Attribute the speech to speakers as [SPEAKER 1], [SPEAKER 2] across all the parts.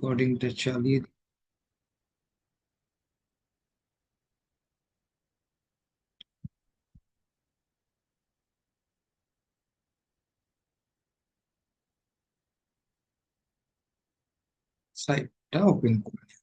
[SPEAKER 1] রেকর্ডিংটা চালিয়ে দিই। সাইটটা ওপেন করে নিই।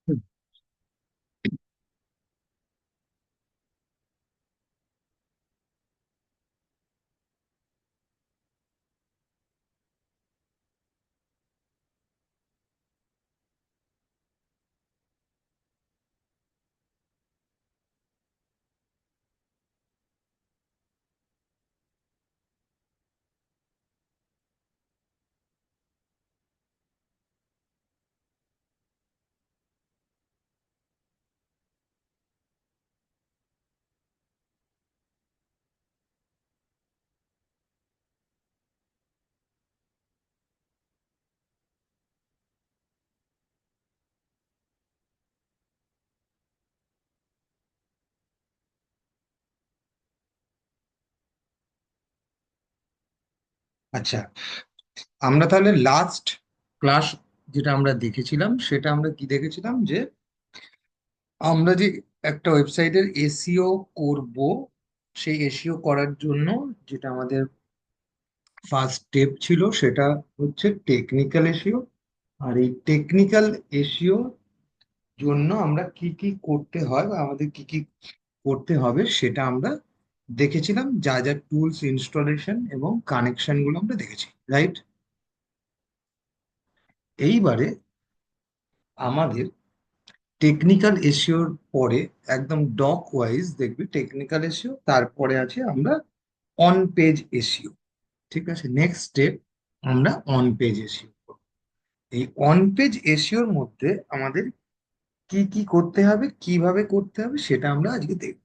[SPEAKER 1] হুম, আচ্ছা, আমরা তাহলে লাস্ট ক্লাস যেটা আমরা দেখেছিলাম সেটা আমরা কি দেখেছিলাম যে আমরা যে একটা ওয়েবসাইটের এসইও করব, সেই এসইও করার জন্য যেটা আমাদের ফার্স্ট স্টেপ ছিল সেটা হচ্ছে টেকনিক্যাল এসইও। আর এই টেকনিক্যাল এসইও জন্য আমরা কি কি করতে হয় বা আমাদের কি কি করতে হবে সেটা আমরা দেখেছিলাম, যা যা টুলস ইনস্টলেশন এবং কানেকশন গুলো আমরা দেখেছি, রাইট? এইবারে আমাদের টেকনিক্যাল এসিওর পরে একদম ডক ওয়াইজ দেখবি টেকনিক্যাল এসিও, তারপরে আছে আমরা অন পেজ এসিও। ঠিক আছে, নেক্সট স্টেপ আমরা অন পেজ এসিও। এই অন পেজ এসিওর মধ্যে আমাদের কি কি করতে হবে, কিভাবে করতে হবে সেটা আমরা আজকে দেখব।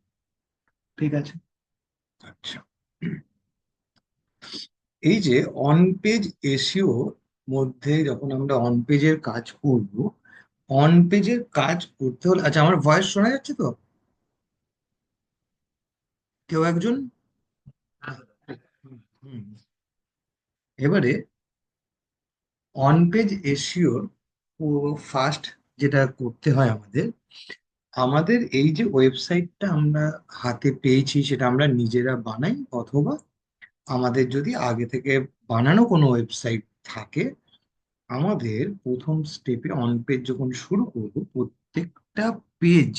[SPEAKER 1] ঠিক আছে। আচ্ছা, এই যে অন পেজ এসিও মধ্যে যখন আমরা অন পেজের কাজ করব, অন পেজের কাজ করতে হলে, আচ্ছা আমার ভয়েস শোনা যাচ্ছে তো? কেউ একজন? হুম। এবারে অন পেজ এসিওর ফার্স্ট যেটা করতে হয় আমাদের, আমাদের এই যে ওয়েবসাইটটা আমরা হাতে পেয়েছি সেটা আমরা নিজেরা বানাই, অথবা আমাদের যদি আগে থেকে বানানো কোনো ওয়েবসাইট থাকে, আমাদের প্রথম স্টেপে অন পেজ যখন শুরু করব, প্রত্যেকটা পেজ,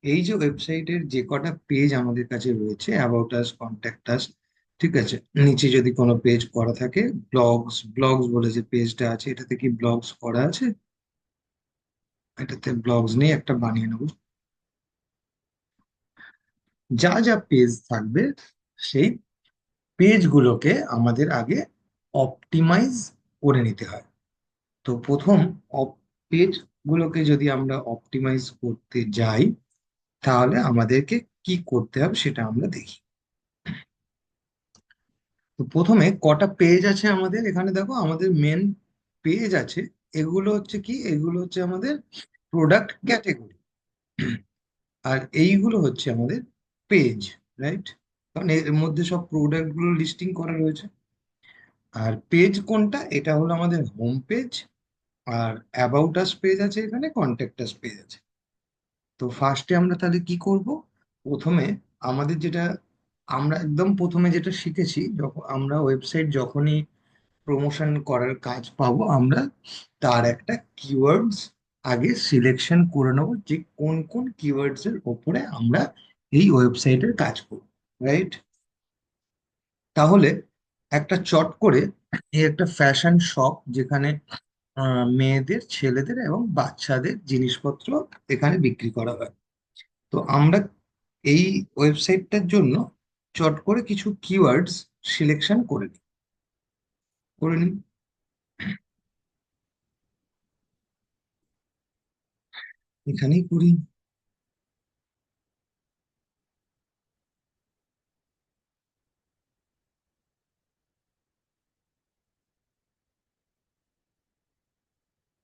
[SPEAKER 1] এই যে ওয়েবসাইটের যে কটা পেজ আমাদের কাছে রয়েছে, অ্যাবাউট আস, কন্ট্যাক্ট আস, ঠিক আছে, নিচে যদি কোনো পেজ করা থাকে, ব্লগস, ব্লগস বলে যে পেজটা আছে, এটাতে কি ব্লগস করা আছে? এটাতে ব্লগস নেই, একটা বানিয়ে নেবো। যা যা পেজ থাকবে সেই পেজগুলোকে আমাদের আগে অপটিমাইজ করে নিতে হয়। তো প্রথম পেজ গুলোকে যদি আমরা অপটিমাইজ করতে যাই, তাহলে আমাদেরকে কি করতে হবে সেটা আমরা দেখি। তো প্রথমে কটা পেজ আছে আমাদের এখানে, দেখো আমাদের মেন পেজ আছে। এগুলো হচ্ছে কি, এগুলো হচ্ছে আমাদের প্রোডাক্ট ক্যাটেগরি, আর এইগুলো হচ্ছে আমাদের পেজ, রাইট? কারণ এর মধ্যে সব প্রোডাক্ট গুলো লিস্টিং করা রয়েছে। আর পেজ কোনটা, এটা হলো আমাদের হোম পেজ। আর অ্যাবাউট আস পেজ আছে, এখানে কন্ট্যাক্ট আস পেজ আছে। তো ফার্স্টে আমরা তাহলে কি করব, প্রথমে আমাদের যেটা, আমরা একদম প্রথমে যেটা শিখেছি, যখন আমরা ওয়েবসাইট যখনই প্রমোশন করার কাজ পাবো, আমরা তার একটা কিওয়ার্ডস আগে সিলেকশন করে নেবো, যে কোন কোন কিওয়ার্ডস এর ওপরে আমরা এই ওয়েবসাইটের কাজ করব, রাইট? তাহলে একটা চট করে, এই একটা ফ্যাশন শপ যেখানে মেয়েদের, ছেলেদের এবং বাচ্চাদের জিনিসপত্র এখানে বিক্রি করা হয়। তো আমরা এই ওয়েবসাইটটার জন্য চট করে কিছু কিওয়ার্ডস সিলেকশন করে নিই। এখানেই করি।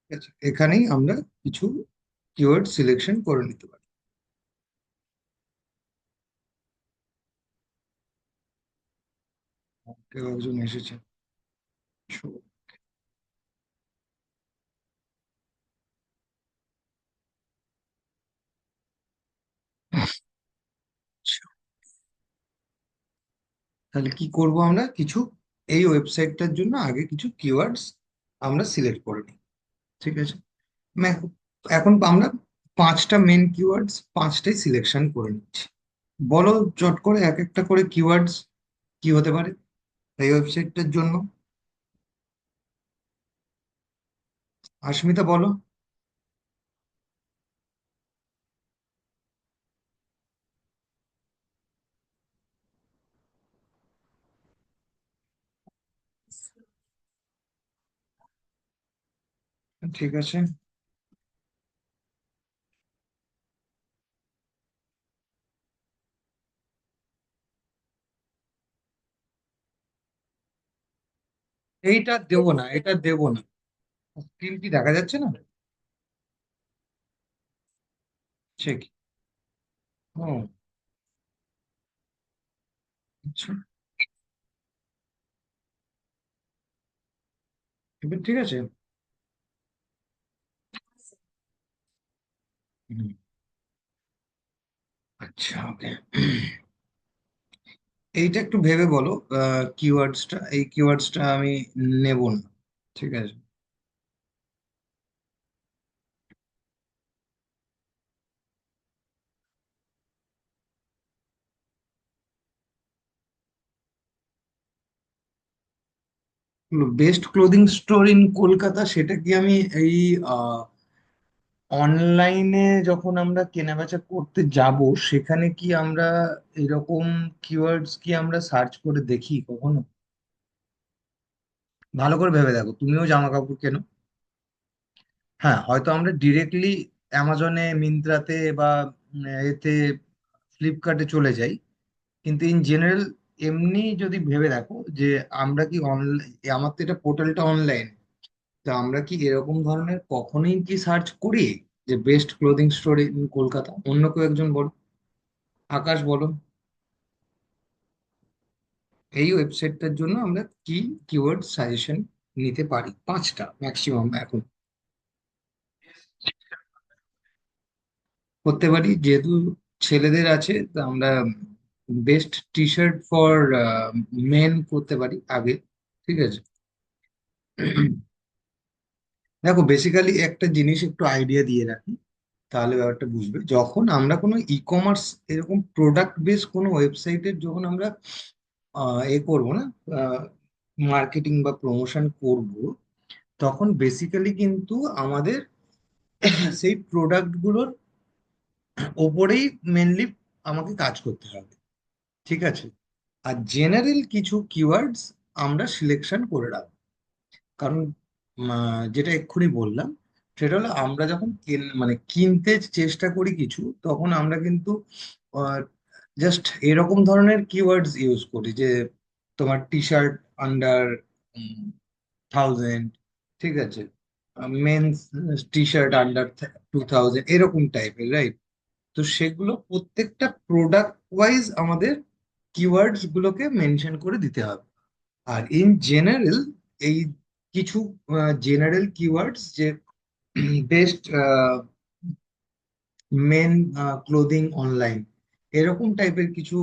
[SPEAKER 1] ঠিক আছে, এখানেই আমরা কিছু কিওয়ার্ড সিলেকশন করে নিতে পারি। কেউ একজন এসেছে। আচ্ছা, তাহলে কি করব, আমরা কিছু এই ওয়েবসাইটটার জন্য আগে কিছু কিওয়ার্ডস আমরা সিলেক্ট করে নিই। ঠিক আছে, এখন আমরা পাঁচটা মেন কিওয়ার্ডস, পাঁচটাই সিলেকশন করে নিচ্ছি। বলো চট করে এক একটা করে কিওয়ার্ডস কি হতে পারে এই ওয়েবসাইটটার জন্য। আস্মিতা বলো। ঠিক আছে, এইটা দেবো না, এটা দেবো না। স্ক্রিন কি দেখা যাচ্ছে না? সে কি? ও, আচ্ছা, এবার ঠিক আছে। হুম, আচ্ছা, ওকে। এইটা একটু ভেবে বলো, কিওয়ার্ডসটা, এই কিওয়ার্ডসটা আমি নেব না। ঠিক আছে। Best clothing store in Kolkata, সেটা কি আমি এই অনলাইনে যখন আমরা কেনাবেচা করতে যাব, সেখানে কি আমরা এরকম কিওয়ার্ডস কি আমরা সার্চ করে দেখি কখনো? ভালো করে ভেবে দেখো, তুমিও জামা কাপড় কেনো। হ্যাঁ, হয়তো আমরা ডিরেক্টলি অ্যামাজনে, মিন্ত্রাতে বা এতে ফ্লিপকার্টে চলে যাই, কিন্তু ইন জেনারেল এমনি যদি ভেবে দেখো যে আমরা কি অনলাইন, আমার তো এটা পোর্টালটা অনলাইন, তো আমরা কি এরকম ধরনের কখনোই কি সার্চ করি যে best clothing store in Kolkata? অন্য কেউ একজন বলো। আকাশ বলো। এই ওয়েবসাইটটার জন্য আমরা কি কিওয়ার্ড সাজেশন নিতে পারি? পাঁচটা ম্যাক্সিমাম এখন করতে পারি। যেহেতু ছেলেদের আছে, তো আমরা best T shirt for men করতে পারি আগে। ঠিক আছে। দেখো, বেসিক্যালি একটা জিনিস একটু আইডিয়া দিয়ে রাখি, তাহলে ব্যাপারটা বুঝবে। যখন আমরা কোনো ই কমার্স, এরকম প্রোডাক্ট বেস কোনো ওয়েবসাইটের যখন আমরা করবো না, মার্কেটিং বা প্রমোশন করব, তখন বেসিক্যালি কিন্তু আমাদের সেই প্রোডাক্ট গুলোর ওপরেই মেনলি আমাকে কাজ করতে হবে। ঠিক আছে। আর জেনারেল কিছু কিওয়ার্ডস আমরা সিলেকশন করে রাখবো। কারণ যেটা এক্ষুনি বললাম, সেটা হলো আমরা যখন মানে কিনতে চেষ্টা করি কিছু, তখন আমরা কিন্তু জাস্ট এরকম ধরনের কিওয়ার্ডস ইউজ করি যে তোমার টি শার্ট আন্ডার 1000, ঠিক আছে, মেন্স টি শার্ট আন্ডার 2000, এরকম টাইপের, রাইট? তো সেগুলো প্রত্যেকটা প্রোডাক্ট ওয়াইজ আমাদের কিওয়ার্ডস গুলোকে মেনশন করে দিতে হবে। আর ইন জেনারেল এই কিছু জেনারেল কিওয়ার্ডস, যে বেস্ট মেন ক্লোদিং অনলাইন, এরকম টাইপের কিছু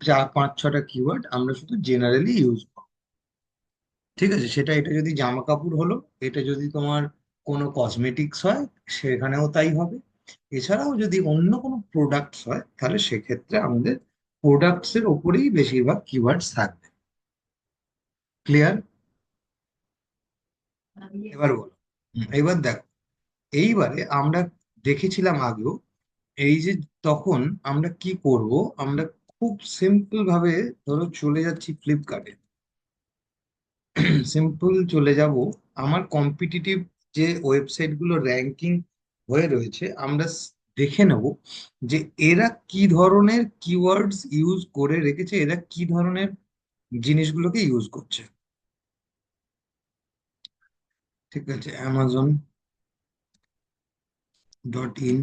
[SPEAKER 1] চার পাঁচ ছটা কিওয়ার্ড আমরা শুধু জেনারেলি ইউজ করব। ঠিক আছে, সেটা এটা যদি জামা কাপড় হলো, এটা যদি তোমার কোনো কসমেটিক্স হয় সেখানেও তাই হবে। এছাড়াও যদি অন্য কোনো প্রোডাক্টস হয়, তাহলে সেক্ষেত্রে আমাদের প্রোডাক্টস এর ওপরেই বেশিরভাগ কিওয়ার্ডস থাকবে। ক্লিয়ার? এবার বলো। এবার দেখ, এইবারে আমরা দেখেছিলাম আগেও, এই যে তখন আমরা কি করব, আমরা খুব সিম্পল ভাবে ধরো চলে যাচ্ছি ফ্লিপকার্টে, সিম্পল চলে যাব, আমার কম্পিটিটিভ যে ওয়েবসাইট গুলো র্যাঙ্কিং হয়ে রয়েছে, আমরা দেখে নেব যে এরা কি ধরনের কিওয়ার্ডস ইউজ করে রেখেছে, এরা কি ধরনের জিনিসগুলোকে ইউজ করছে। ঠিক আছে, অ্যামাজন ডট ইন,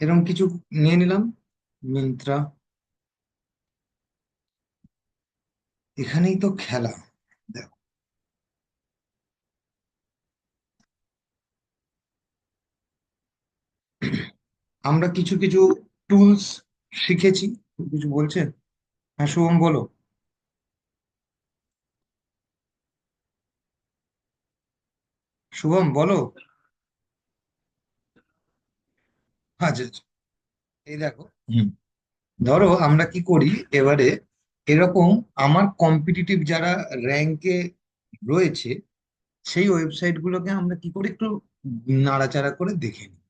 [SPEAKER 1] এরকম কিছু নিয়ে নিলাম, মিন্ত্রা, এখানেই তো খেলা। দেখো, আমরা কিছু কিছু টুলস শিখেছি, কিছু বলছেন? হ্যাঁ, শুভম বলো। শুভম বলো। আচ্ছা আচ্ছা, এই দেখো, হুম, ধরো আমরা কি করি এবারে, এরকম আমার কম্পিটিটিভ যারা র্যাঙ্কে রয়েছে, সেই ওয়েবসাইট গুলোকে আমরা কি করি, একটু নাড়াচাড়া করে দেখে নিই।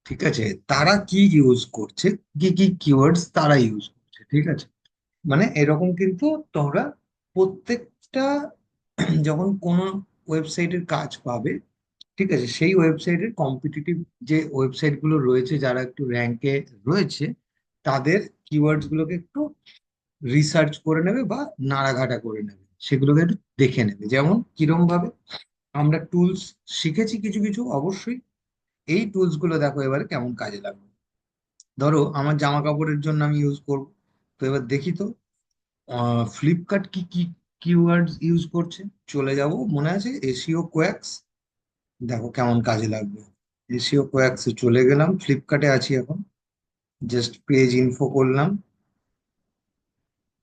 [SPEAKER 1] ঠিক আছে, তারা কি ইউজ করছে, কি কি কিওয়ার্ডস তারা ইউজ করছে। ঠিক আছে, মানে এরকম কিন্তু তোমরা প্রত্যেকটা যখন কোনো ওয়েবসাইটের কাজ পাবে, ঠিক আছে, সেই ওয়েবসাইটের কম্পিটিটিভ যে ওয়েবসাইট গুলো রয়েছে, যারা একটু র্যাঙ্কে রয়েছে, তাদের কিওয়ার্ডস গুলোকে একটু রিসার্চ করে নেবে বা নাড়াঘাটা করে নেবে, সেগুলোকে একটু দেখে নেবে। যেমন কিরম ভাবে আমরা টুলস শিখেছি কিছু কিছু, অবশ্যই এই টুলস গুলো দেখো এবারে কেমন কাজে লাগবে। ধরো আমার জামা কাপড়ের জন্য আমি ইউজ করব, তো এবার দেখি তো ফ্লিপকার্ট কি কি কিওয়ার্ডস ইউজ করছে। চলে যাব, মনে আছে এসিও কোয়াক্স, দেখো কেমন কাজে লাগবে। এসিও কোয়াক্সে চলে গেলাম, ফ্লিপকার্টে আছি এখন, জাস্ট পেজ ইনফো করলাম।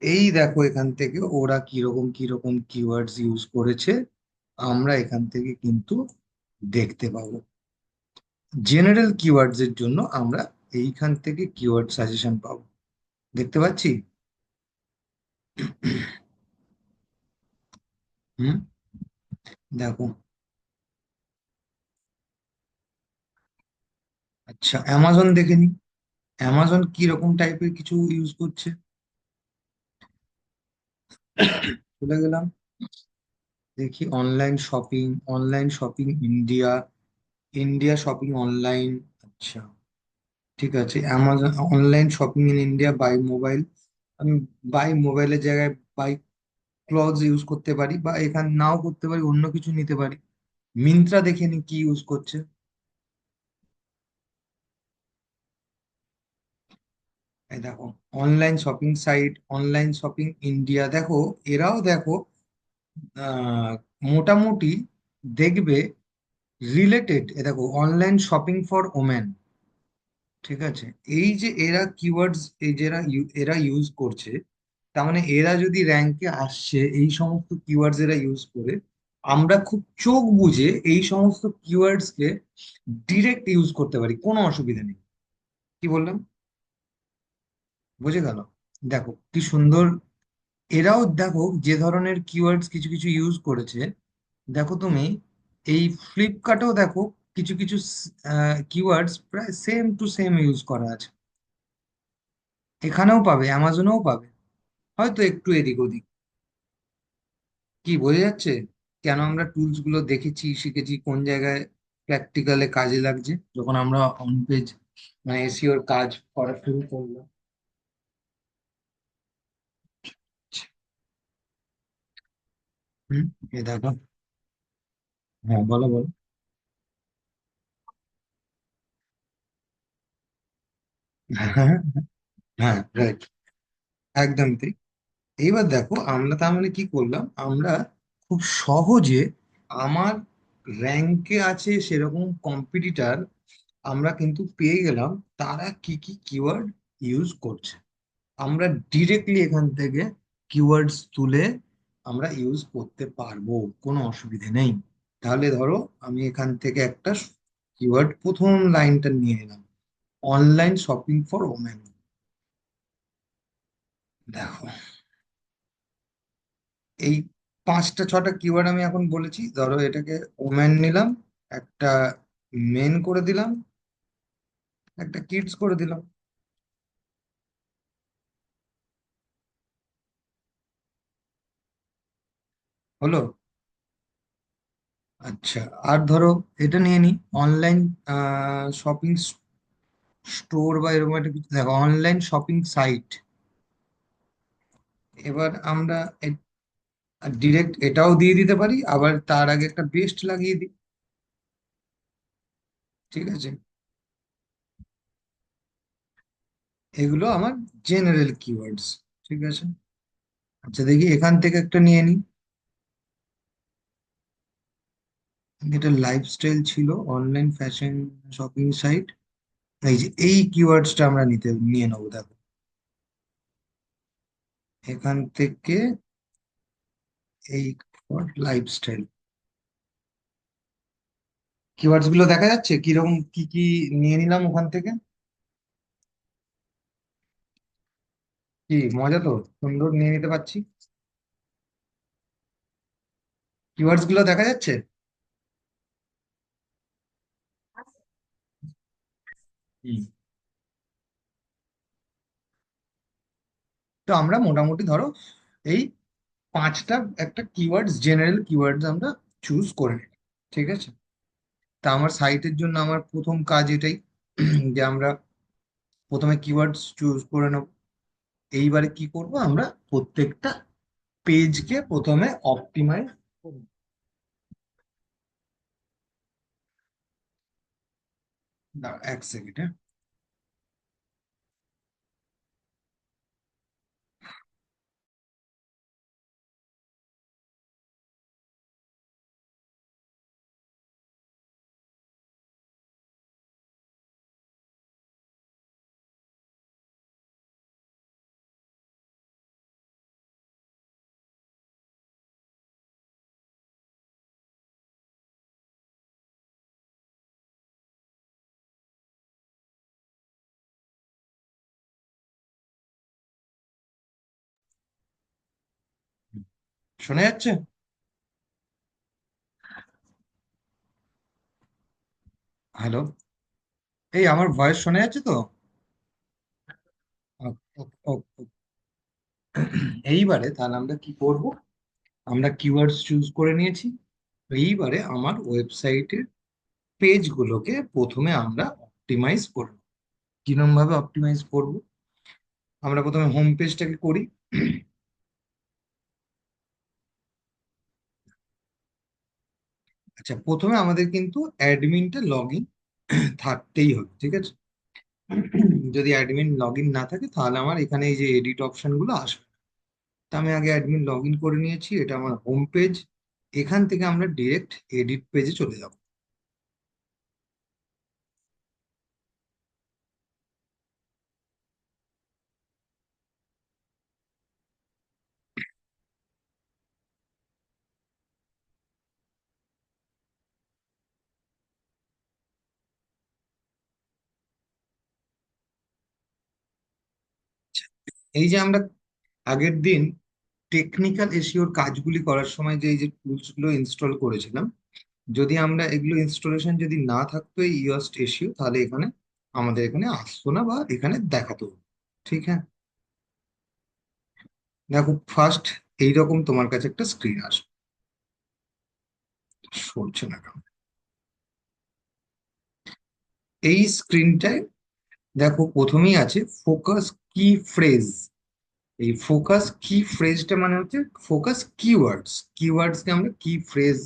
[SPEAKER 1] এই দেখো এখান থেকে ওরা কিরকম কিরকম কিওয়ার্ডস ইউজ করেছে, আমরা এখান থেকে কিন্তু দেখতে পাবো। জেনারেল কিওয়ার্ডস এর জন্য আমরা এইখান থেকে কিওয়ার্ড সাজেশন পাবো, দেখতে পাচ্ছি। হুম, দেখো। আচ্ছা, অ্যামাজন দেখে নি, অ্যামাজন কি রকম টাইপের কিছু ইউজ করছে। চলে গেলাম, দেখি online shopping, online shopping India, India shopping online. আচ্ছা, ঠিক আছে, Amazon online shopping in India buy mobile, আমি বাই মোবাইলের জায়গায় বাই ক্লথস ইউজ করতে পারি, বা এখানে নাও করতে পারি, অন্য কিছু নিতে পারি। মিন্ত্রা দেখে নি কি ইউজ করছে। এই দেখো, online shopping site, online shopping India, দেখো এরাও দেখো আহ, মোটামুটি দেখবে রিলেটেড। এ দেখো, অনলাইন শপিং ফর ওমেন, ঠিক আছে, এই যে এরা কিওয়ার্ডস, এই যে এরা ইউজ করছে, তার মানে এরা যদি র্যাঙ্কে আসছে এই সমস্ত কিওয়ার্ডস এরা ইউজ করে, আমরা খুব চোখ বুজে এই সমস্ত কিওয়ার্ডস কে ডিরেক্ট ইউজ করতে পারি, কোনো অসুবিধা নেই। কি বললাম, বুঝে গেল? দেখো কি সুন্দর, এরাও দেখো যে ধরনের কিওয়ার্ডস কিছু কিছু ইউজ করেছে। দেখো তুমি এই ফ্লিপকার্টেও দেখো কিছু কিছু কিওয়ার্ডস প্রায় সেম টু সেম ইউজ করা আছে, এখানেও পাবে, অ্যামাজনেও পাবে, হয়তো একটু এদিক ওদিক। কি বোঝা যাচ্ছে কেন আমরা টুলস গুলো দেখেছি, শিখেছি, কোন জায়গায় প্র্যাকটিক্যালে কাজে লাগছে যখন আমরা অন পেজ মানে এসিওর কাজ করা শুরু করলাম। হুম, এ দেখো, হ্যাঁ বলো বলো। হ্যাঁ, হ্যাঁ, রাইট, একদম ঠিক। এইবার দেখো আমরা তার মানে কি করলাম, আমরা খুব সহজে আমার র্যাঙ্কে আছে সেরকম কম্পিটিটার আমরা কিন্তু পেয়ে গেলাম, তারা কি কি কিওয়ার্ড ইউজ করছে। আমরা ডিরেক্টলি এখান থেকে কিওয়ার্ডস তুলে আমরা ইউজ করতে পারবো, কোনো অসুবিধে নেই। তাহলে ধরো আমি এখান থেকে একটা কিওয়ার্ড, প্রথম লাইনটা নিয়ে নিলাম, অনলাইন শপিং ফর ওমেন। দেখো, এই পাঁচটা ছটা কিওয়ার্ড আমি এখন বলেছি, ধরো এটাকে ওম্যান নিলাম, একটা মেন করে দিলাম, একটা কিডস করে দিলাম। হলো? আচ্ছা, আর ধরো এটা নিয়ে নি, অনলাইন শপিং স্টোর বা এরকম একটা কিছু, দেখো অনলাইন শপিং সাইট। এবার আমরা ডিরেক্ট এটাও দিয়ে দিতে পারি, আবার তার আগে একটা বেস্ট লাগিয়ে দিই। ঠিক আছে, এগুলো আমার জেনারেল কিওয়ার্ডস। ঠিক আছে, আচ্ছা দেখি এখান থেকে একটা নিয়ে নিই। এটা লাইফস্টাইল ছিল, অনলাইন ফ্যাশন শপিং সাইট। এই যে এই কিওয়ার্ডসটা আমরা নিয়ে নেবো, দেখো এখান থেকে, এই লাইফস্টাইল কিওয়ার্ডস গুলো দেখা যাচ্ছে কিরকম, কি কি নিয়ে নিলাম ওখান থেকে। কি মজা তো, সুন্দর নিয়ে নিতে পারছি। কিওয়ার্ডস গুলো দেখা যাচ্ছে। হুম। তো আমরা মোটামুটি ধরো এই পাঁচটা একটা কিওয়ার্ডস, জেনারেল কিওয়ার্ডস আমরা চুজ করে নিই। ঠিক আছে, তা আমার সাইটের জন্য আমার প্রথম কাজ এটাই, যে আমরা প্রথমে কিওয়ার্ডস চুজ করে নেব। এইবারে কি করব, আমরা প্রত্যেকটা পেজকে প্রথমে অপটিমাইজ করব। দাঁড়া এক সেকেন্ড, হ্যাঁ। শোনা যাচ্ছে? হ্যালো? এই আমার ভয়েস শোনা যাচ্ছে তো? ও- ও- এইবারে তাহলে আমরা কি করব, আমরা কিওয়ার্ডস চুজ করে নিয়েছি। এইবারে আমার ওয়েবসাইটের পেজগুলোকে প্রথমে আমরা অপটিমাইজ করব। কিরকম ভাবে অপটিমাইজ করব, আমরা প্রথমে হোম পেজটাকে করি। আচ্ছা, প্রথমে আমাদের কিন্তু অ্যাডমিনটা লগ ইন থাকতেই হবে। ঠিক আছে, যদি অ্যাডমিন লগ ইন না থাকে তাহলে আমার এখানে এই যে এডিট অপশন গুলো আসবে না। তা আমি আগে অ্যাডমিন লগ ইন করে নিয়েছি, এটা আমার হোম পেজ। এখান থেকে আমরা ডিরেক্ট এডিট পেজে চলে যাব। এই যে আমরা আগের দিন টেকনিক্যাল এসিওর কাজগুলি করার সময় যে এই যে টুলস গুলো ইনস্টল করেছিলাম, যদি আমরা এগুলো ইনস্টলেশন যদি না থাকতো এই ইয়োস্ট এসিও, তাহলে এখানে আমাদের এখানে আসতো না বা এখানে দেখাতো না। ঠিক হ্যাঁ, দেখো ফার্স্ট এইরকম তোমার কাছে একটা স্ক্রিন আসবে। সরছে না কেন? এই স্ক্রিনটায় দেখো প্রথমেই আছে ফোকাস কি ফ্রেজ। এই ফোকাস কি ফ্রেজটা মানে হচ্ছে ফোকাস কিওয়ার্ডস। কিওয়ার্ডস কে আমরা কি ফ্রেজ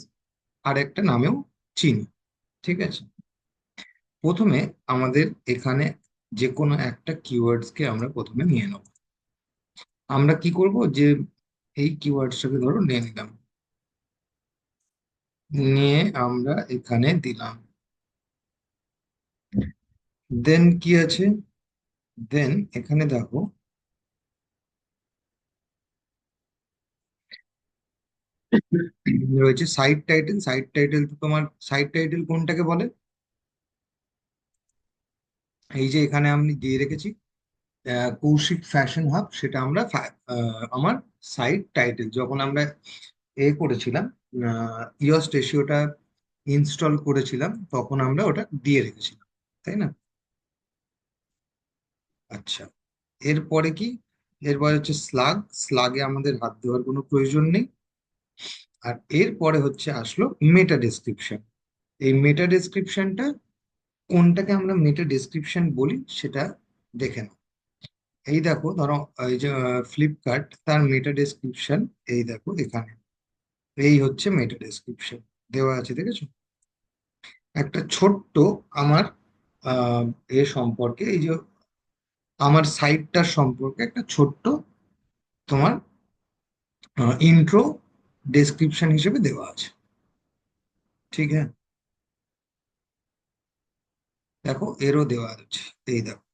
[SPEAKER 1] আর একটা নামেও চিনি। ঠিক আছে, প্রথমে আমাদের এখানে যে কোনো একটা কিওয়ার্ডস কে আমরা প্রথমে নিয়ে নেব। আমরা কি করব, যে এই কিওয়ার্ডসটাকে ধরো নিয়ে নিলাম, নিয়ে আমরা এখানে দিলাম। দেন কি আছে, দেন এখানে দেখো রয়েছে সাইট টাইটেল। সাইট টাইটেল তো তোমার, সাইট টাইটেল কোনটাকে বলে, এই যে এখানে আমি দিয়ে রেখেছি কৌশিক ফ্যাশন হাব, সেটা আমরা আমার সাইট টাইটেল যখন আমরা করেছিলাম, ইওস রেশিওটা ইনস্টল করেছিলাম, তখন আমরা ওটা দিয়ে রেখেছিলাম, তাই না? আচ্ছা, এরপরে কি? এরপরে হচ্ছে স্লাগ। স্লাগে আমাদের হাত দেওয়ার কোনো প্রয়োজন নেই। আর এরপরে হচ্ছে আসলো মেটা ডেসক্রিপশন। এই মেটা ডেসক্রিপশনটা কোনটাকে আমরা মেটা ডেসক্রিপশন বলি সেটা দেখে নাও। এই দেখো, ধরো এই যে ফ্লিপকার্ট, তার মেটা ডেসক্রিপশন এই দেখো এখানে। এই হচ্ছে মেটা ডেসক্রিপশন, দেওয়া আছে, দেখেছো? একটা ছোট্ট আমার আহ এ সম্পর্কে, এই যে আমার সাইটটার সম্পর্কে একটা ছোট্ট তোমার ইন্ট্রো ডেসক্রিপশন হিসেবে দেওয়া আছে। ঠিক আছে, দেখো এরও দেওয়া আছে। এই দেখো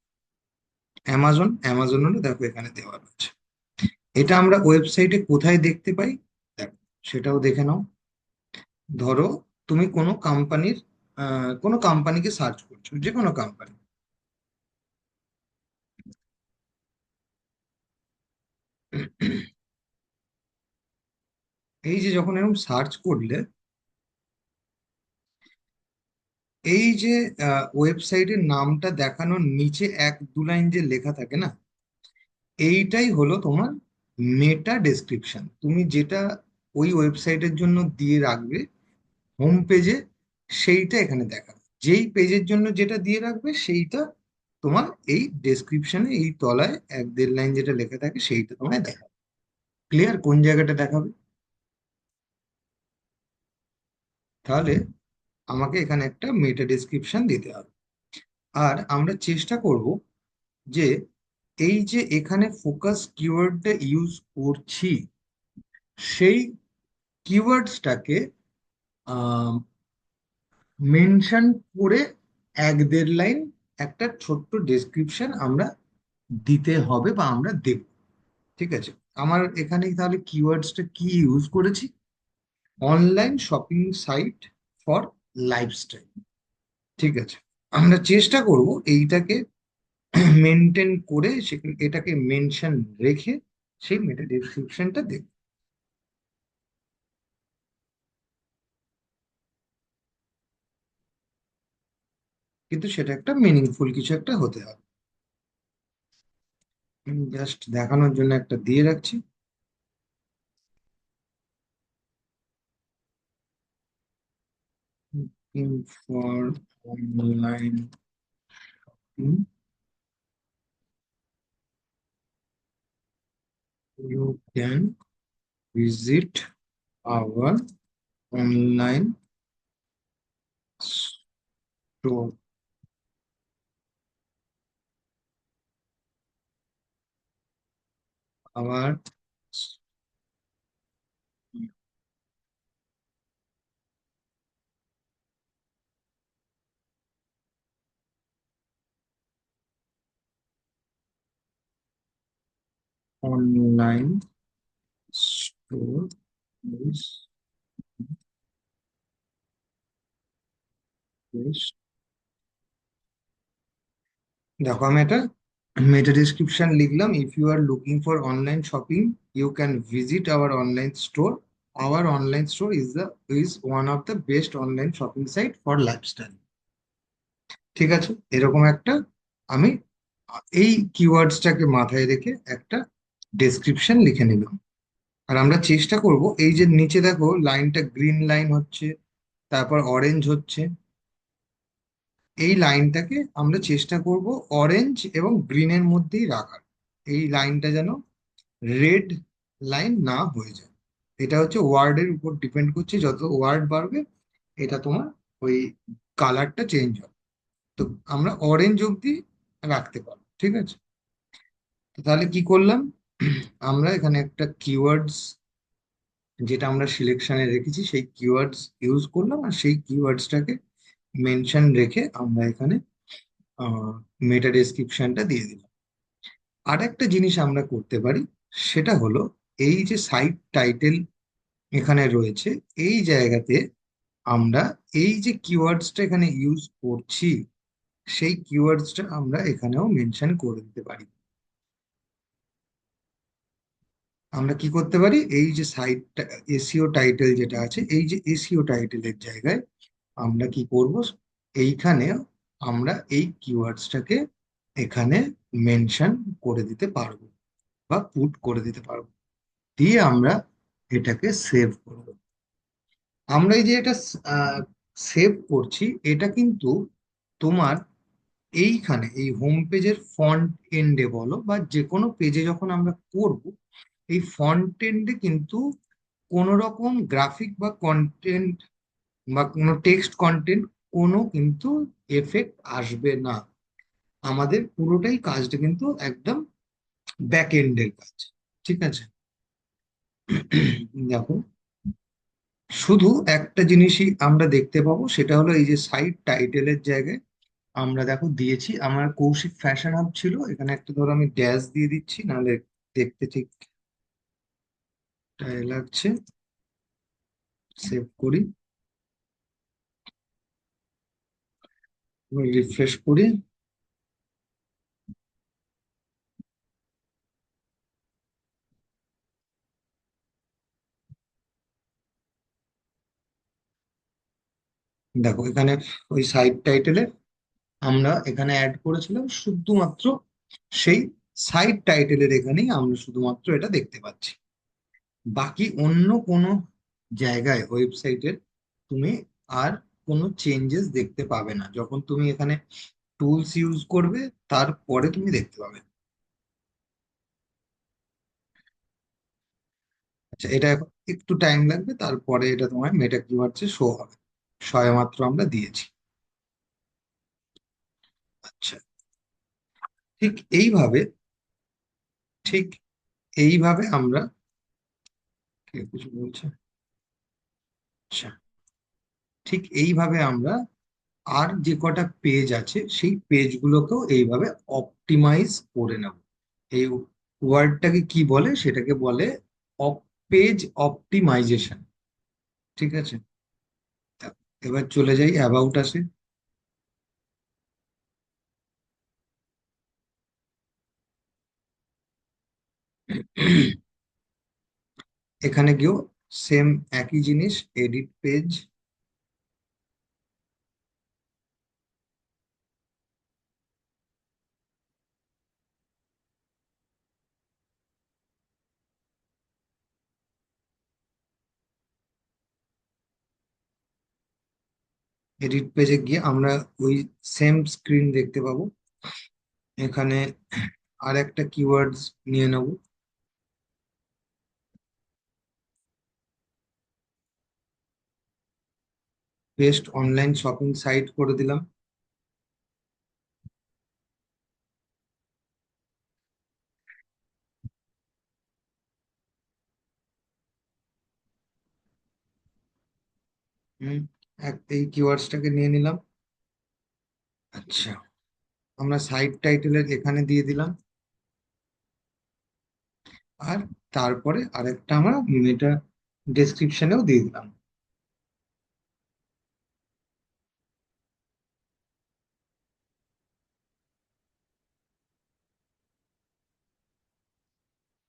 [SPEAKER 1] অ্যামাজনেরও দেখো এখানে দেওয়া আছে। এটা আমরা ওয়েবসাইটে কোথায় দেখতে পাই? দেখো, সেটাও দেখে নাও। ধরো তুমি কোনো কোম্পানিকে সার্চ করছো, যে কোনো কোম্পানি। এই যে যখন এরকম সার্চ করলে, এই যে ওয়েবসাইটের নামটা দেখানোর নিচে এক দু লাইন যে লেখা থাকে না, এইটাই হলো তোমার মেটা ডেসক্রিপশন। তুমি যেটা ওই ওয়েবসাইটের জন্য দিয়ে রাখবে হোম পেজে, সেইটা এখানে দেখাবে। যেই পেজের জন্য যেটা দিয়ে রাখবে সেইটা তোমার এই ডেসক্রিপশনে এই তলায় এক দেড় লাইন যেটা লেখা থাকে সেইটা তোমায় দেখাবে। ক্লিয়ার কোন জায়গাটা দেখাবে? তাহলে আমাকে এখানে একটা মেটা ডেসক্রিপশন দিতে হবে। আর আমরা চেষ্টা করব যে এই যে এখানে ফোকাস কিওয়ার্ডটা ইউজ করছি, সেই কিওয়ার্ডসটাকে মেনশন করে এক দেড় লাইন একটা ছোট্ট ডেসক্রিপশন আমরা দিতে হবে বা আমরা দেব। ঠিক আছে, আমার এখানে তাহলে কিওয়ার্ডসটা কি ইউজ করেছি? Online shopping site for lifestyle. ঠিক আছে, আমরা চেষ্টা করব এইটাকে মেনটেন করে এটাকে মেনশন রেখে সেই মেটা ডেসক্রিপশনটা দেব। কিন্তু সেটা একটা মিনিংফুল কিছু একটা হতে হবে। জাস্ট দেখানোর জন্য একটা দিয়ে রাখছি। For online, you can visit our online store. Our online store is this. দেখো আমি এটা মেটা ডিসক্রিপশন লিখলাম, if you are looking for online shopping you can visit our online store. Our online store is one of the best online shopping site for lifestyle. ঠিক আছে, এরকম একটা আমি এই কিওয়ার্ডসটাকে মাথায় রেখে একটা ডেসক্রিপশন লিখে নিলাম। আর আমরা চেষ্টা করব, এই যে নিচে দেখো লাইনটা গ্রিন লাইন হচ্ছে, তারপর অরেঞ্জ হচ্ছে, এই লাইনটাকে আমরা চেষ্টা করব অরেঞ্জ এবং গ্রিনের মধ্যেই রাখার। এই লাইনটা যেন রেড লাইন না হয়ে যায়। এটা হচ্ছে ওয়ার্ডের উপর ডিপেন্ড করছে, যত ওয়ার্ড বাড়বে এটা তোমার ওই কালারটা চেঞ্জ হবে। তো আমরা অরেঞ্জ অবধি রাখতে পারবো, ঠিক আছে? তো তাহলে কি করলাম, আমরা এখানে একটা কিওয়ার্ডস যেটা আমরা সিলেকশনে রেখেছি সেই কিওয়ার্ডস ইউজ করলাম, আর সেই কিওয়ার্ডসটাকে মেনশন রেখে আমরা এখানে মেটা ডেসক্রিপশনটা দিয়ে দিলাম। আর একটা জিনিস আমরা করতে পারি, সেটা হলো এই যে সাইট টাইটেল এখানে রয়েছে, এই জায়গাতে আমরা এই যে কিওয়ার্ডসটা এখানে ইউজ করছি সেই কিওয়ার্ডসটা আমরা এখানেও মেনশন করে দিতে পারি। আমরা কি করতে পারি, এই যে সাইটটা এসিও টাইটেল যেটা আছে, এই যে এসিও টাইটেলের জায়গায় আমরা কি করব, এইখানে আমরা এই কিওয়ার্ডসটাকে এখানে মেনশন করে দিতে পারবো বা পুট করে দিতে পারবো, দিয়ে আমরা এটাকে সেভ করব। আমরা এই যে এটা সেভ করছি, এটা কিন্তু তোমার এইখানে এই হোম পেজের ফন্ট এন্ডে বলো বা যে কোনো পেজে যখন আমরা করব, এই ফন্ট এন্ডে কিন্তু কোনো রকম গ্রাফিক বা কন্টেন্ট বা কোনো টেক্সট কন্টেন্ট কোনো কিন্তু এফেক্ট আসবে না। আমাদের পুরোটাই কাজটা কিন্তু একদম ব্যাক এন্ডের কাজ। ঠিক আছে। দেখো, শুধু একটা জিনিসই আমরা দেখতে পাবো, সেটা হলো এই যে সাইট টাইটেলের জায়গায় আমরা দেখো দিয়েছি, আমার কৌশিক ফ্যাশন হাব ছিল, এখানে একটা ধরো আমি ড্যাশ দিয়ে দিচ্ছি, নাহলে দেখতে ঠিক লাগছে। সেভ করি, রিফ্রেশ করি। দেখো এখানে ওই সাইট টাইটেলে আমরা এখানে অ্যাড করেছিলাম শুধুমাত্র সেই সাইট টাইটেলের, এখানেই আমরা শুধুমাত্র এটা দেখতে পাচ্ছি। বাকি অন্য কোনো জায়গায় ওয়েবসাইটের তুমি আর কোনো চেঞ্জেস দেখতে পাবে না, যখন তুমি এখানে টুলস ইউজ করবে তারপরে তুমি দেখতে পাবে। আচ্ছা, এটা এখন একটু টাইম লাগবে, তারপরে এটা তোমার মেটা কিওয়ার্ডসে শো হবে। সবেমাত্র আমরা দিয়েছি। আচ্ছা, ঠিক এইভাবে ঠিক এইভাবে আমরা, কে কিছু বলছে? আচ্ছা, ঠিক এইভাবে আমরা আর যে কটা পেজ আছে সেই পেজগুলোকেও এইভাবে অপটিমাইজ করে নেব। এই ওয়ার্ডটাকে কি বলে, সেটাকে বলে পেজ অপটিমাইজেশন। ঠিক আছে। এবার চলে যাই অ্যাবাউট আসে। এখানে গিয়েও সেম একই জিনিস, এডিট পেজ। এডিট পেজে গিয়ে আমরা ওই সেম স্ক্রিন দেখতে পাবো। এখানে আর একটা কিওয়ার্ডস নিয়ে নেব। বেস্ট অনলাইন শপিং সাইট করে দিলাম। হুম, এই কিওয়ার্ডসটাকে নিয়ে নিলাম। আচ্ছা, আমরা সাইট টাইটেলের এখানে দিয়ে দিলাম। আর তারপরে আরেকটা আমরা মেটা ডেসক্রিপশনেও দিয়ে দিলাম।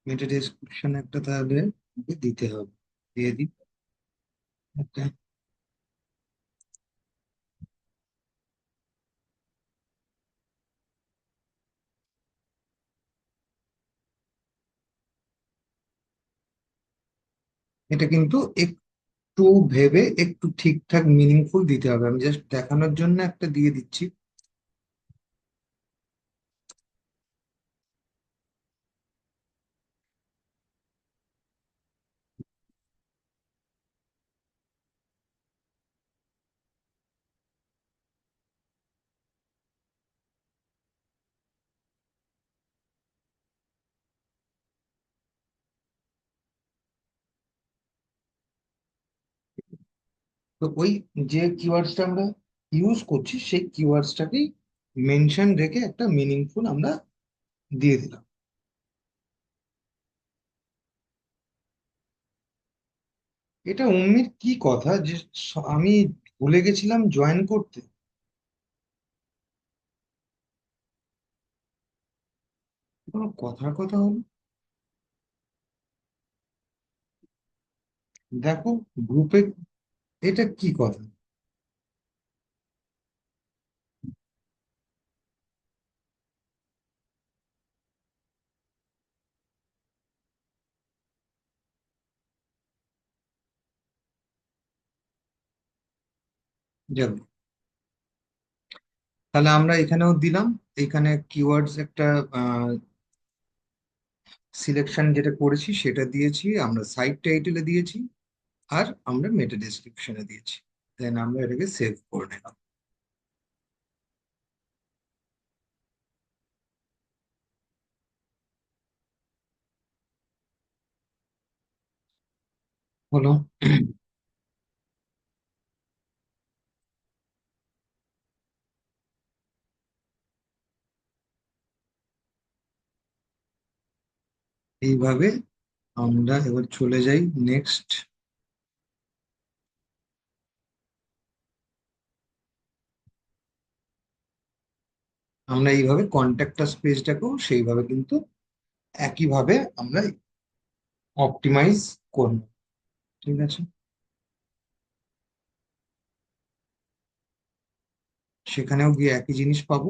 [SPEAKER 1] মেটা ডেসক্রিপশন একটা তাহলে আমাকে দিতে হবে, দিয়ে দিই একটা। এটা কিন্তু একটু ভেবে একটু ঠিকঠাক মিনিংফুল দিতে হবে, আমি জাস্ট দেখানোর জন্য একটা দিয়ে দিচ্ছি। তো ওই যে কিওয়ার্ডসটা আমরা ইউজ করছি সেই কিওয়ার্ডসটাকেই মেনশন রেখে একটা মিনিংফুল আমরা দিয়ে দিলাম। এটা অমনির কি কথা যে আমি ভুলে গেছিলাম জয়েন করতে। কোনো কথার কথা হলো। দেখো গ্রুপে, এটা কি কথা? যাবে, তাহলে আমরা এখানেও দিলাম, এখানে কিওয়ার্ডস একটা সিলেকশন যেটা করেছি সেটা দিয়েছি, আমরা সাইট টাইটেলে দিয়েছি, আর আমরা মেটা ডেসক্রিপশনে দিয়েছি। দেন আমরা এটাকে সেভ করে নিলাম। হলো। এইভাবে আমরা এবার চলে যাই নেক্সট। আমরা এইভাবে কন্ট্যাক্ট আস পেজটাকেও সেইভাবে কিন্তু একইভাবে আমরা অপটিমাইজ করব। ঠিক আছে, সেখানেও গিয়ে একই জিনিস পাবো।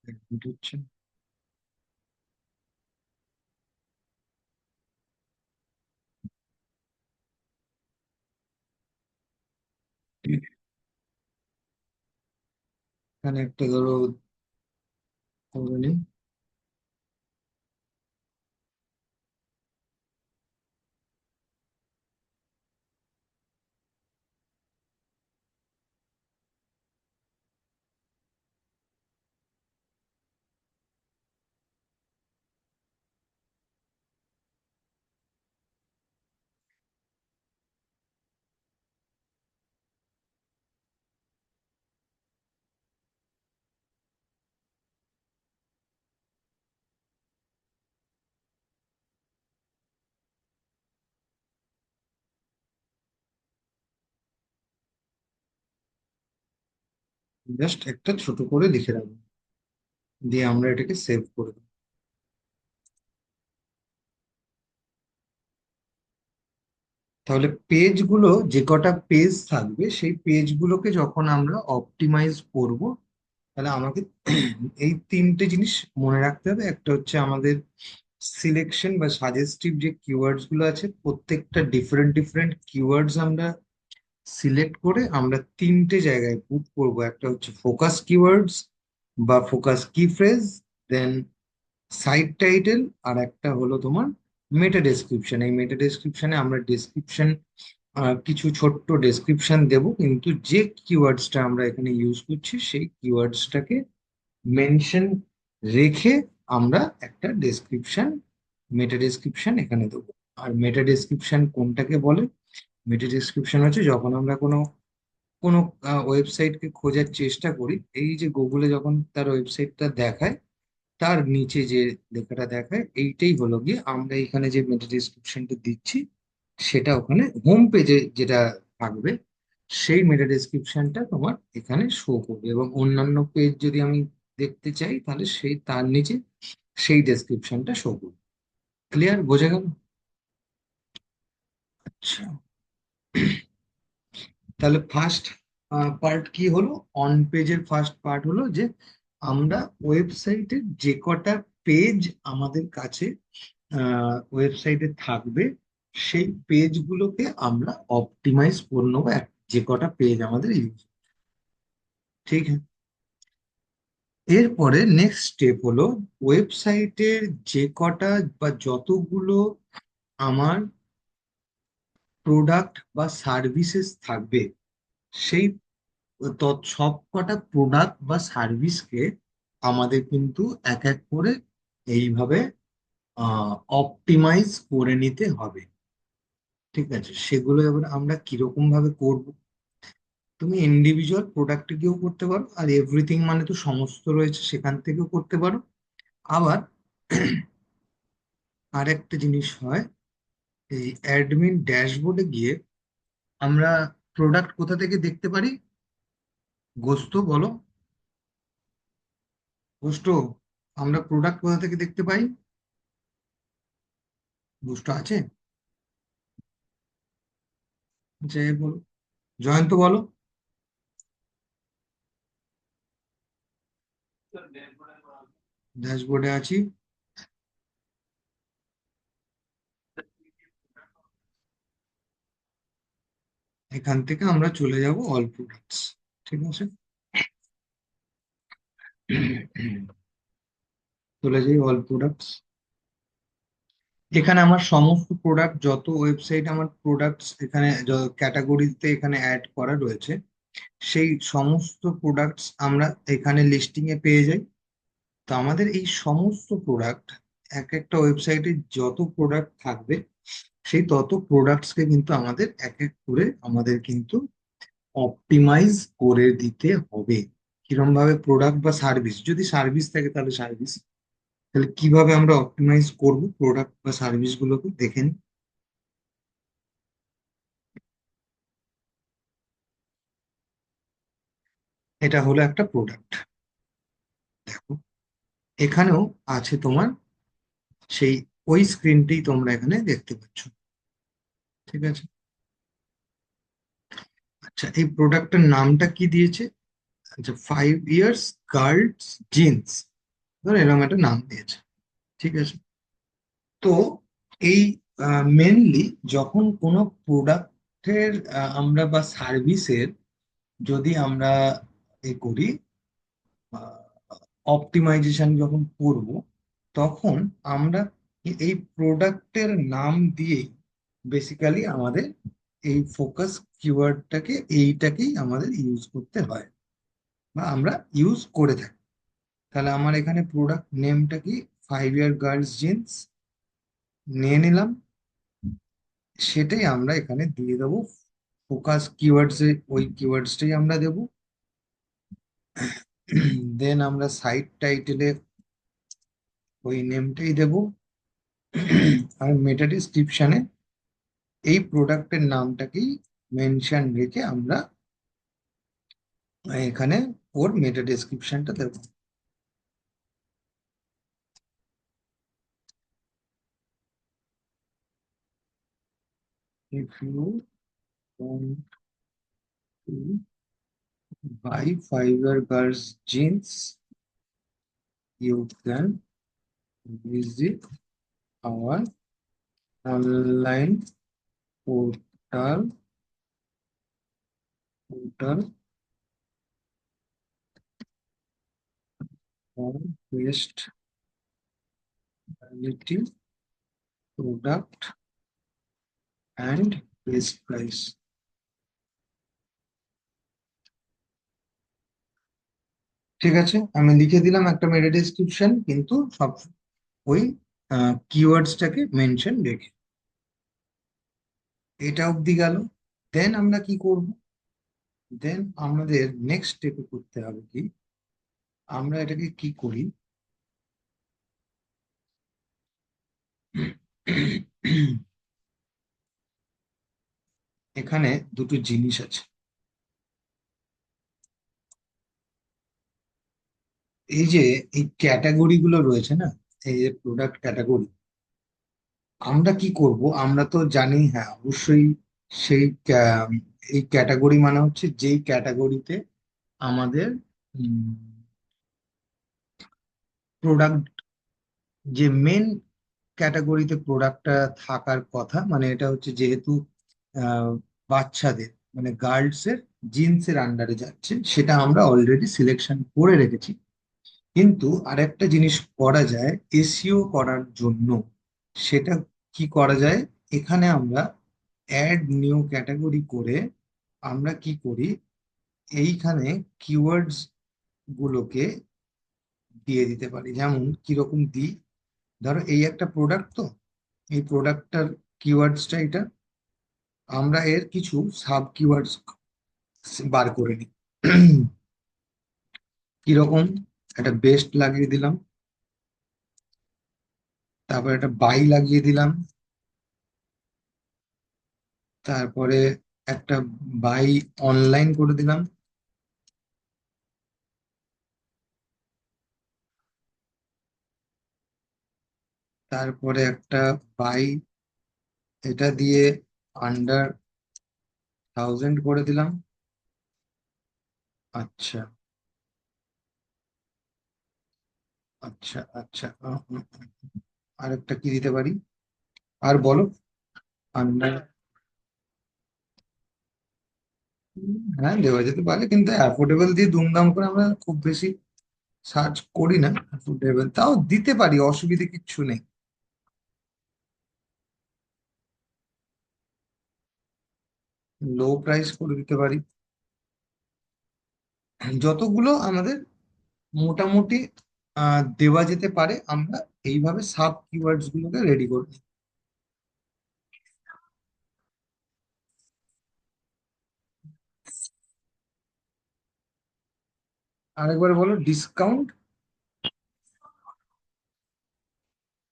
[SPEAKER 1] এটা হচ্ছে, এখানে একটা ধরো ধরে নিই। জাস্ট একটা ছোট করে লিখে রাখবো, দিয়ে আমরা এটাকে সেভ করে দেবো। তাহলে পেজগুলো, যে কটা পেজ থাকবে সেই পেজগুলোকে যখন আমরা অপটিমাইজ করব, তাহলে আমাকে এই তিনটে জিনিস মনে রাখতে হবে। একটা হচ্ছে আমাদের সিলেকশন বা সাজেস্টিভ যে কিওয়ার্ডস গুলো আছে, প্রত্যেকটা ডিফারেন্ট ডিফারেন্ট কিওয়ার্ডস আমরা সিলেক্ট করে আমরা তিনটে জায়গায় পুট করব। একটা হচ্ছে ফোকাস কিওয়ার্ডস বা ফোকাস কি ফ্রেজ, দেন সাইট টাইটেল, আর একটা হলো তোমার মেটা ডেসক্রিপশন। এই মেটা ডেসক্রিপশনে আমরা ডেসক্রিপশন, কিছু ছোট্ট ডেসক্রিপশন দেব, কিন্তু যে কিওয়ার্ডসটা আমরা এখানে ইউজ করছি সেই কিওয়ার্ডসটাকে মেনশন রেখে আমরা একটা ডেসক্রিপশন, মেটা ডেসক্রিপশন এখানে দেবো। আর মেটা ডেসক্রিপশন কোনটাকে বলে? মেটা ডেসক্রিপশন হচ্ছে যখন আমরা কোনো কোনো ওয়েবসাইটকে খোঁজার চেষ্টা করি, এই যে গুগলে যখন তার ওয়েবসাইটটা দেখায়, তার নিচে যে লেখাটা দেখায়, এইটাই হলো গিয়ে আমরা এখানে যে মেটা ডেসক্রিপশনটা দিচ্ছি, সেটা ওখানে হোম পেজে যেটা থাকবে, সেই মেটা ডেসক্রিপশনটা তোমার এখানে শো করবে। এবং অন্যান্য পেজ যদি আমি দেখতে চাই, তাহলে সেই তার নিচে সেই ডেসক্রিপশনটা শো করবে। ক্লিয়ার, বোঝা গেল? আচ্ছা, তাহলে ফার্স্ট পার্ট কি হলো? অন পেজের ফার্স্ট পার্ট হলো যে আমরা ওয়েবসাইটের যে কটা পেজ আমাদের কাছে ওয়েবসাইটে থাকবে, সেই পেজগুলোকে আমরা অপটিমাইজ করে নেবো, যে কটা পেজ আমাদের ইউজ। ঠিক আছে, এরপরে নেক্সট স্টেপ হলো ওয়েবসাইটের যে কটা বা যতগুলো আমার প্রোডাক্ট বা সার্ভিসেস থাকবে, সেই সব কটা প্রোডাক্ট বা সার্ভিসকে আমাদের কিন্তু এক এক করে এইভাবে অপটিমাইজ করে নিতে হবে। ঠিক আছে, সেগুলো এবার আমরা কিরকম ভাবে করব? তুমি ইন্ডিভিজুয়াল প্রোডাক্টে গিয়েও করতে পারো, আর এভরিথিং মানে তো সমস্ত রয়েছে, সেখান থেকেও করতে পারো। আবার আর একটা জিনিস হয়, এই অ্যাডমিন ড্যাশবোর্ডে গিয়ে আমরা প্রোডাক্ট কোথা থেকে দেখতে পারি? গোস্ত বলো। গোস্ত, আমরা প্রোডাক্ট কোথা থেকে দেখতে পাই? গোস্ত আছে? আচ্ছা এ বলো। জয়ন্ত বলো। ড্যাশবোর্ডে আছি। এখান থেকে আমরা চলে যাব অল প্রোডাক্টস। ঠিক আছে, চলে যাই অল প্রোডাক্টস। এখানে আমার সমস্ত প্রোডাক্ট, যত ওয়েবসাইট আমার প্রোডাক্টস এখানে ক্যাটাগরিতে এখানে অ্যাড করা রয়েছে, সেই সমস্ত প্রোডাক্টস আমরা এখানে লিস্টিং এ পেয়ে যাই। তো আমাদের এই সমস্ত প্রোডাক্ট, এক একটা ওয়েবসাইটে যত প্রোডাক্ট থাকবে, সেই তত প্রোডাক্টসকে কিন্তু আমাদের এক এক করে আমাদের কিন্তু অপটিমাইজ করে দিতে হবে। কিরম ভাবে? প্রোডাক্ট বা সার্ভিস, যদি সার্ভিস থাকে তাহলে সার্ভিস, তাহলে কিভাবে আমরা অপটিমাইজ করব প্রোডাক্ট বা সার্ভিস গুলোকে দেখেন। এটা হলো একটা প্রোডাক্ট, দেখো এখানেও আছে তোমার সেই ওই স্ক্রিনটি তোমরা এখানে দেখতে পাচ্ছ। ঠিক আছে, আচ্ছা এই প্রোডাক্টের নামটা কি দিয়েছে? আচ্ছা, 5 ইয়ার্স গার্লস জিন্স, ধর এরকম একটা নাম দিয়েছে। ঠিক আছে, তো এই মেনলি যখন কোনো প্রোডাক্টের আমরা বা সার্ভিসের যদি আমরা এ করি, অপটিমাইজেশন যখন করব, তখন আমরা এই প্রোডাক্টের নাম দিয়েই বেসিক্যালি আমাদের এই ফোকাস কিওয়ার্ডটাকে, এইটাকেই আমাদের ইউজ করতে হয় বা আমরা ইউজ করে থাকি। তাহলে আমার এখানে প্রোডাক্ট নেমটা কি? 5 ইয়ার গার্লস জিন্স নিয়ে নিলাম, সেটাই আমরা এখানে দিয়ে দেবো। ফোকাস কিওয়ার্ডস এ ওই কিওয়ার্ডসটাই আমরা দেবো। দেন আমরা সাইট টাইটেলে ওই নেমটাই দেবো। আর মেটা ডিসক্রিপশনে এই প্রোডাক্টের নামটাকেই মেনশন রেখে আমরা এখানে ওর মেটা ডেসক্রিপশনটা দেবো। If you want to buy 5 year girls jeans, you can visit our online portal portal for best quality product and best price। ঠিক আছে, আমি লিখে দিলাম একটা মেটা ডেসক্রিপশন, কিন্তু সব ওই কিওয়ার্ডসটাকে মেনশন রেখে। এটা অবধি গেল। দেন আমরা কি করব? দেন আমাদের নেক্সট স্টেপে করতে হবে কি, আমরা এটাকে কি করি, এখানে দুটো জিনিস আছে। এই যে এই ক্যাটাগরি গুলো রয়েছে না, এই যে প্রোডাক্ট ক্যাটাগরি, আমরা কি করব? আমরা তো জানি, হ্যাঁ অবশ্যই, সেই এই ক্যাটাগরি মানে হচ্ছে যেই ক্যাটাগরিতে আমাদের প্রোডাক্ট, যে মেন ক্যাটাগরিতে প্রোডাক্টটা থাকার কথা, মানে এটা হচ্ছে যেহেতু আহ, বাচ্চাদের মানে গার্লস এর জিন্সের আন্ডারে যাচ্ছে, সেটা আমরা অলরেডি সিলেকশন করে রেখেছি। কিন্তু আরেকটা জিনিস করা যায় এসইও করার জন্য, সেটা কি করা যায়? এখানে আমরা অ্যাড নিউ ক্যাটাগরি করে আমরা কি করি, এইখানে কিওয়ার্ডস গুলোকে দিয়ে দিতে পারি। যেমন কিরকম দিই, ধরো এই একটা প্রোডাক্ট, তো এই প্রোডাক্টটার কিওয়ার্ডসটা এটা, আমরা এর কিছু সাব কিওয়ার্ডস বার করে নিই। কিরকম? একটা বেস্ট লাগিয়ে দিলাম, তারপর একটা বাই লাগিয়ে দিলাম, তারপরে একটা বাই অনলাইন করে দিলাম, তারপরে একটা বাই, এটা দিয়ে আন্ডার 1000 করে দিলাম। আচ্ছা, আচ্ছা, আচ্ছা, আরেকটা কি দিতে পারি, আর বলো। আন্ডার, হ্যাঁ দেওয়া যেতে পারে, কিন্তু অ্যাফোর্ডেবল দিয়ে দুমদাম করে আমরা খুব বেশি সার্চ করি না। অ্যাফোর্ডেবল তাও দিতে পারি, অসুবিধে কিচ্ছু নেই। লো প্রাইস করে দিতে পারি। যতগুলো আমাদের মোটামুটি দেওয়া যেতে পারে, আমরা এইভাবে সাব কিওয়ার্ডস গুলোকে রেডি করে নিই। আরেকবার বলো, ডিসকাউন্ট।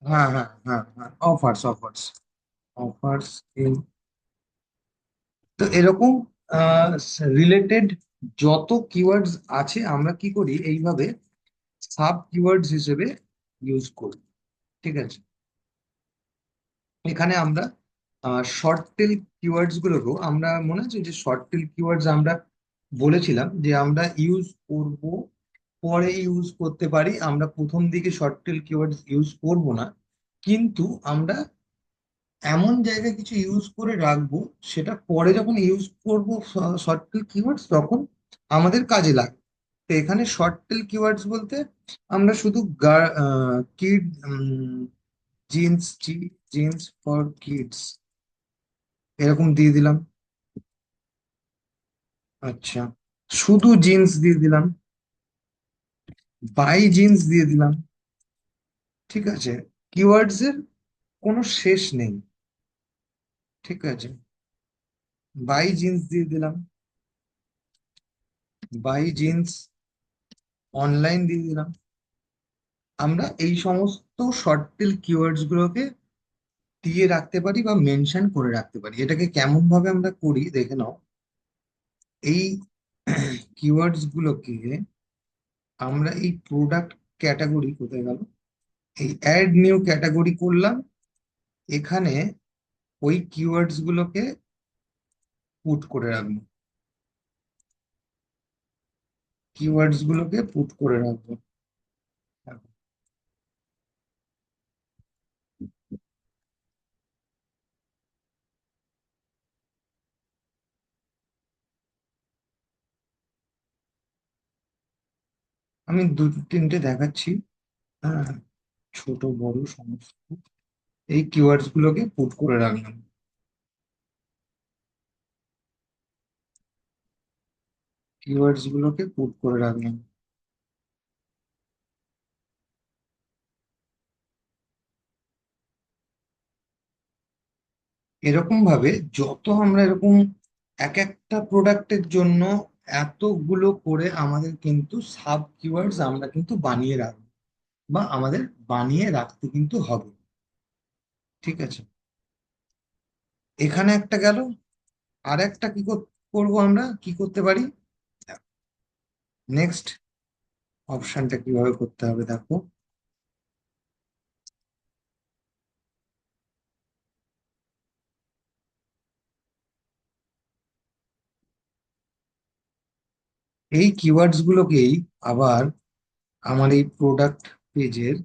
[SPEAKER 1] হ্যাঁ, হ্যাঁ, হ্যাঁ, হ্যাঁ, অফার্স, অফার্স, অফার্স। তো এরকম রিলেটেড যত কিওয়ার্ডস আছে, আমরা কি করি এইভাবে সাব কিওয়ার্ডস হিসেবে ইউজ করি। ঠিক আছে, এখানে আমরা শর্ট টেল কিওয়ার্ডস গুলোকেও আমরা, মনে আছে যে শর্ট টেল কিওয়ার্ডস আমরা বলেছিলাম যে আমরা ইউজ করব, পরে ইউজ করতে পারি, আমরা প্রথম দিকে শর্ট টেল কিওয়ার্ডস ইউজ করব না, কিন্তু আমরা এমন জায়গায় কিছু ইউজ করে রাখবো, সেটা পরে যখন ইউজ করব শর্ট টেল কিওয়ার্ডস, তখন আমাদের কাজে লাগবে। তো এখানে শর্ট টেল কিওয়ার্ডস বলতে আমরা শুধু kid, jeans, jeans for kids এরকম দিয়ে দিলাম। আচ্ছা, শুধু জিন্স দিয়ে দিলাম, বাই জিন্স দিয়ে দিলাম। ঠিক আছে, কিওয়ার্ডস এর কোনো শেষ নেই। ঠিক আছে, বাই জিন্স দিয়ে দিলাম, বাই জিন্স অনলাইন দিয়ে দিলাম। আমরা এই সমস্ত শর্ট টেল কিওয়ার্ডস গুলোকে দিয়ে রাখতে পারি বা মেনশন করে রাখতে পারি। এটাকে কেমন ভাবে আমরা করি দেখে নাও। এই কিওয়ার্ডস গুলোকে আমরা এই প্রোডাক্ট ক্যাটাগরি, কোথায় গেল, এই অ্যাড নিউ ক্যাটাগরি করলাম, এখানে ওই কিওয়ার্ডস গুলোকে পুট করে রাখবো, কিওয়ার্ডস গুলোকে পুট করে রাখবো। আমি দুটো তিনটে দেখাচ্ছি। হ্যাঁ, ছোট বড় সমস্ত এই কিওয়ার্ডস গুলোকে পুট করে রাখলাম, কিওয়ার্ডস গুলোকে পুট করে রাখলাম। এরকম ভাবে যত আমরা এরকম এক একটা প্রোডাক্টের জন্য এতগুলো করে আমাদের কিন্তু সাব কিওয়ার্ডস আমরা কিন্তু বানিয়ে রাখবো, বা আমাদের বানিয়ে রাখতে কিন্তু হবে। ঠিক আছে, এখানে একটা গেল। আর একটা কি করবো, আমরা কি করতে পারি, নেক্সট অপশনটা কিভাবে করতে হবে দেখো। এই কিওয়ার্ডস গুলোকেই আবার আমার এই প্রোডাক্ট পেজের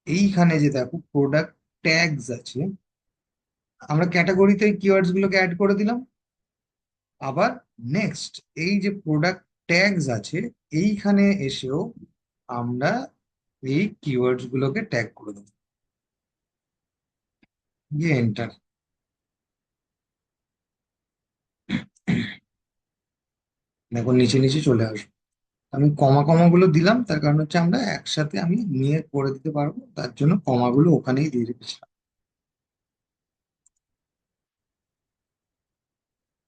[SPEAKER 1] এইখানে যে দেখো প্রোডাক্ট ট্যাগস আছে, আমরা ক্যাটাগরিতে এই কিওয়ার্ডস গুলোকে অ্যাড করে দিলাম। আবার নেক্সট এই যে প্রোডাক্ট ট্যাগস আছে, এইখানে এসেও আমরা এই কিওয়ার্ডস গুলোকে ট্যাগ করে দেবো, দিয়ে এন্টার। দেখো নিচে নিচে চলে আসবে। আমি কমা কমা গুলো দিলাম, তার কারণ হচ্ছে আমরা একসাথে আমি নিয়ে করে দিতে পারবো, তার জন্য কমাগুলো ওখানেই দিয়ে রেখেছিলাম।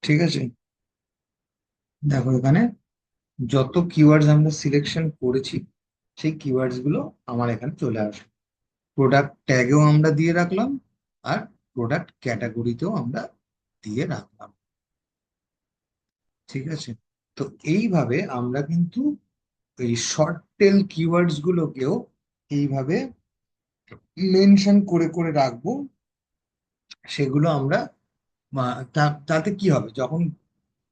[SPEAKER 1] ঠিক আছে, দেখো এখানে যত কিওয়ার্ডস আমরা সিলেকশন করেছি, সেই কিওয়ার্ডস গুলো আমার এখানে চলে আসবে। প্রোডাক্ট ট্যাগেও আমরা দিয়ে রাখলাম, আর প্রোডাক্ট ক্যাটাগরিতেও আমরা দিয়ে রাখলাম। ঠিক আছে, তো এইভাবে আমরা কিন্তু এই শর্ট টেল কিওয়ার্ডস গুলোকেও এইভাবে মেনশন করে করে রাখবো, সেগুলো আমরা তাতে কি হবে, যখন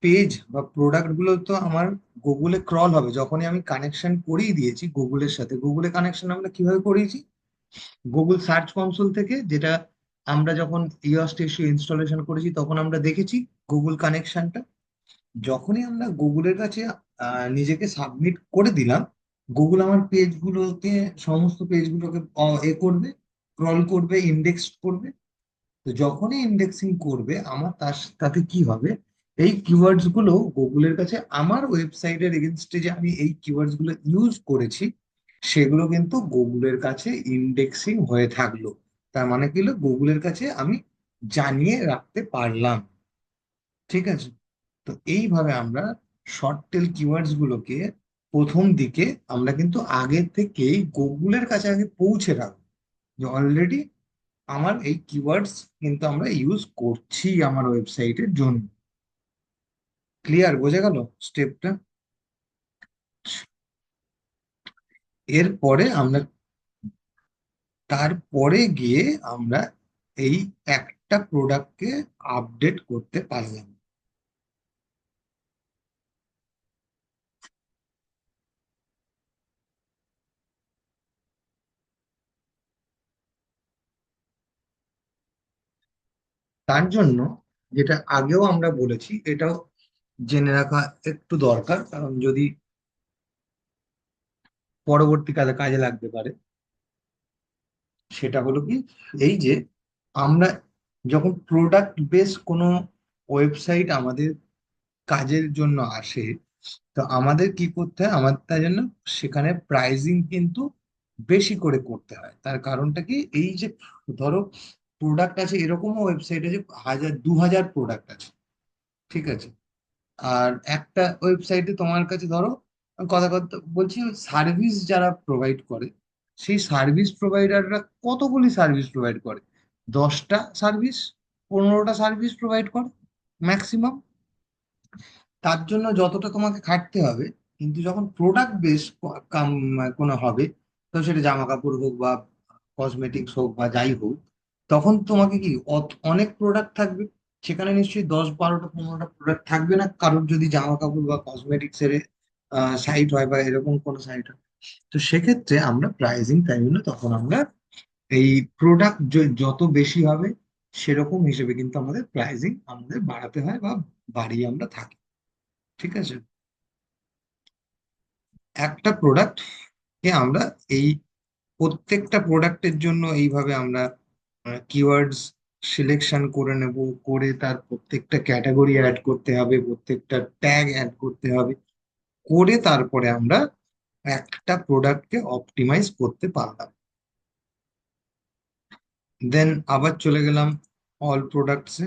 [SPEAKER 1] পেজ বা প্রোডাক্ট গুলো তো আমার গুগলে ক্রল হবে, যখনই আমি কানেকশন করিয়ে দিয়েছি গুগলের সাথে। গুগলে কানেকশন আমরা কিভাবে করিয়েছি, গুগল সার্চ কনসোল থেকে, যেটা আমরা যখন ইওএস টেস্ট ইনস্টলেশন করেছি তখন আমরা দেখেছি গুগল কানেকশনটা। যখনই আমরা গুগলের কাছে নিজেকে সাবমিট করে দিলাম, গুগল আমার পেজগুলোকে, সমস্ত পেজগুলোকে করবে, ক্রল করবে, ইন্ডেক্স করবে। তো যখনই ইন্ডেক্সিং করবে আমার তাতে কি হবে, এই কিওয়ার্ডস গুলো গুগলের কাছে আমার ওয়েবসাইটের এগেনস্টে যে আমি এই কিওয়ার্ডস গুলো ইউজ করেছি, সেগুলো কিন্তু গুগলের কাছে ইন্ডেক্সিং হয়ে থাকলো। তার মানে কি হলো, গুগলের কাছে আমি জানিয়ে রাখতে পারলাম। ঠিক আছে? তো এইভাবে আমরা শর্ট টেল কিওয়ার্ডস গুলোকে প্রথম দিকে আমরা কিন্তু আগে থেকেই গুগলের কাছে আগে পৌঁছে রাখবো, যে অলরেডি আমার এই কিওয়ার্ডস কিন্তু আমরা ইউজ করছি আমার ওয়েবসাইটের জন্য। ক্লিয়ার, বোঝা গেল স্টেপটা? এরপরে আমরা, তারপরে গিয়ে আমরা এই একটা প্রোডাক্টকে আপডেট করতে পারলাম। তার জন্য, যেটা আগেও আমরা বলেছি, এটাও জেনে রাখা একটু দরকার, কারণ যদি পরবর্তীকালে কাজে লাগতে পারে। সেটা হলো কি, এই যে আমরা যখন প্রোডাক্ট বেস কোনো ওয়েবসাইট আমাদের কাজের জন্য আসে, তো আমাদের কি করতে হয়, আমাদের তার জন্য সেখানে প্রাইজিং কিন্তু বেশি করে করতে হয়। তার কারণটা কি, এই যে ধরো প্রোডাক্ট আছে, এরকমও ওয়েবসাইট আছে 1000 2000 প্রোডাক্ট আছে, ঠিক আছে? আর একটা ওয়েবসাইটে তোমার কাছে ধরো, আমি কথা কথা বলছি, সার্ভিস যারা প্রোভাইড করে, সেই সার্ভিস প্রোভাইডাররা কতগুলি সার্ভিস প্রোভাইড করে, 10টা সার্ভিস, 15টা সার্ভিস প্রোভাইড করে ম্যাক্সিমাম। তার জন্য যতটা তোমাকে খাটতে হবে, কিন্তু যখন প্রোডাক্ট বেস কোনো হবে, তো সেটা জামা কাপড় হোক বা কসমেটিক্স হোক বা যাই হোক, তখন তোমাকে কি অনেক প্রোডাক্ট থাকবে। সেখানে নিশ্চয়ই 10 12টা 15টা প্রোডাক্ট থাকবে না, কারোর যদি জামা কাপড় বা কসমেটিক্স এর সাইট হয় বা এরকম কোনো সাইট হয়। তো সেক্ষেত্রে আমরা প্রাইসিং তাই জন্য তখন আমরা এই প্রোডাক্ট যত বেশি হবে, সেরকম হিসেবে কিন্তু আমাদের প্রাইসিং আমাদের বাড়াতে হয় বা বাড়িয়ে আমরা থাকি। ঠিক আছে? একটা প্রোডাক্ট কে আমরা এই প্রত্যেকটা প্রোডাক্টের জন্য এইভাবে আমরা কিওয়ার্ডস সিলেকশন করে নেব, করে তার প্রত্যেকটা ক্যাটাগরি অ্যাড করতে হবে, প্রত্যেকটা ট্যাগ অ্যাড করতে হবে, করে তারপরে আমরা একটা প্রোডাক্টকে অপটিমাইজ করতে পারলাম। দেন আবার চলে গেলাম অল প্রোডাক্টসে।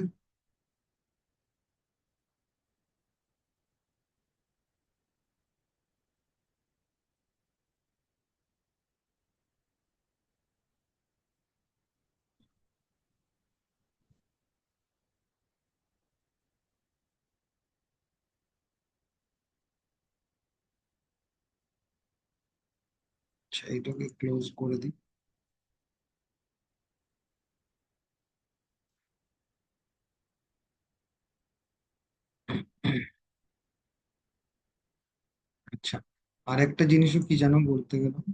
[SPEAKER 1] আচ্ছা, এইটাকে ক্লোজ করে দিই। আচ্ছা, আর একটা জিনিসও কি জানো বলতে গেলাম,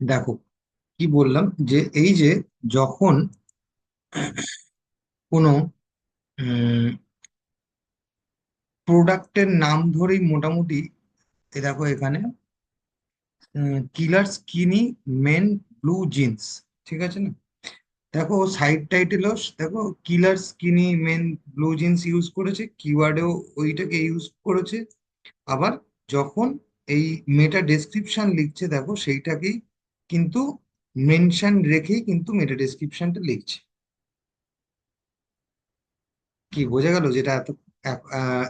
[SPEAKER 1] দেখো কি বললাম, যে এই যে যখন কোনো প্রোডাক্টের নাম ধরেই মোটামুটি, দেখো এখানে killer skinny men blue jeans, ঠিক আছে না? দেখো সাইড টাইটেলও দেখো killer skinny men blue jeans use করেছে, কিওয়ার্ডেও ওইটাকে ইউজ করেছে। আবার যখন এই মেটা ডেসক্রিপশন লিখছে দেখো সেইটাকেই কিন্তু মেনশন রেখেই কিন্তু মেটা ডেসক্রিপশনটা লিখছে। কি বোঝা গেল যেটা এত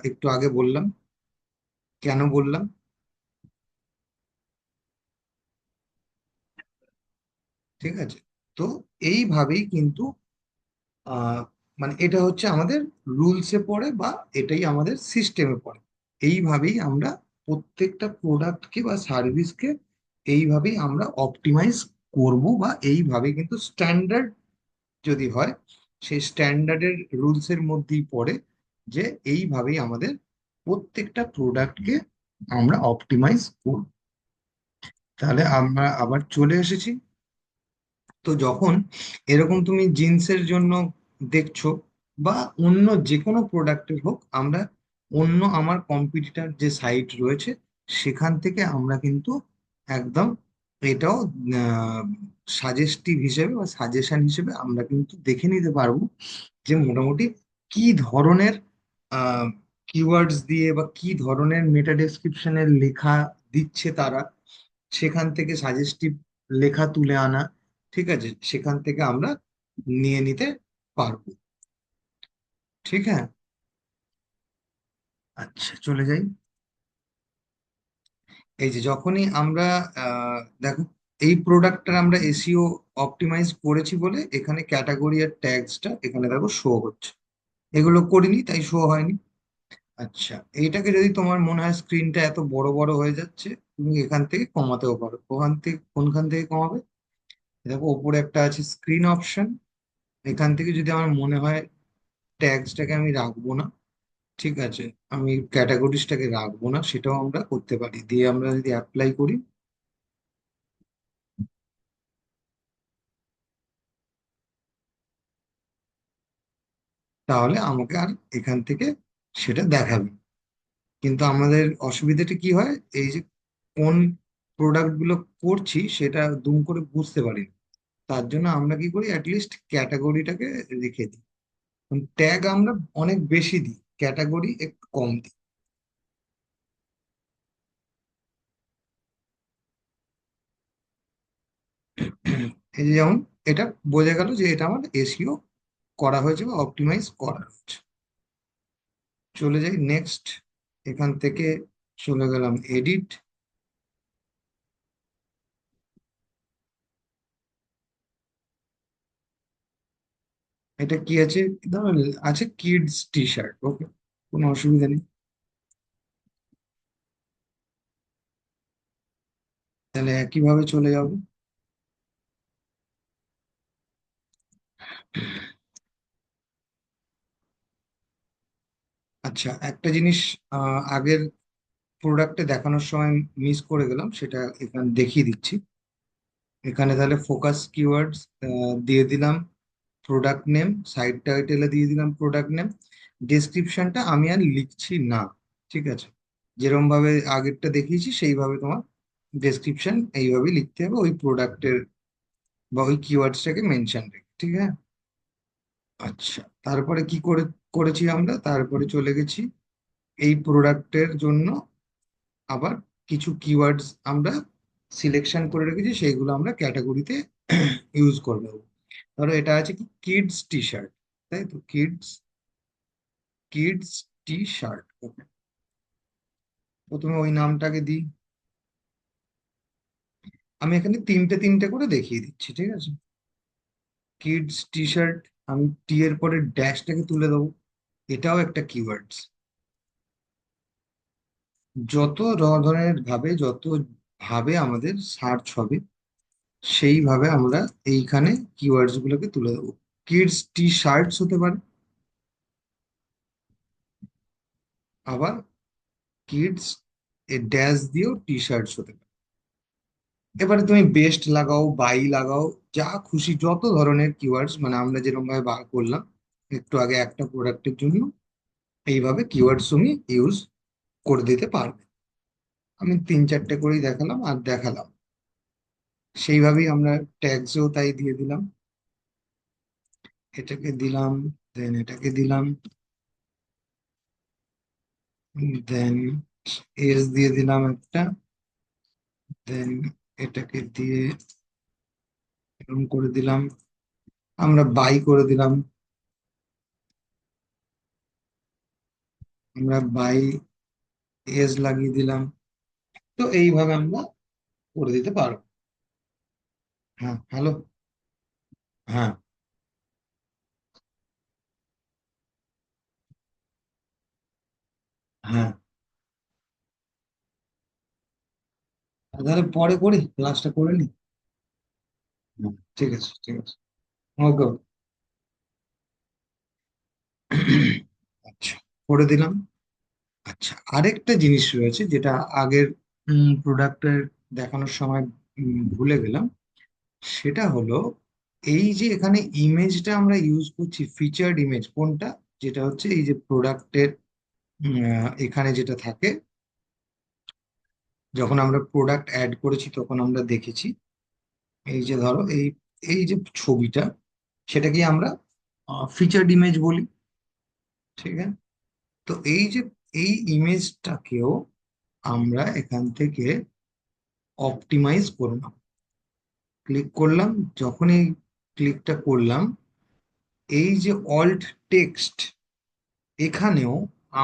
[SPEAKER 1] একটু আগে বললাম? কেন বললাম? ঠিক আছে। তো এইভাবেই কিন্তু আহ মানে এটা হচ্ছে আমাদের রুলসে পড়ে বা এটাই আমাদের সিস্টেমে পড়ে। এইভাবেই আমরা প্রত্যেকটা প্রোডাক্টকে বা সার্ভিসকে এইভাবেই আমরা অপটিমাইজ করব, বা এইভাবেই কিন্তু স্ট্যান্ডার্ড যদি হয় সেই স্ট্যান্ডার্ডের রুলসের মধ্যেই পড়ে যে এইভাবেই আমাদের প্রত্যেকটা প্রোডাক্টকে আমরা অপটিমাইজ করব। তাহলে আমরা আবার চলে এসেছি। তো যখন এরকম তুমি জিন্সের জন্য দেখছো বা অন্য যে কোনো প্রোডাক্টের হোক, আমরা অন্য আমার কম্পিটিটার যে সাইট রয়েছে সেখান থেকে আমরা কিন্তু একদম এটাও সাজেস্টিভ হিসেবে বা সাজেশন হিসেবে আমরা কিন্তু দেখে নিতে পারবো যে মোটামুটি কি ধরনের কিওয়ার্ডস দিয়ে বা কি ধরনের মেটা ডেসক্রিপশনের লেখা দিচ্ছে তারা, সেখান থেকে সাজেস্টিভ লেখা তুলে আনা, ঠিক আছে, সেখান থেকে আমরা নিয়ে নিতে পারবো। ঠিক আছে। আচ্ছা চলে যাই। এই যে যখনই আমরা দেখো এই প্রোডাক্টটা আমরা এসইও অপটিমাইজ করেছি বলে এখানে ক্যাটাগরি আর ট্যাগসটা এখানে দেখো শো হচ্ছে। এগুলো করিনি তাই শো হয়নি। আচ্ছা, এইটাকে যদি তোমার মনে হয় স্ক্রিনটা এত বড় বড় হয়ে যাচ্ছে, তুমি এখান থেকে কমাতেও পারো। ওখান থেকে কোনখান থেকে কমাবে? দেখো ওপরে একটা আছে স্ক্রিন অপশন। এখান থেকে যদি আমার মনে হয় ট্যাগসটাকে আমি রাখবো না, ঠিক আছে, আমি ক্যাটাগরিজটাকে রাখবো না, সেটাও আমরা করতে পারি। দিয়ে আমরা যদি অ্যাপ্লাই করি তাহলে আমাকে আর এখান থেকে সেটা দেখাবে। কিন্তু আমাদের অসুবিধাটা কি হয়, এই যে কোন প্রোডাক্ট গুলো করছি সেটা দুম করে বুঝতে পারি না। তার জন্য আমরা কি করি, অ্যাটলিস্ট ক্যাটাগরিটাকে রেখে দিই। ট্যাগ আমরা অনেক বেশি দিই, ক্যাটাগরি একটু কম দিই। এই যে যেমন এটা বোঝা গেল যে এটা আমার এসইও করা হয়েছে বা অপটিমাইজ করা হয়েছে। চলে যাই নেক্সট। এখান থেকে চলে গেলাম এডিট। এটা কি আছে? ধরো আছে কিডস টি শার্ট, ওকে, কোনো অসুবিধা নেই। তাহলে একইভাবে চলে যাব। আচ্ছা, একটা জিনিস আগের প্রোডাক্টে দেখানোর সময় মিস করে গেলাম, সেটা এখানে দেখিয়ে দিচ্ছি। এখানে তাহলে ফোকাস কিওয়ার্ডস দিয়ে দিলাম প্রোডাক্ট নেম, সাইড টাইটেলে দিয়ে দিলাম প্রোডাক্ট নেম। ডেসক্রিপশনটা আমি আর লিখছি না, ঠিক আছে, যেরকম ভাবে আগেরটা দেখিয়েছি সেইভাবে তোমার ডেসক্রিপশন এইভাবে লিখতে হবে ওই প্রোডাক্টের বা ওই কিওয়ার্ডসটাকে মেনশন রেখে, ঠিক আছে। আচ্ছা, তারপরে কি করেছি আমরা, তারপরে চলে গেছি এই প্রোডাক্টের জন্য আবার কিছু কিওয়ার্ডস আমরা সিলেকশন করে রেখেছি, সেইগুলো আমরা ক্যাটাগরিতে ইউজ করবো। ধরো এটা আছে কি কিডস টি শার্ট, তাই তো, কিডস কিডস টি শার্ট, ওকে। প্রথমে ওই নামটাকে দিই। আমি এখানে তিনটে তিনটে করে দেখিয়ে দিচ্ছি, ঠিক আছে। কিডস টি শার্ট, আমি টি এর পরে ড্যাশটাকে তুলে দেবো, এটাও একটা কিওয়ার্ডস। যত ধরনের ভাবে যত ভাবে আমাদের সার্চ হবে সেইভাবে আমরা এইখানে কিওয়ার্ডস গুলোকে তুলে দেবো। কিডস টি শার্টস হতে পারে, আবার কিডস এ ড্যাশ দিয়েও টি শার্টস হতে পারে। এবারে তুমি বেস্ট লাগাও, বাই লাগাও, যা খুশি যত ধরনের কিওয়ার্ডস, মানে আমরা যেরকম ভাবে বার করলাম একটু আগে একটা প্রোডাক্টের জন্য, এইভাবে কিওয়ার্ডস তুমি ইউজ করে দিতে পারবে। আমি তিন চারটে করেই দেখালাম আর দেখালাম। সেইভাবেই আমরা ট্যাগসও তাই দিয়ে দিলাম। এটাকে দিলাম, দেন এটাকে দিলাম, দেন এস দিয়ে দিলাম একটা, দেন এটাকে দিয়ে এরকম করে দিলাম, আমরা বাই করে দিলাম, আমরা বাই এস লাগিয়ে দিলাম। তো এইভাবে আমরা করে দিতে পারবো। হ্যাঁ, হ্যালো। হ্যাঁ, হ্যাঁ। তাহলে পরে করি, ক্লাসটা করে নি। হুম, ঠিক আছে, ঠিক আছে। ওকে। আচ্ছা, করে দিলাম। আচ্ছা, আরেকটা জিনিস রয়েছে যেটা আগের প্রোডাক্টের দেখানোর সময় ভুলে গেলাম। সেটা হলো, এই যে এখানে ইমেজটা আমরা ইউজ করছি, ফিচার্ড ইমেজ কোনটা, যেটা হচ্ছে এই যে প্রোডাক্টের এখানে যেটা থাকে, যখন আমরা প্রোডাক্ট অ্যাড করেছি তখন আমরা দেখেছি, এই যে ধরো এই এই যে ছবিটা, সেটাকে আমরা ফিচার্ড ইমেজ বলি। ঠিক আছে? তো এই যে এই ইমেজটাকেও আমরা এখান থেকে অপটিমাইজ করলাম, ক্লিক করলাম। যখন এই ক্লিকটা করলাম, এই যে অল্ট টেক্সট, এখানেও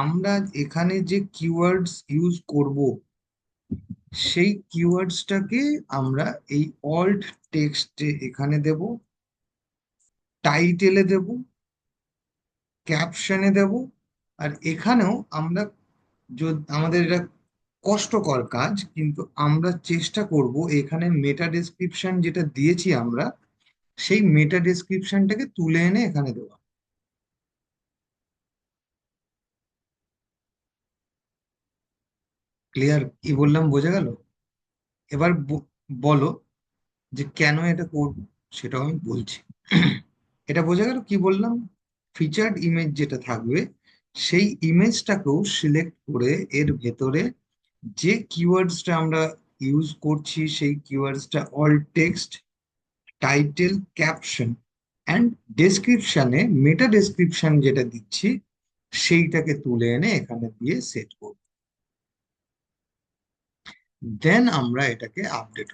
[SPEAKER 1] আমরা এখানে যে কিওয়ার্ডস ইউজ করব, সেই কিওয়ার্ডসটাকে আমরা এই অল্ট টেক্সটে এখানে দেব, টাইটেলে দেব, ক্যাপশনে দেব। আর এখানেও আমরা, আমাদের এটা কষ্টকর কাজ, কিন্তু আমরা চেষ্টা করব এখানে মেটা ডেসক্রিপশন যেটা দিয়েছি আমরা, সেই মেটা ডেসক্রিপশনটাকে তুলে এনে এখানে দেওয়া। ক্লিয়ার? কি বললাম বোঝা গেল? এবার বলো যে কেন এটা করব, সেটাও আমি বলছি। এটা বোঝা গেল কি বললাম? ফিচার্ড ইমেজ যেটা থাকবে, সেই ইমেজটাকেও সিলেক্ট করে এর ভেতরে যে কিওয়ার্ডসটা আমরা ইউজ করছি, সেই কিওয়ার্ডসটা all text, title, caption and ডেসক্রিপশনে মেটা ডেসক্রিপশন যেটা দিচ্ছি, সেইটাকে তুলে এনে এখানে দিয়ে সেট করব। দেন আমরা এটাকে আপডেট।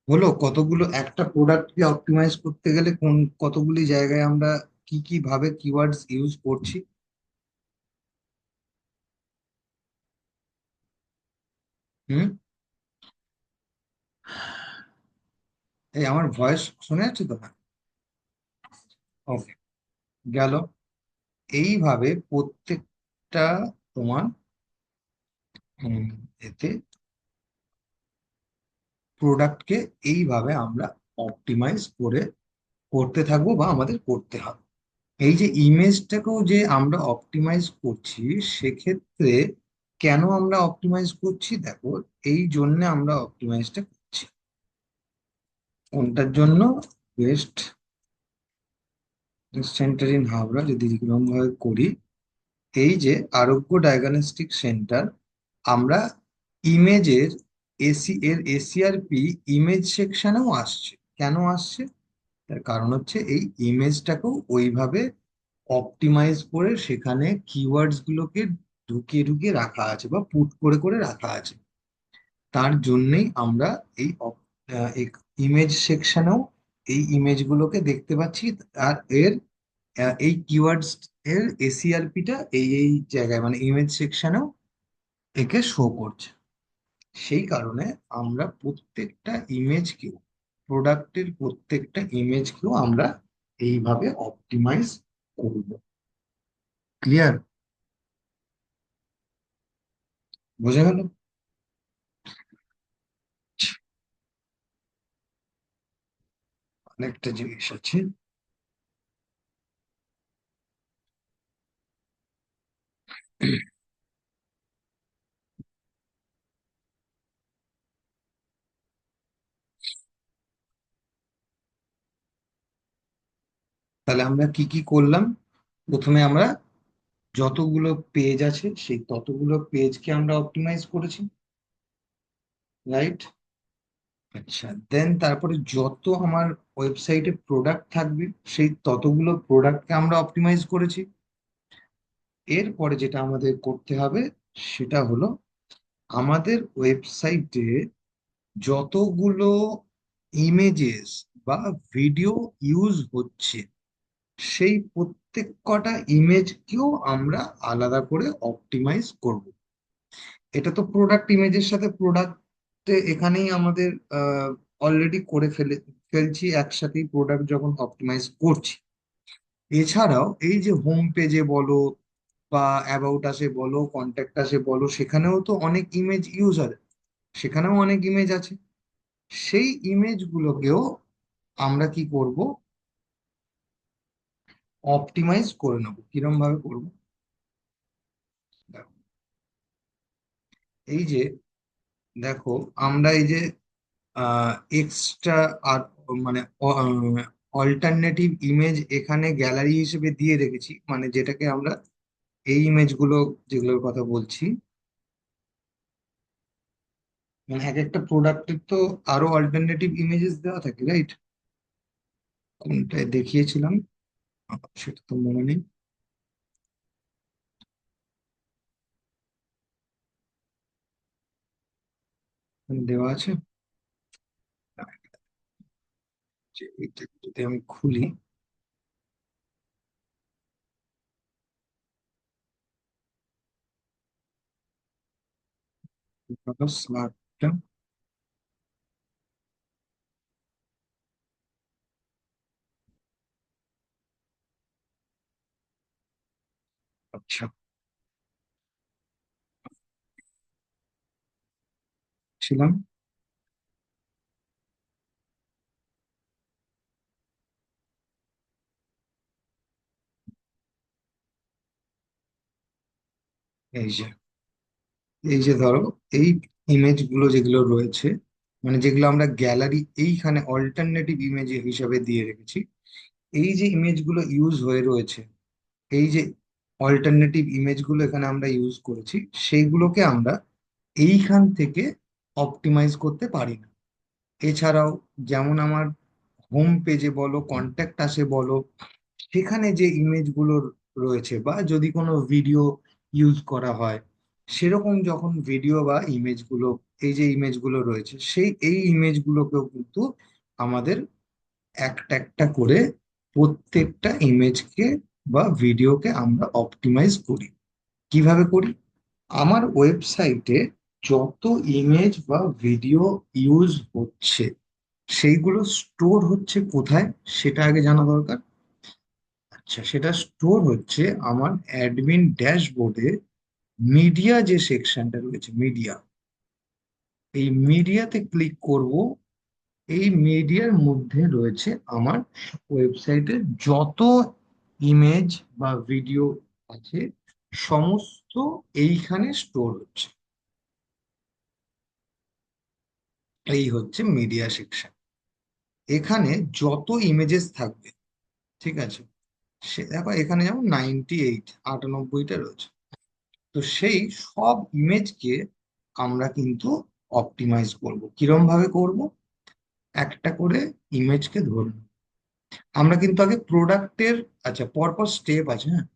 [SPEAKER 1] হলো কতগুলো, একটা প্রোডাক্টকে অপটিমাইজ করতে গেলে কোন কতগুলি জায়গায় আমরা কি কি ভাবে কিওয়ার্ডস ইউজ করছি। হুম। এই আমার ভয়েস শোনা যাচ্ছে তো? ওকে, গেল। এইভাবে প্রত্যেকটা তোমার উম, এতে প্রোডাক্টকে এইভাবে আমরা অপটিমাইজ করে করতে থাকবো বা আমাদের করতে হবে। এই যে ইমেজটাকেও যে আমরা অপটিমাইজ করছি, সেক্ষেত্রে কেন আমরা অপটিমাইজ করছি দেখো, এই জন্য আমরা অপটিমাইজটা করছি। কোনটার জন্য? বেস্ট সেন্টার ইন হাবড়া যদি এরকম ভাবে করি, এই যে আরোগ্য ডায়াগনস্টিক সেন্টার, আমরা ইমেজের এসিআরপি ইমেজ সেকশনেও আসছে। কেন আসছে? তার কারণ হচ্ছে এই ইমেজটাকেও ওইভাবে অপটিমাইজ করে সেখানে কিওয়ার্ডস গুলোকে ঢুকিয়ে ঢুকিয়ে রাখা আছে বা পুট করে করে রাখা আছে। তার জন্যই আমরা এই ইমেজ সেকশনেও এই ইমেজগুলোকে দেখতে পাচ্ছি। আর এর এই কিওয়ার্ডস এর এসিআরপিটা এই এই জায়গায় মানে ইমেজ সেকশনেও একে শো করছে। সেই কারণে আমরা প্রত্যেকটা ইমেজকেও, প্রোডাক্টের প্রত্যেকটা ইমেজকেও আমরা এইভাবে অপটিমাইজ করব। ক্লিয়ার? বোঝা গেল? অনেকটা জিনিস আছে। তাহলে আমরা কি কি করলাম? প্রথমে আমরা যতগুলো পেজ আছে সেই ততগুলো পেজকে আমরা অপটিমাইজ করেছি, রাইট? আচ্ছা, দেন তারপরে যত আমার ওয়েবসাইটে প্রোডাক্ট থাকবে সেই ততগুলো প্রোডাক্টকে আমরা অপটিমাইজ করেছি। এরপরে যেটা আমাদের করতে হবে সেটা হলো আমাদের ওয়েবসাইটে যতগুলো ইমেজেস বা ভিডিও ইউজ হচ্ছে সেই প্রত্যেক কটা ইমেজকেও আমরা আলাদা করে অপটিমাইজ করব। এটা তো প্রোডাক্ট ইমেজের সাথে প্রোডাক্টে এখানেই আমাদের অলরেডি করে ফেলছি একসাথেই প্রোডাক্ট যখন অপটিমাইজ করছি। এছাড়াও এই যে হোম পেজে বলো বা অ্যাবাউট আসে বলো, কন্ট্যাক্ট আসে বলো, সেখানেও তো অনেক ইমেজ ইউজ হয়, সেখানেও অনেক ইমেজ আছে। সেই ইমেজগুলোকেও আমরা কি করব? অপটিমাইজ করে নেবো। কিরম ভাবে করবো? দেখো, এই যে দেখো, আমরা এই যে এক্সট্রা আর মানে অল্টারনেটিভ ইমেজ এখানে গ্যালারি হিসেবে দিয়ে রেখেছি, মানে যেটাকে আমরা এই ইমেজগুলো যেগুলোর কথা বলছি, মানে এক একটা প্রোডাক্টের তো আরো অল্টারনেটিভ ইমেজেস দেওয়া থাকে, রাইট? কোনটায় দেখিয়েছিলাম সেটা তো মনে নেই। এখানে দেওয়া আছে। যে এটা যদি আমি খুলি, স্মার্টটা। আচ্ছা, ছিলাম। এই যে ধরো, এই ইমেজ গুলো যেগুলো রয়েছে, মানে যেগুলো আমরা গ্যালারি এইখানে অল্টারনেটিভ ইমেজ হিসাবে দিয়ে রেখেছি, এই যে ইমেজগুলো ইউজ হয়ে রয়েছে, এই যে অল্টারনেটিভ ইমেজগুলো এখানে আমরা ইউজ করেছি, সেইগুলোকে আমরা এইখান থেকে অপটিমাইজ করতে পারি না। এছাড়াও যেমন আমার হোম পেজে বলো, কন্ট্যাক্ট আসে বলো, সেখানে যে ইমেজগুলো রয়েছে বা যদি কোনো ভিডিও ইউজ করা হয়, সেরকম যখন ভিডিও বা ইমেজগুলো, এই যে ইমেজগুলো রয়েছে সেই এই ইমেজগুলোকেও কিন্তু আমাদের একটা একটা করে প্রত্যেকটা ইমেজকে বা ভিডিওকে আমরা অপটিমাইজ করি। কিভাবে করি? আমার ওয়েবসাইটে যত ইমেজ বা ভিডিও ইউজ হচ্ছে সেইগুলো স্টোর হচ্ছে কোথায় সেটা আগে জানা দরকার। আচ্ছা, সেটা স্টোর হচ্ছে আমার অ্যাডমিন ড্যাশবোর্ডে মিডিয়া যে সেকশনটা রয়েছে, মিডিয়া, এই মিডিয়াতে ক্লিক করব। এই মিডিয়ার মধ্যে রয়েছে আমার ওয়েবসাইটে যত ইমেজ বা ভিডিও আছে, সমস্ত এইখানে স্টোর হচ্ছে। এই হচ্ছে মিডিয়া সেকশন। এখানে যত ইমেজেস থাকবে, ঠিক আছে, সে দেখো এখানে যেমন 98, 98টা রয়েছে। তো সেই সব ইমেজকে আমরা কিন্তু অপটিমাইজ করব। কিরম ভাবে করব? একটা করে ইমেজকে ধরুন, আমরা কিন্তু আগে প্রোডাক্টের, আচ্ছা, পরপর স্টেপ আছে, হ্যাঁ।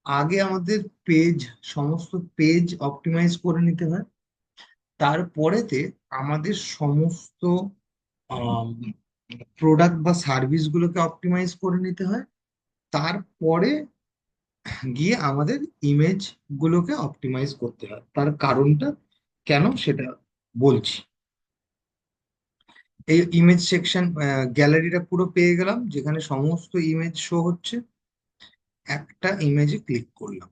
[SPEAKER 1] আগে আমাদের পেজ, সমস্ত পেজ অপটিমাইজ করে নিতে হয়। তারপরেতে আমাদের সমস্ত প্রোডাক্ট বা সার্ভিস গুলোকে অপটিমাইজ করে নিতে হয়। তারপরে গিয়ে আমাদের ইমেজ গুলোকে অপটিমাইজ করতে হয়। তার কারণটা কেন সেটা বলছি। এই ইমেজ সেকশন, গ্যালারিটা পুরো পেয়ে গেলাম যেখানে সমস্ত ইমেজ শো হচ্ছে। একটা ইমেজে ক্লিক করলাম।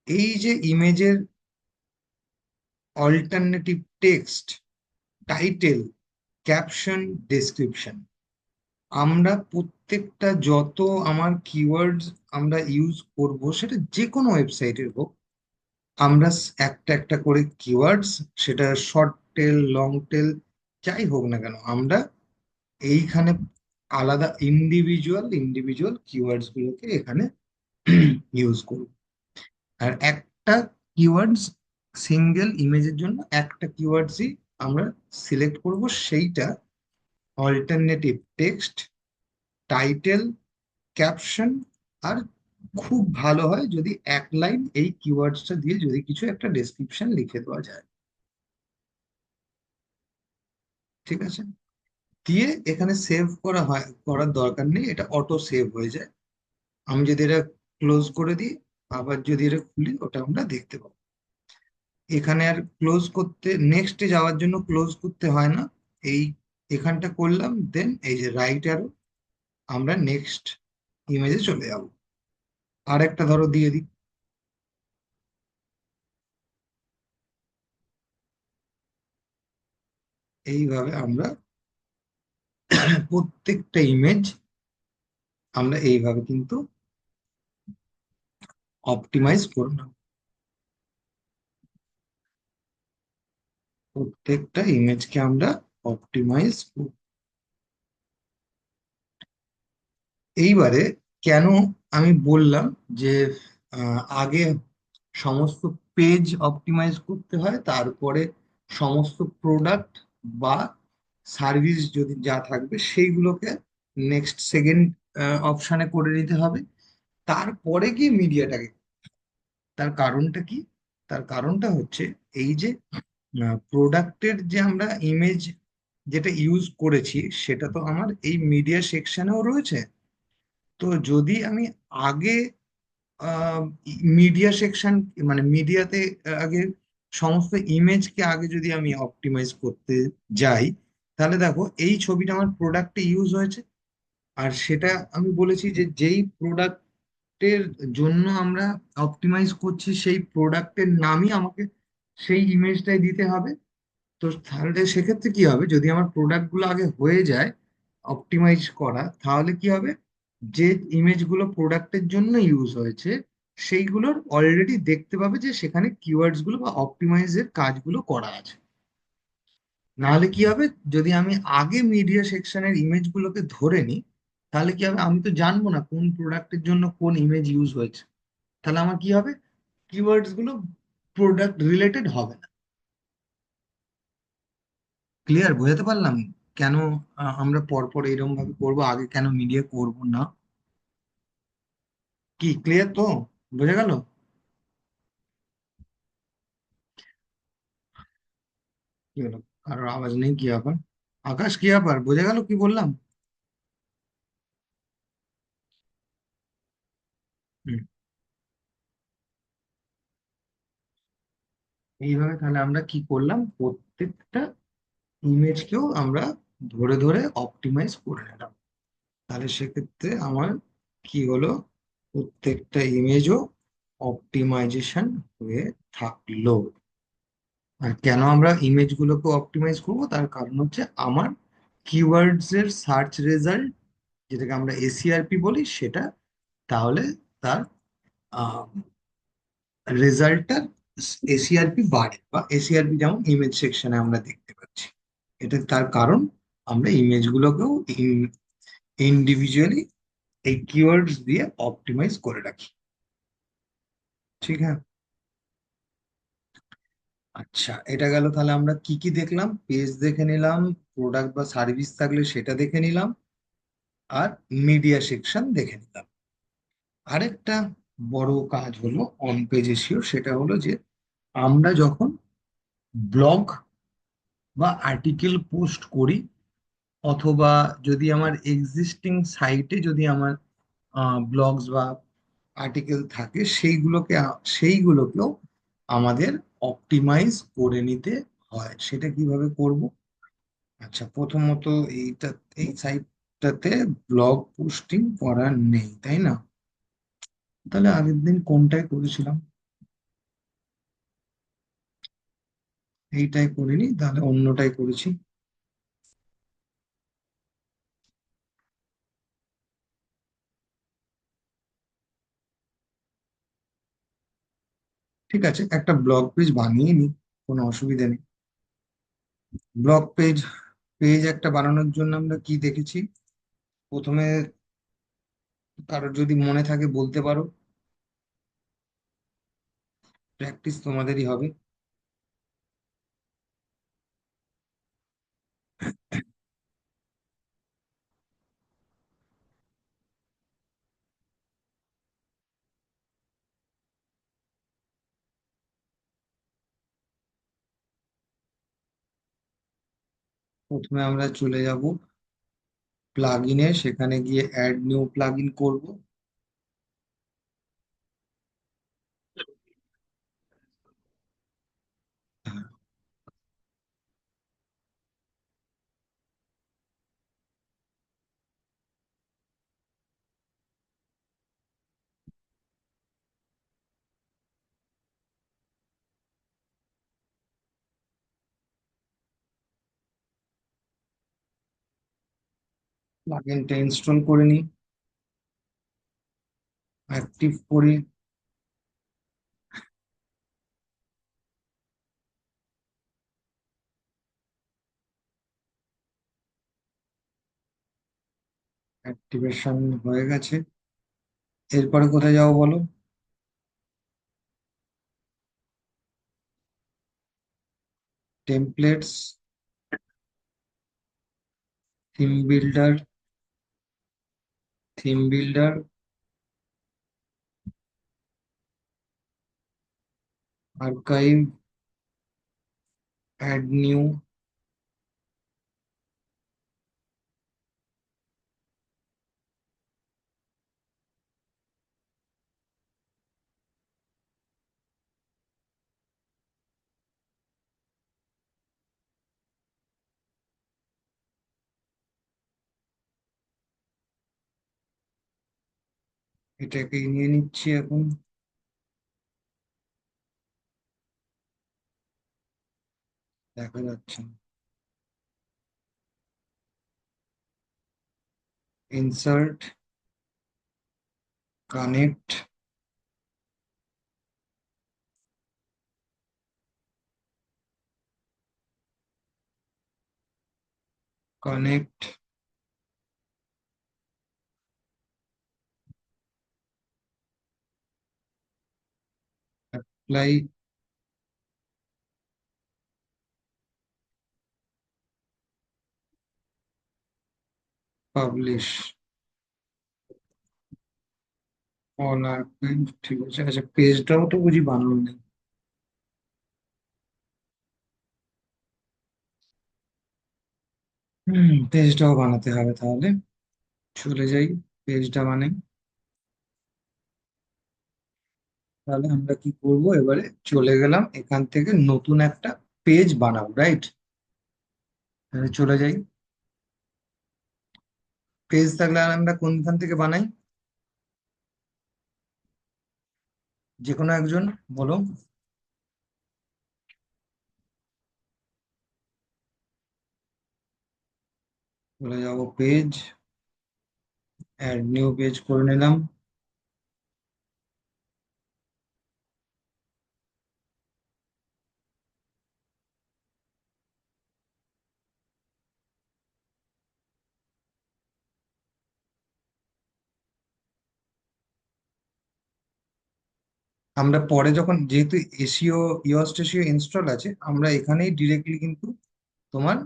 [SPEAKER 1] এই যে ইমেজের alternative text, title, caption, description, আমরা প্রত্যেকটা যত আমার কিওয়ার্ডস আমরা ইউজ করব, সেটা যে কোনো ওয়েবসাইটের হোক, আমরা একটা একটা করে কিওয়ার্ডস, সেটা শর্ট টেল, লং টেল, যাই হোক না কেন, আমরা এইখানে আলাদা ইন্ডিভিজুয়াল ইন্ডিভিজুয়াল কিওয়ার্ডস গুলোকে এখানে ইউজ করব। আর একটা কিওয়ার্ডস, সিঙ্গেল ইমেজের জন্য একটা কিওয়ার্ডসই আমরা সিলেক্ট করব, সেইটা অল্টারনেটিভ টেক্সট, টাইটেল, ক্যাপশন। আর খুব ভালো হয় যদি এক লাইন এই কিওয়ার্ডসটা দিয়ে যদি কিছু একটা ডেসক্রিপশন লিখে দেওয়া যায়। ঠিক আছে, দিয়ে এখানে সেভ করা হয়, করার দরকার নেই, এটা অটো সেভ হয়ে যায়। আমি যদি এটা ক্লোজ করে দিই, আবার যদি এটা খুলি, ওটা আমরা দেখতে পাবো। এখানে আর ক্লোজ করতে, নেক্সটে যাওয়ার জন্য ক্লোজ করতে হয় না। এই এখানটা করলাম, দেন এই যে রাইট অ্যারো, আমরা নেক্সট ইমেজে চলে যাব। আর একটা ধরো দিয়ে দিই। এইভাবে আমরা প্রত্যেকটা ইমেজ আমরা এইভাবে কিন্তু অপটিমাইজ করলাম। প্রত্যেকটা ইমেজকে আমরা অপটিমাইজ। এইবারে কেন আমি বললাম যে আগে সমস্ত পেজ অপটিমাইজ করতে হয়, তারপরে সমস্ত প্রোডাক্ট বা সার্ভিস যদি যা থাকবে সেইগুলোকে নেক্সট সেকেন্ড অপশানে করে নিতে হবে, তারপরে গিয়ে মিডিয়াটাকে। তার কারণটা কি? তার কারণটা হচ্ছে এই যে প্রোডাক্টের যে আমরা ইমেজ যেটা ইউজ করেছি, সেটা তো আমার এই মিডিয়া সেকশনেও রয়েছে। তো যদি আমি আগে মিডিয়া সেকশন, মানে মিডিয়াতে আগে সমস্ত ইমেজকে আগে যদি আমি অপটিমাইজ করতে যাই, তাহলে দেখো এই ছবিটা আমার প্রোডাক্টে ইউজ হয়েছে। আর সেটা আমি বলেছি যে যেই প্রোডাক্টের জন্য আমরা অপটিমাইজ করছি, সেই প্রোডাক্টের নামই আমাকে সেই ইমেজটাই দিতে হবে। তো তাহলে সেক্ষেত্রে কি হবে, যদি আমার প্রোডাক্ট গুলো আগে হয়ে যায় অপটিমাইজ করা, তাহলে কি হবে, যে ইমেজগুলো প্রোডাক্টের জন্য ইউজ হয়েছে সেইগুলোর অলরেডি দেখতে পাবে যে সেখানে কিওয়ার্ডস গুলো বা অপটিমাইজের কাজগুলো করা আছে। নাহলে কি হবে, যদি আমি আগে মিডিয়া সেকশনের ইমেজগুলোকে ধরে নিই, তাহলে কি হবে, আমি তো জানবো না কোন প্রোডাক্টের জন্য কোন ইমেজ ইউজ হয়েছে। তাহলে আমার কি হবে, কিওয়ার্ডস গুলো প্রোডাক্ট রিলেটেড হবে না। ক্লিয়ার বোঝাতে পারলাম কেন আমরা পরপর এরকম ভাবে করবো, আগে কেন মিডিয়া করব না? কি ক্লিয়ার তো? বোঝা গেল? কি হলো, কারোর আওয়াজ নেই, কি ব্যাপার? আকাশ, কি ব্যাপার, বোঝা গেল কি বললাম? হুম। এইভাবে তাহলে আমরা কি করলাম, প্রত্যেকটা ইমেজকেও আমরা ধরে ধরে অপটিমাইজ করে নিলাম। তাহলে সেক্ষেত্রে আমার কি হলো, প্রত্যেকটা ইমেজও অপটিমাইজেশন হয়ে থাকলো। আর কেন আমরা ইমেজ গুলোকে অপটিমাইজ করবো, তার কারণ হচ্ছে আমার কিওয়ার্ডস এর সার্চ রেজাল্ট, যেটাকে আমরা এসিআরপি বলি, সেটা তাহলে তার রেজাল্টটা এসিআরপি বাড়ে, বা এসিআরপি যেমন ইমেজ সেকশনে আমরা দেখতে পাচ্ছি। এটা তার কারণ, আমরা ইমেজগুলোকেও ইন্ডিভিজুয়ালি এই কিওয়ার্ডস দিয়ে অপটিমাইজ করে রাখি। ঠিক আছে। আচ্ছা, এটা গেল, তাহলে আমরা কি কি দেখলাম, পেজ দেখে নিলাম, প্রোডাক্ট বা সার্ভিস থাকলে সেটা দেখে নিলাম, আর মিডিয়া সেকশন দেখে নিলাম। আরেকটা বড় কাজ হলো অন পেজ এসিও, সেটা হলো যে আমরা যখন ব্লগ বা আর্টিকেল পোস্ট করি, অথবা যদি আমার এক্সিস্টিং সাইটে যদি আমার ব্লগস বা আর্টিকেল থাকে, সেইগুলোকেও আমাদের অপটিমাইজ করে নিতে হয়। সেটা কিভাবে করব? আচ্ছা, প্রথমত এইটা, এই সাইটটাতে ব্লগ পোস্টিং করার নেই, তাই না? তাহলে আগের দিন কোনটায় করেছিলাম, এইটাই করিনি, তাহলে অন্যটাই করেছি। ঠিক আছে, একটা ব্লগ পেজ বানিয়ে নিই, কোনো অসুবিধা নেই। ব্লগ পেজ, পেজ একটা বানানোর জন্য আমরা কি দেখেছি, প্রথমে কারোর যদি মনে থাকে বলতে পারো। প্র্যাকটিস তোমাদেরই হবে। প্রথমে আমরা চলে যাব প্লাগ ইনে, সেখানে গিয়ে অ্যাড নিউ প্লাগ ইন করবো। প্লাগ ইনটা ইনস্টল করে নিই, অ্যাক্টিভ করি। অ্যাক্টিভেশন হয়ে গেছে। এরপরে কোথায় যাবো বলো? Templates, theme builder, theme builder, archive, add new. এটাকে নিয়ে নিচ্ছি এখন। দেখা যাচ্ছে insert, connect, connect, apply, publish, all archive. ঠিক আছে। আচ্ছা, পেজটাও তো বুঝি বানানো নেই। পেজটাও বানাতে হবে তাহলে। চলে যাই, পেজটা বানাই। তাহলে আমরা কি করব এবারে? চলে গেলাম, এখান থেকে নতুন একটা পেজ বানাবো, রাইট? তাহলে চলে যাই। পেজ থাকলে আর আমরা কোনখান থেকে বানাই? যে কোনো একজন বলো। চলে যাবো পেজ, অ্যাড নিউ পেজ করে নিলাম। আমরা পরে যখন, যেহেতু এসিও, ইয়োস্ট এসিও ইনস্টল আছে, আমরা এখানেই ডিরেক্টলি কিন্তু তোমার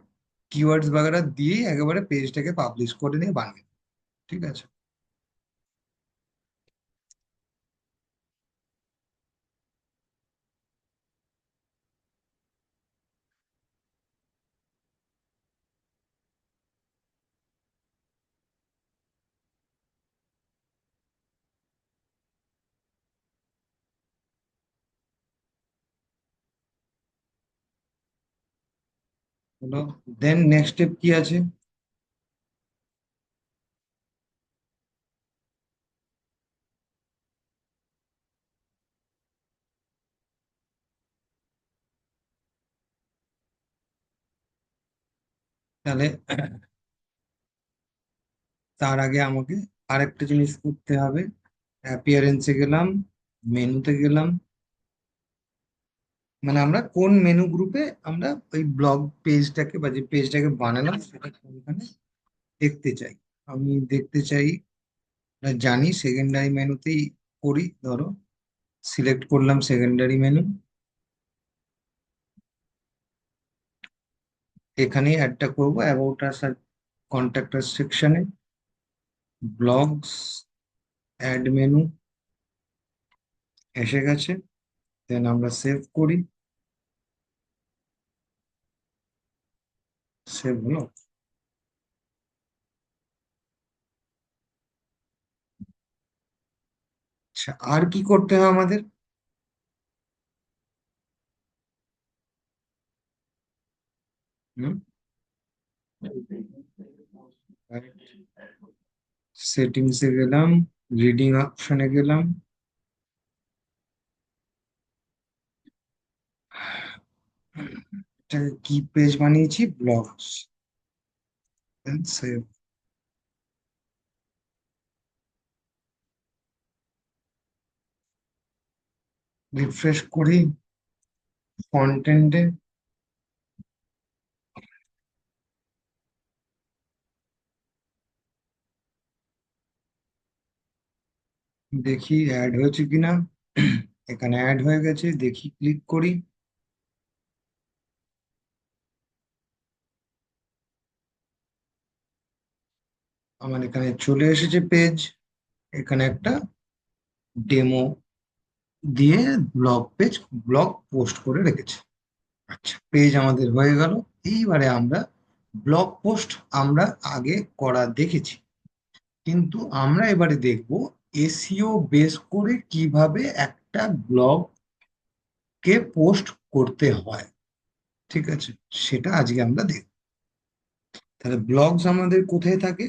[SPEAKER 1] কিওয়ার্ডস বাগেরা দিয়েই একেবারে পেজটাকে পাবলিশ করে নিয়ে বানিয়ে দেবো। ঠিক আছে। হলো। দেন নেক্সট স্টেপ কি আছে? তাহলে তার আগে আমাকে আরেকটা জিনিস করতে হবে। অ্যাপিয়ারেন্সে গেলাম, মেনুতে গেলাম, মানে আমরা কোন মেনু গ্রুপে আমরা ওই ব্লগ পেজটাকে বা যে পেজটাকে বানালাম সেটা কোনখানে দেখতে চাই। আমি দেখতে চাই, না জানি সেকেন্ডারি মেনুতেই করি, ধরো সিলেক্ট করলাম সেকেন্ডারি মেনু, এখানেই অ্যাডটা করবো about us R contact us সেকশনে, ব্লগস, অ্যাড মেনু এসে গেছে। দেন আমরা সেভ করি, সেভ হলো। আচ্ছা, আর কি করতে হয় আমাদের? হুম, সেটিংসে গেলাম, রিডিং অপশনে গেলাম, এটাকে কি পেজ বানিয়েছি, ব্লগস, সেভ, রিফ্রেশ করি কন্টেন্টে, দেখি অ্যাড হয়েছে কিনা। এখানে অ্যাড হয়ে গেছে, দেখি, ক্লিক করি, আমার এখানে চলে এসেছে পেজ, এখানে একটা ডেমো দিয়ে ব্লগ পেজ, ব্লগ পোস্ট করে রেখেছে। আচ্ছা, পেজ আমাদের হয়ে গেল। এইবারে আমরা ব্লগ পোস্ট আমরা আগে করা দেখেছি, কিন্তু আমরা এবারে দেখব এসইও বেস করে কিভাবে একটা ব্লগকে পোস্ট করতে হয়। ঠিক আছে, সেটা আজকে আমরা দেখব। তাহলে ব্লগস আমাদের কোথায় থাকে?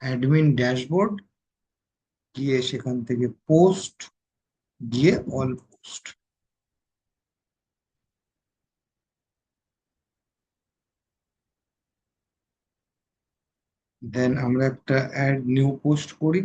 [SPEAKER 1] অ্যাডমিন ড্যাশবোর্ড, গিয়ে সেখান থেকে পোস্ট, গিয়ে অল পোস্ট, দেন আমরা একটা অ্যাড নিউ পোস্ট করি।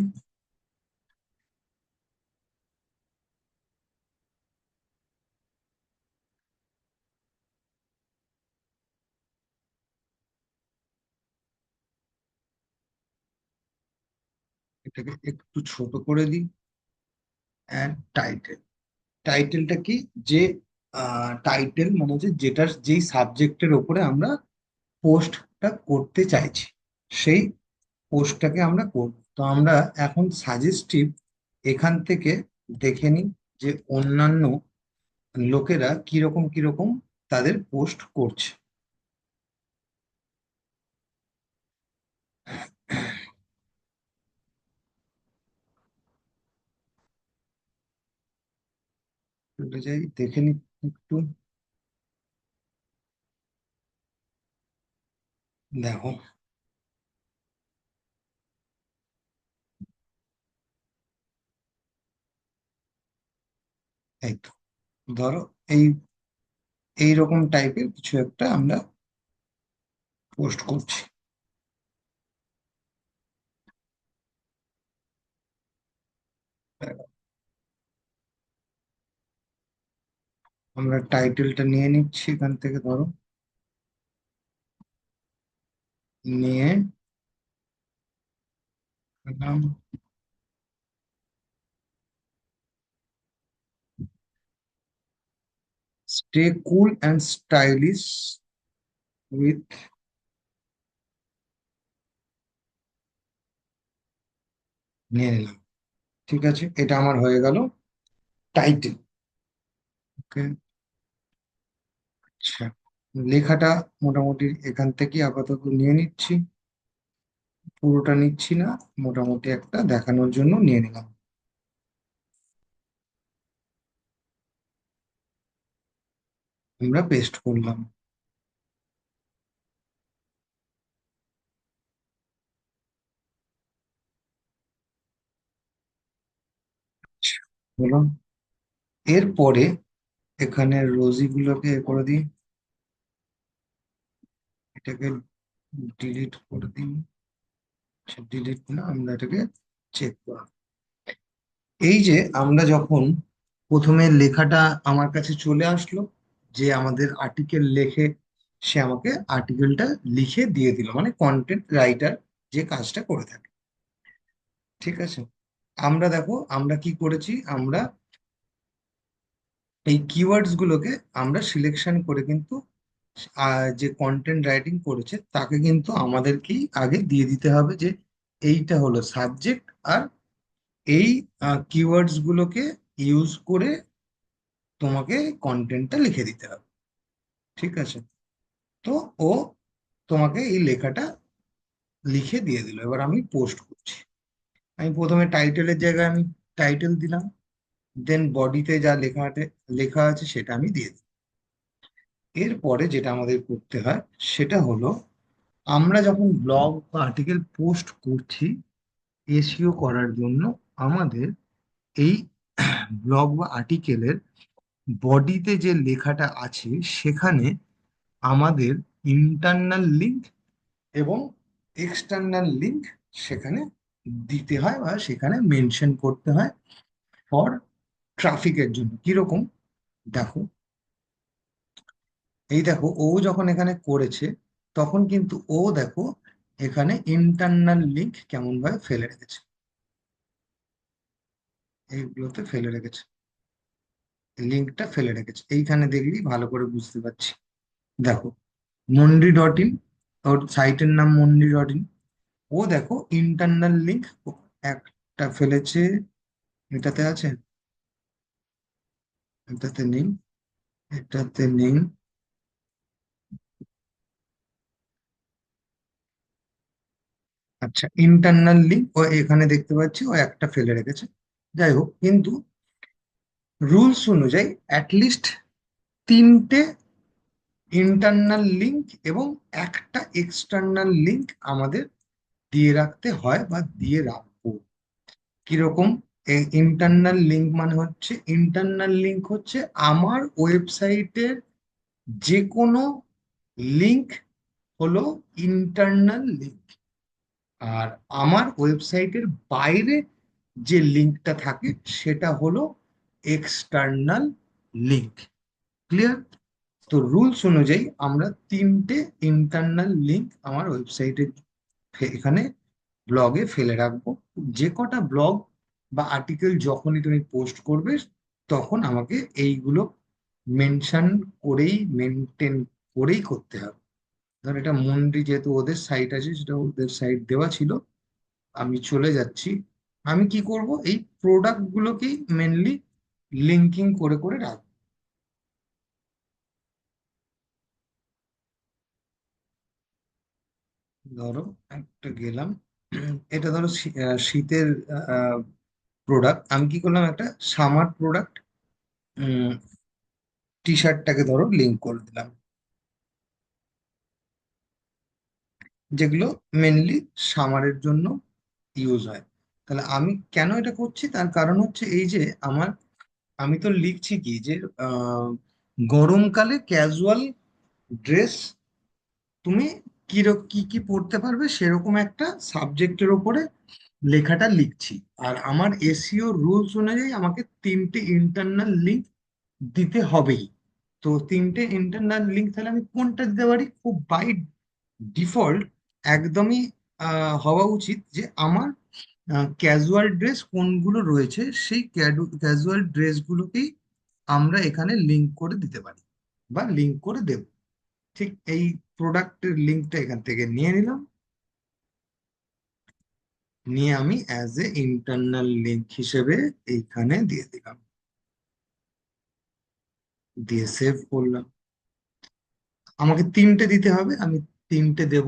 [SPEAKER 1] এটাকে একটু ছোট করে দিই। অ্যাড টাইটেল, টাইটেলটা কি, যে টাইটেল মানে হচ্ছে যেটা, যেই সাবজেক্টের ওপরে আমরা পোস্টটা করতে চাইছি, সেই পোস্টটাকে আমরা করব। তো আমরা এখন সাজেস্টিভ এখান থেকে দেখে নিই যে অন্যান্য লোকেরা কিরকম কিরকম তাদের পোস্ট করছে। চলে যাই, দেখে নিই একটু। দেখো, এই তো, ধরো এই এইরকম টাইপের কিছু একটা আমরা পোস্ট করছি। আমরা টাইটেলটা নিয়ে নিচ্ছি এখান থেকে, ধরো নিয়ে নাম, stay cool and stylish with, নিয়ে নিলাম। ঠিক আছে, এটা আমার হয়ে গেল টাইটেল। ওকে, আচ্ছা, লেখাটা মোটামুটি এখান থেকে আপাতত নিয়ে নিচ্ছি, পুরোটা নিচ্ছি না, মোটামুটি একটা দেখানোর জন্য নিয়ে নিলাম। আমরা পেস্ট করলাম। আচ্ছা, হলো। এরপরে এখানে রোজিগুলোকে এ করে দিই, এটাকে ডিলিট করে দিই। ডিলিট না, আমরা এটাকে চেক করব। এই যে আমরা যখন প্রথমে লেখাটা আমার কাছে চলে আসলো, যে আমাদের আর্টিকেল লেখে, সে আমাকে আর্টিকেলটা লিখে দিয়ে দিল, মানে কন্টেন্ট রাইটার যে কাজটা করে থাকে। ঠিক আছে, আমরা দেখো আমরা কি করেছি, আমরা এই কিওয়ার্ডস গুলোকে আমরা সিলেকশন করে কিন্তু যে কন্টেন্ট রাইটিং করেছে তাকে কিন্তু আমাদেরকেই আগে দিয়ে দিতে হবে যে এইটা হলো সাবজেক্ট, আর এই কিওয়ার্ডস গুলোকে ইউজ করে তোমাকে কন্টেন্টটা লিখে দিতে হবে। ঠিক আছে, তো ও তোমাকে এই লেখাটা লিখে দিয়ে দিল, এবার আমি পোস্ট করছি। আমি প্রথমে টাইটেলের জায়গায় আমি টাইটেল দিলাম, দেন বডিতে যা লেখাতে লেখা আছে সেটা আমি দিয়ে দিই। এরপরে যেটা আমাদের করতে হয় সেটা হলো, আমরা যখন ব্লগ বা আর্টিকেল পোস্ট করছি এসইও করার জন্য, আমাদের এই ব্লগ বা আর্টিকেলের বডিতে যে লেখাটা আছে সেখানে আমাদের ইন্টারনাল লিঙ্ক এবং এক্সটার্নাল লিঙ্ক সেখানে দিতে হয় বা সেখানে মেনশন করতে হয় ফর ট্রাফিকের জন্য। কিরকম, দেখো, এই দেখো ও যখন এখানে করেছে তখন কিন্তু ও দেখো এখানে ইন্টারনাল লিঙ্ক কেমন ভাবে ফেলে রেখেছে, এইগুলোতে ফেলে রেখেছে, লিঙ্কটা ফেলে রেখেছে এইখানে দেখলেই ভালো করে বুঝতে পারছি। দেখো, মন্ডি ডট ইন, ওর সাইটের নাম মন্ডি ডট ইন, ও দেখো ইন্টারনাল লিঙ্ক একটা ফেলেছে, এটাতে আছে, এটাতে নেই, এটাতে নেই। আচ্ছা, ইন্টারনাল লিঙ্ক ও এখানে দেখতে পাচ্ছি ও একটা ফেলে রেখেছে। যাই হোক, কিন্তু রুলস অনুযায়ী অ্যাটলিস্ট তিনটে ইন্টারনাল লিঙ্ক এবং একটা এক্সটার্নাল লিঙ্ক আমাদের দিয়ে রাখতে হয় বা দিয়ে রাখবো। কিরকম, এই ইন্টারনাল লিঙ্ক মানে হচ্ছে, ইন্টারনাল লিঙ্ক হচ্ছে আমার ওয়েবসাইটের যে কোনো লিঙ্ক হলো ইন্টারনাল লিঙ্ক, আর আমার ওয়েবসাইটের বাইরে যে লিঙ্কটা থাকে সেটা হলো এক্সটার্নাল লিঙ্ক। ক্লিয়ার? তো রুলস অনুযায়ী আমরা তিনটে ইন্টারনাল লিঙ্ক আমার ওয়েবসাইটে এখানে ব্লগে ফেলে রাখবো। যে কটা ব্লগ বা আর্টিকেল যখনই তুমি পোস্ট করবে তখন আমাকে এইগুলো মেনশন করেই মেনটেন করেই করতে হবে। ধর এটা মন্ডি, যেহেতু ওদের সাইট আছে সেটা ওদের সাইট দেওয়া ছিল, আমি চলে যাচ্ছি। আমি কি করব, এই প্রোডাক্ট গুলোকেই মেনলি লিঙ্কিং করে করে রাখবো। ধরো একটা গেলাম, এটা ধরো শীতের প্রোডাক্ট, আমি কি করলাম একটা সামার প্রোডাক্ট, টি শার্টটাকে ধরো লিঙ্ক করে দিলাম, যেগুলো মেনলি সামারের জন্য ইউজ হয়। তাহলে আমি কেন এটা করছি, তার কারণ হচ্ছে এই যে আমার, আমি তো লিখছি কি যে আহ, গরমকালে ক্যাজুয়াল ড্রেস তুমি কি কি পড়তে পারবে সেরকম একটা সাবজেক্টের ওপরে লেখাটা লিখছি। আর আমার এসইও রুলস অনুযায়ী আমাকে তিনটে ইন্টারনাল লিঙ্ক দিতে হবেই। তো তিনটে ইন্টারনাল লিঙ্ক তাহলে আমি কোনটা দিতে পারি, খুব বাই ডিফল্ট একদমই হওয়া উচিত যে আমার ক্যাজুয়াল ড্রেস কোনগুলো রয়েছে সেই ক্যাজুয়াল ড্রেসগুলোকেই আমরা এখানে লিঙ্ক করে দিতে পারি বা লিঙ্ক করে দেব। ঠিক এই প্রোডাক্টের লিঙ্কটা এখান থেকে নিয়ে নিলাম, নিয়ে আমি অ্যাজ এ ইন্টারনাল লিঙ্ক হিসেবে এইখানে দিয়ে দিলাম, দিয়ে সেভ করলাম। আমাকে তিনটে দিতে হবে, আমি তিনটে দেব,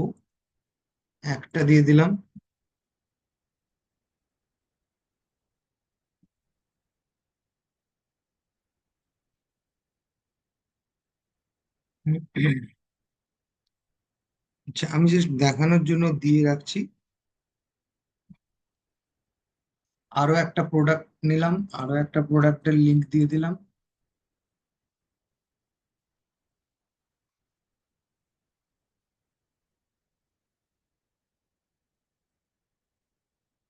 [SPEAKER 1] একটা দিয়ে দিলাম। আচ্ছা, আমি জাস্ট দেখানোর জন্য দিয়ে রাখছি। আরো একটা প্রোডাক্ট নিলাম, আরো একটা প্রোডাক্টের লিংক দিয়ে দিলাম,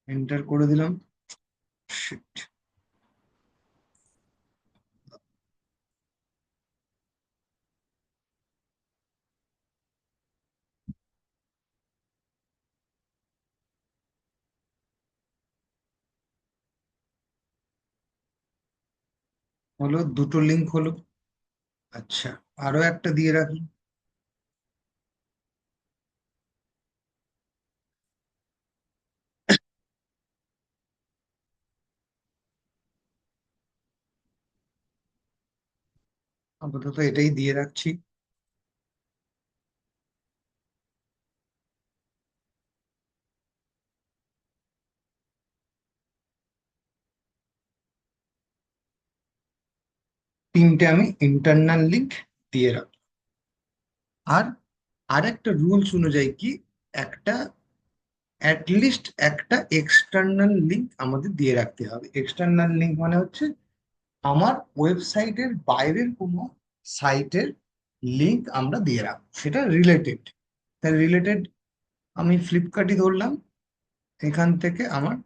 [SPEAKER 1] এন্টার করে দিলাম। Shit, হলো, দুটো লিঙ্ক হলো। আচ্ছা, আরো একটা দিয়ে রাখি। আপাতত এটাই দিয়ে রাখছি। তিনটে আমি ইন্টারনাল লিঙ্ক দিয়ে রাখি। আর আরেকটা রুলস অনুযায়ী কি, একটা অ্যাটলিস্ট একটা এক্সটার্নাল লিঙ্ক আমাদের দিয়ে রাখতে হবে। এক্সটার্নাল লিঙ্ক মানে হচ্ছে আমার ওয়েবসাইটের বাইরের কোনো সাইটের লিঙ্ক আমরা দিয়ে রাখবো, সেটা রিলেটেড। তাই রিলেটেড আমি ফ্লিপকার্টই ধরলাম, এখান থেকে আমার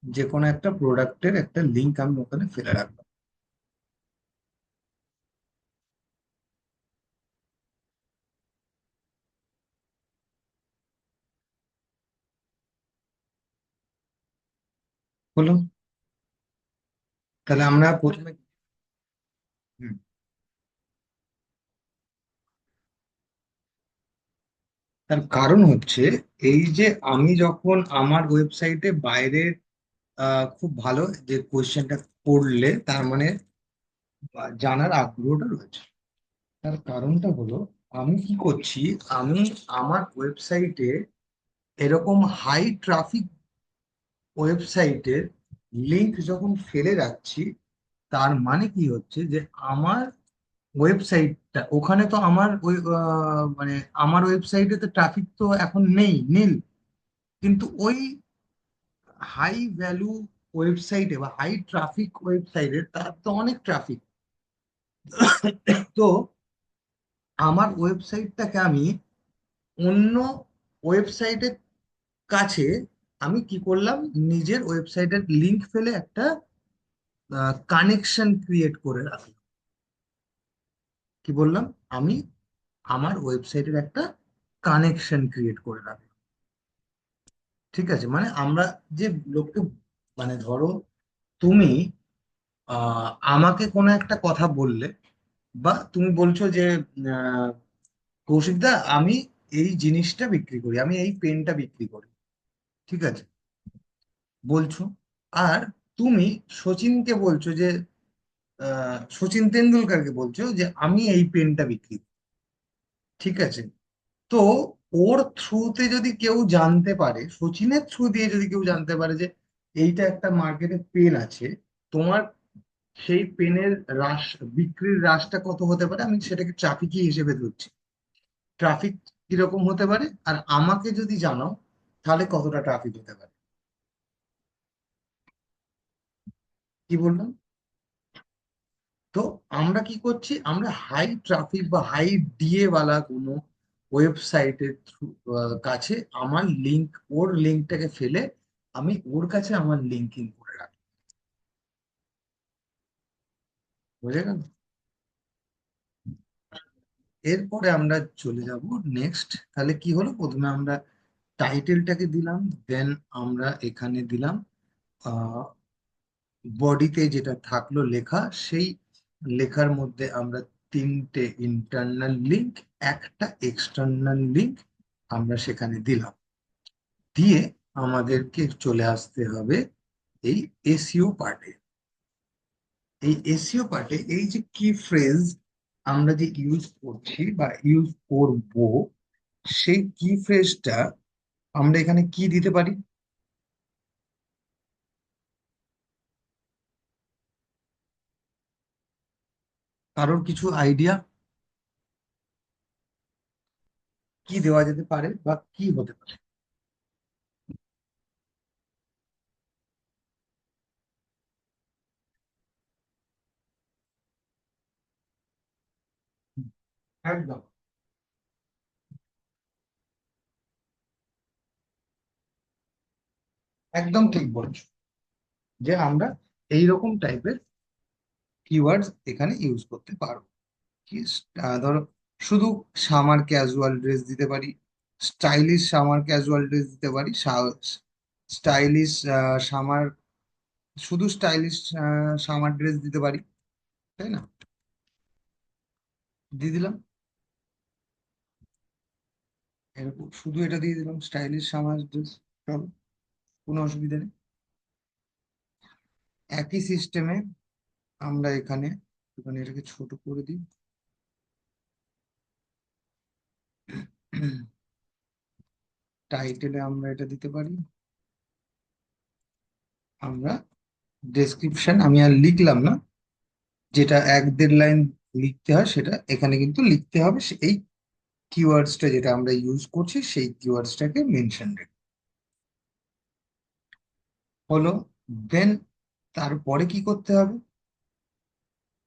[SPEAKER 1] যে কোনো একটা প্রোডাক্টের একটা লিঙ্ক আমি ওখানে ফেলে রাখলাম। হলো। তাহলে আমরা প্রথমে, হুম, তার কারণ হচ্ছে এই যে আমি যখন আমার ওয়েবসাইটে বাইরে খুব ভালো যে কোয়েশ্চেনটা করলে, তার মানে জানার আগ্রহটা রয়েছে। তার কারণটা হলো, আমি কি করছি, আমি আমার ওয়েবসাইটে এরকম হাই ট্রাফিক ওয়েবসাইটের লিংক যখন ফেলে রাখছি, তার মানে কি হচ্ছে যে আমার ওয়েবসাইটটা ওখানে তো আমার ওই মানে আমার ওয়েবসাইটে তো ট্রাফিক তো এখন নেই, নীল। কিন্তু ওই হাই ভ্যালু ওয়েবসাইটে বা হাই ট্রাফিক ওয়েবসাইটে তার তো অনেক ট্রাফিক। তো আমার ওয়েবসাইটটাকে আমি অন্য ওয়েবসাইটের কাছে আমি কি করলাম, নিজের ওয়েবসাইটের লিংক ফেলে একটা কানেকশন ক্রিয়েট করে রাখলাম। কি বললাম আমি, আমার ওয়েবসাইটের একটা কানেকশন ক্রিয়েট করে রাখলাম। ঠিক আছে, মানে আমরা যে লোককে, মানে ধরো তুমি আমাকে কোনো একটা কথা বললে, বা তুমি বলছো যে আহ, কৌশিকদা, আমি এই জিনিসটা বিক্রি করি, আমি এই পেনটা বিক্রি করি। ঠিক আছে, বলছো। আর তুমি সচিনকে বলছো যে সচিন তেন্ডুলকারকে বলছো যে আমি এই পেনটা বিক্রি করি। ঠিক আছে, তো ওর থ্রুতে যদি কেউ জানতে পারে, সচিনের থ্রু দিয়ে যদি কেউ জানতে পারে যে এইটা একটা মার্কেটে পেন আছে, তোমার সেই পেনের হ্রাস, বিক্রির হ্রাসটা কত হতে পারে, আমি সেটাকে ট্রাফিকই হিসেবে ধরছি। ট্রাফিক কিরকম হতে পারে, আর আমাকে যদি জানাও তাহলে কতটা ট্রাফিক হতে পারে। কি বললাম? তো আমরা কি করছি, আমরা হাই ট্রাফিক বা হাই ডিএ ওয়ালা কোনো ওয়েবসাইটের কাছে আমার লিংক, ওর লিঙ্কটাকে ফেলে আমি ওর কাছে আমার লিঙ্কিং করে রাখি। বুঝে গেল? এরপরে আমরা চলে যাব নেক্সট। তাহলে কি হলো, প্রথমে আমরা টাইটেলটাকে দিলাম, দেন আমরা এখানে দিলাম বডিতে যেটা থাকলো লেখা, সেই লেখার মধ্যে আমরা তিনটে ইন্টারনাল লিংক, একটা এক্সটার্নাল লিংক আমরা সেখানে দিলাম। দিয়ে আমাদেরকে চলে আসতে হবে এই এসইও পার্টে। এই এসইও পার্টে এই যে কি ফ্রেজ আমরা যে ইউজ করছি বা ইউজ করব, সেই কি ফ্রেজটা আমরা এখানে কি দিতে পারি? কারোর কিছু আইডিয়া কি দেওয়া যেতে পারে বা কি হতে পারে? একদম, একদম ঠিক বলছো, যে আমরা এইরকম টাইপের কিওয়ার্ডস এখানে ইউজ করতে পারবো। কি ধরো, শুধু সামার ক্যাজুয়াল ড্রেস দিতে পারি, স্টাইলিশ সামার ক্যাজুয়াল ড্রেস দিতে পারি, স্টাইলিশ সামার, শুধু স্টাইলিশ সামার ড্রেস দিতে পারি। তাই না? দিয়ে দিলাম, এরকম শুধু এটা দিয়ে দিলাম, স্টাইলিশ সামার ড্রেস। চলো, কোনো অসুবিধা নেই। একই সিস্টেমে আমরা এখানে এখানে এটাকে ছোট করে দিই। টাইটেলে আমরা এটা দিতে পারি, আমরা ডেসক্রিপশন আমি আর লিখলাম না, যেটা 1-1.5 লাইন লিখতে হয় সেটা এখানে কিন্তু লিখতে হবে, এই কিওয়ার্ডসটা যেটা আমরা ইউজ করছি সেই কিওয়ার্ডসটাকে মেনশন হলো। দেন তারপরে কি করতে হবে?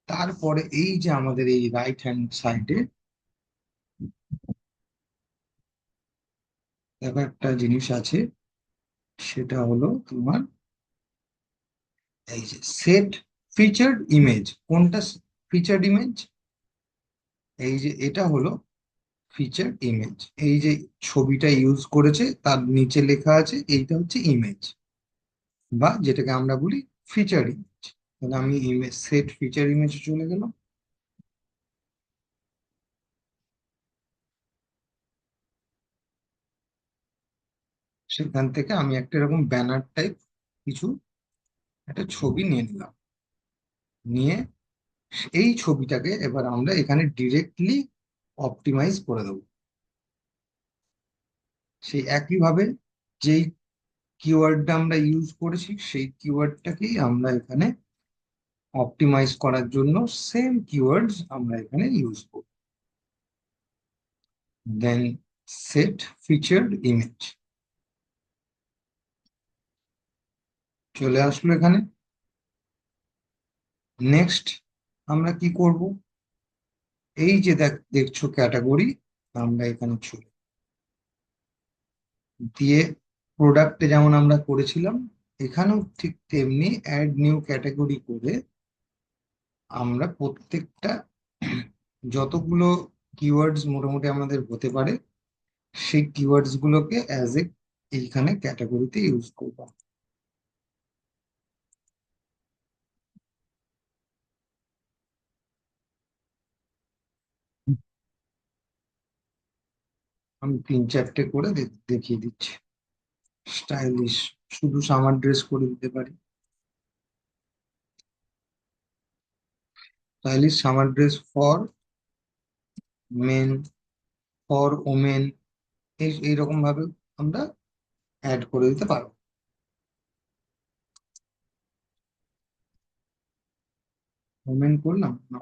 [SPEAKER 1] তারপরে এই যে আমাদের এই রাইট হ্যান্ড সাইডে দেখো একটা জিনিস আছে, সেটা হলো তোমার এই যে সেট ফিচার্ড ইমেজ। কোনটা ফিচার্ড ইমেজ? এই যে এটা হলো ফিচার্ড ইমেজ। এই যে ছবিটা ইউজ করেছে তার নিচে লেখা আছে এইটা হচ্ছে ইমেজ, বা যেটাকে আমরা বলি ফিচার ইমেজ। তাহলে আমি ইমেজ সেট ফিচার ইমেজে চলে গেলাম। সেখান থেকে আমি একটা এরকম ব্যানার টাইপ কিছু একটা ছবি নিয়ে নিলাম। নিয়ে এই ছবিটাকে এবার আমরা এখানে ডিরেক্টলি অপটিমাইজ করে দেবো। সেই একইভাবে যেই কিওয়ার্ডটা আমরা ইউজ করেছি সেই কিওয়ার্ডটাকেই আমরা এখানে অপটিমাইজ করার জন্য সেম কিওয়ার্ডস আমরা এখানে ইউজ করব। দেন সেট ফিচার্ড ইমেজ চলে আসলো এখানে। নেক্সট আমরা কি করব? এই যে দেখছো ক্যাটাগরি, আমরা এখানে চলে দিয়ে প্রোডাক্টে যেমন আমরা করেছিলাম এখানেও ঠিক তেমনি অ্যাড নিউ ক্যাটাগরি করে আমরা প্রত্যেকটা যতগুলো কিওয়ার্ডস মোটামুটি আমাদের হতে পারে সেই কিওয়ার্ডস গুলোকে অ্যাজ এ এইখানে ক্যাটাগরিতে ইউজ করব। আমি 3-4টে করে দেখিয়ে দিচ্ছি। স্টাইলিশ শুধু সামার ড্রেস করে দিতে পারি, stylish summer dress for men, for women, এইরকম ভাবে আমরা অ্যাড করে দিতে পারবো। ওমেন করলাম না,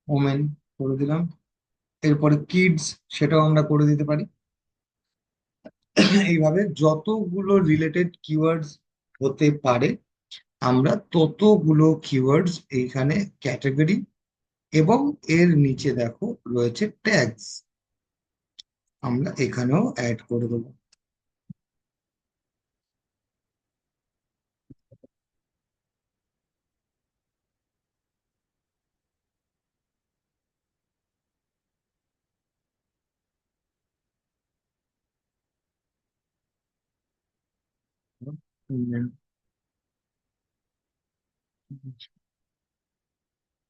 [SPEAKER 1] ওমেন করে দিলাম। এরপরে কিডস, সেটাও আমরা করে দিতে পারি। এইভাবে যতগুলো রিলেটেড কিওয়ার্ডস হতে পারে আমরা ততগুলো কিওয়ার্ডস এইখানে ক্যাটাগরি, এবং এর নিচে দেখো রয়েছে ট্যাগস, আমরা এখানেও অ্যাড করে দেবো।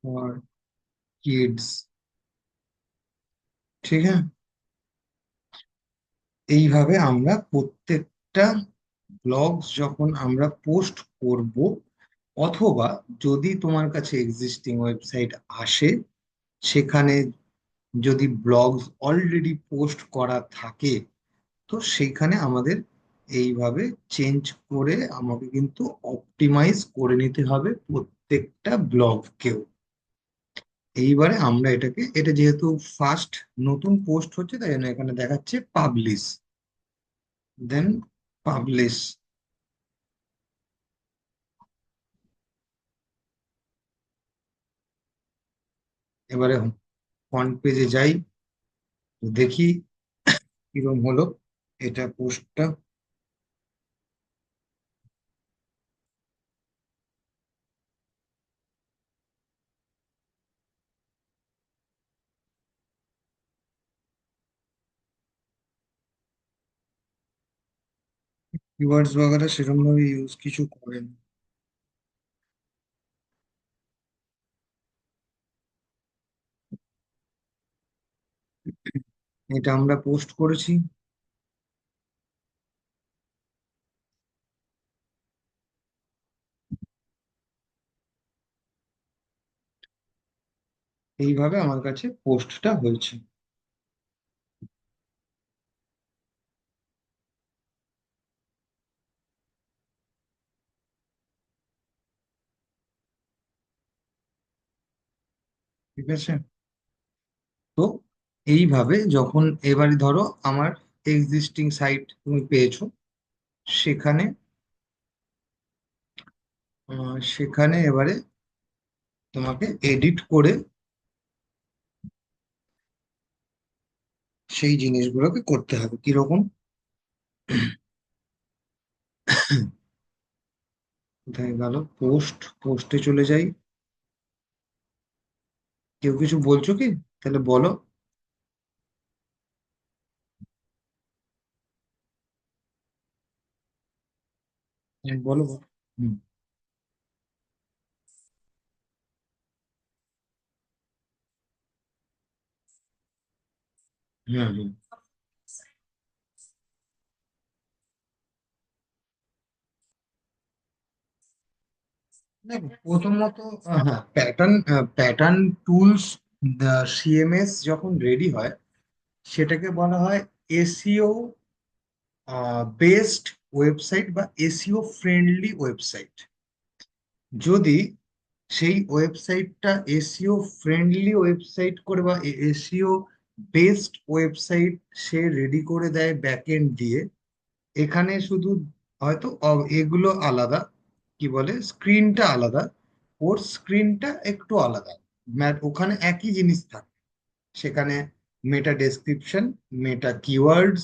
[SPEAKER 1] ফর কিডস, ঠিক আছে। এইভাবে আমরা প্রত্যেকটা ব্লগস যখন আমরা পোস্ট করব, অথবা যদি তোমার কাছে এক্সিস্টিং ওয়েবসাইট আসে সেখানে যদি ব্লগস অলরেডি পোস্ট করা থাকে, তো সেইখানে আমাদের এইভাবে চেঞ্জ করে আমাকে কিন্তু অপটিমাইজ করে নিতে হবে প্রত্যেকটা ব্লগকেও। এইবারে আমরা এটা যেহেতু ফার্স্ট নতুন পোস্ট হচ্ছে তাই জন্য এখানে দেখাচ্ছে পাবলিশ। দেন পাবলিশ, এবারে ফ্রন্ট পেজে যাই, তো দেখি কিরকম হলো এটা পোস্টটা। কিওয়ার্ডস বগেরা সেরকম ভাবে ইউজ কিছু করেন। এটা আমরা পোস্ট করেছি। এইভাবে আমার কাছে পোস্টটা হয়েছে। ঠিক আছে। তো এইভাবে যখন এবারে ধরো আমার এক্সিস্টিং সাইট তুমি পেয়েছো, সেখানে সেখানে এবারে তোমাকে এডিট করে সেই জিনিসগুলোকে করতে হবে কিরকম। কোথায় গেল পোস্ট, পোস্টে চলে যাই। কেউ কিছু বলছো কি? তাহলে বলো। বলো বলো। হুম। হুম হুম। দেখো প্রথমত, হ্যাঁ, প্যাটার্ন টুলস সিএমএস যখন রেডি হয়, সেটাকে বলা হয় এসইও বেসড ওয়েবসাইট বা এসইও ফ্রেন্ডলি ওয়েবসাইট। যদি সেই ওয়েবসাইটটা এসইও ফ্রেন্ডলি ওয়েবসাইট করে বা এসইও বেসড ওয়েবসাইট সে রেডি করে দেয় ব্যাকএন্ড দিয়ে, এখানে শুধু হয়তো এগুলো আলাদা, কি বলে স্ক্রিনটা আলাদা, ওর স্ক্রিনটা একটু আলাদা, ওখানে একই জিনিস থাকে। সেখানে মেটা ডেসক্রিপশন, মেটা কিওয়ার্ডস,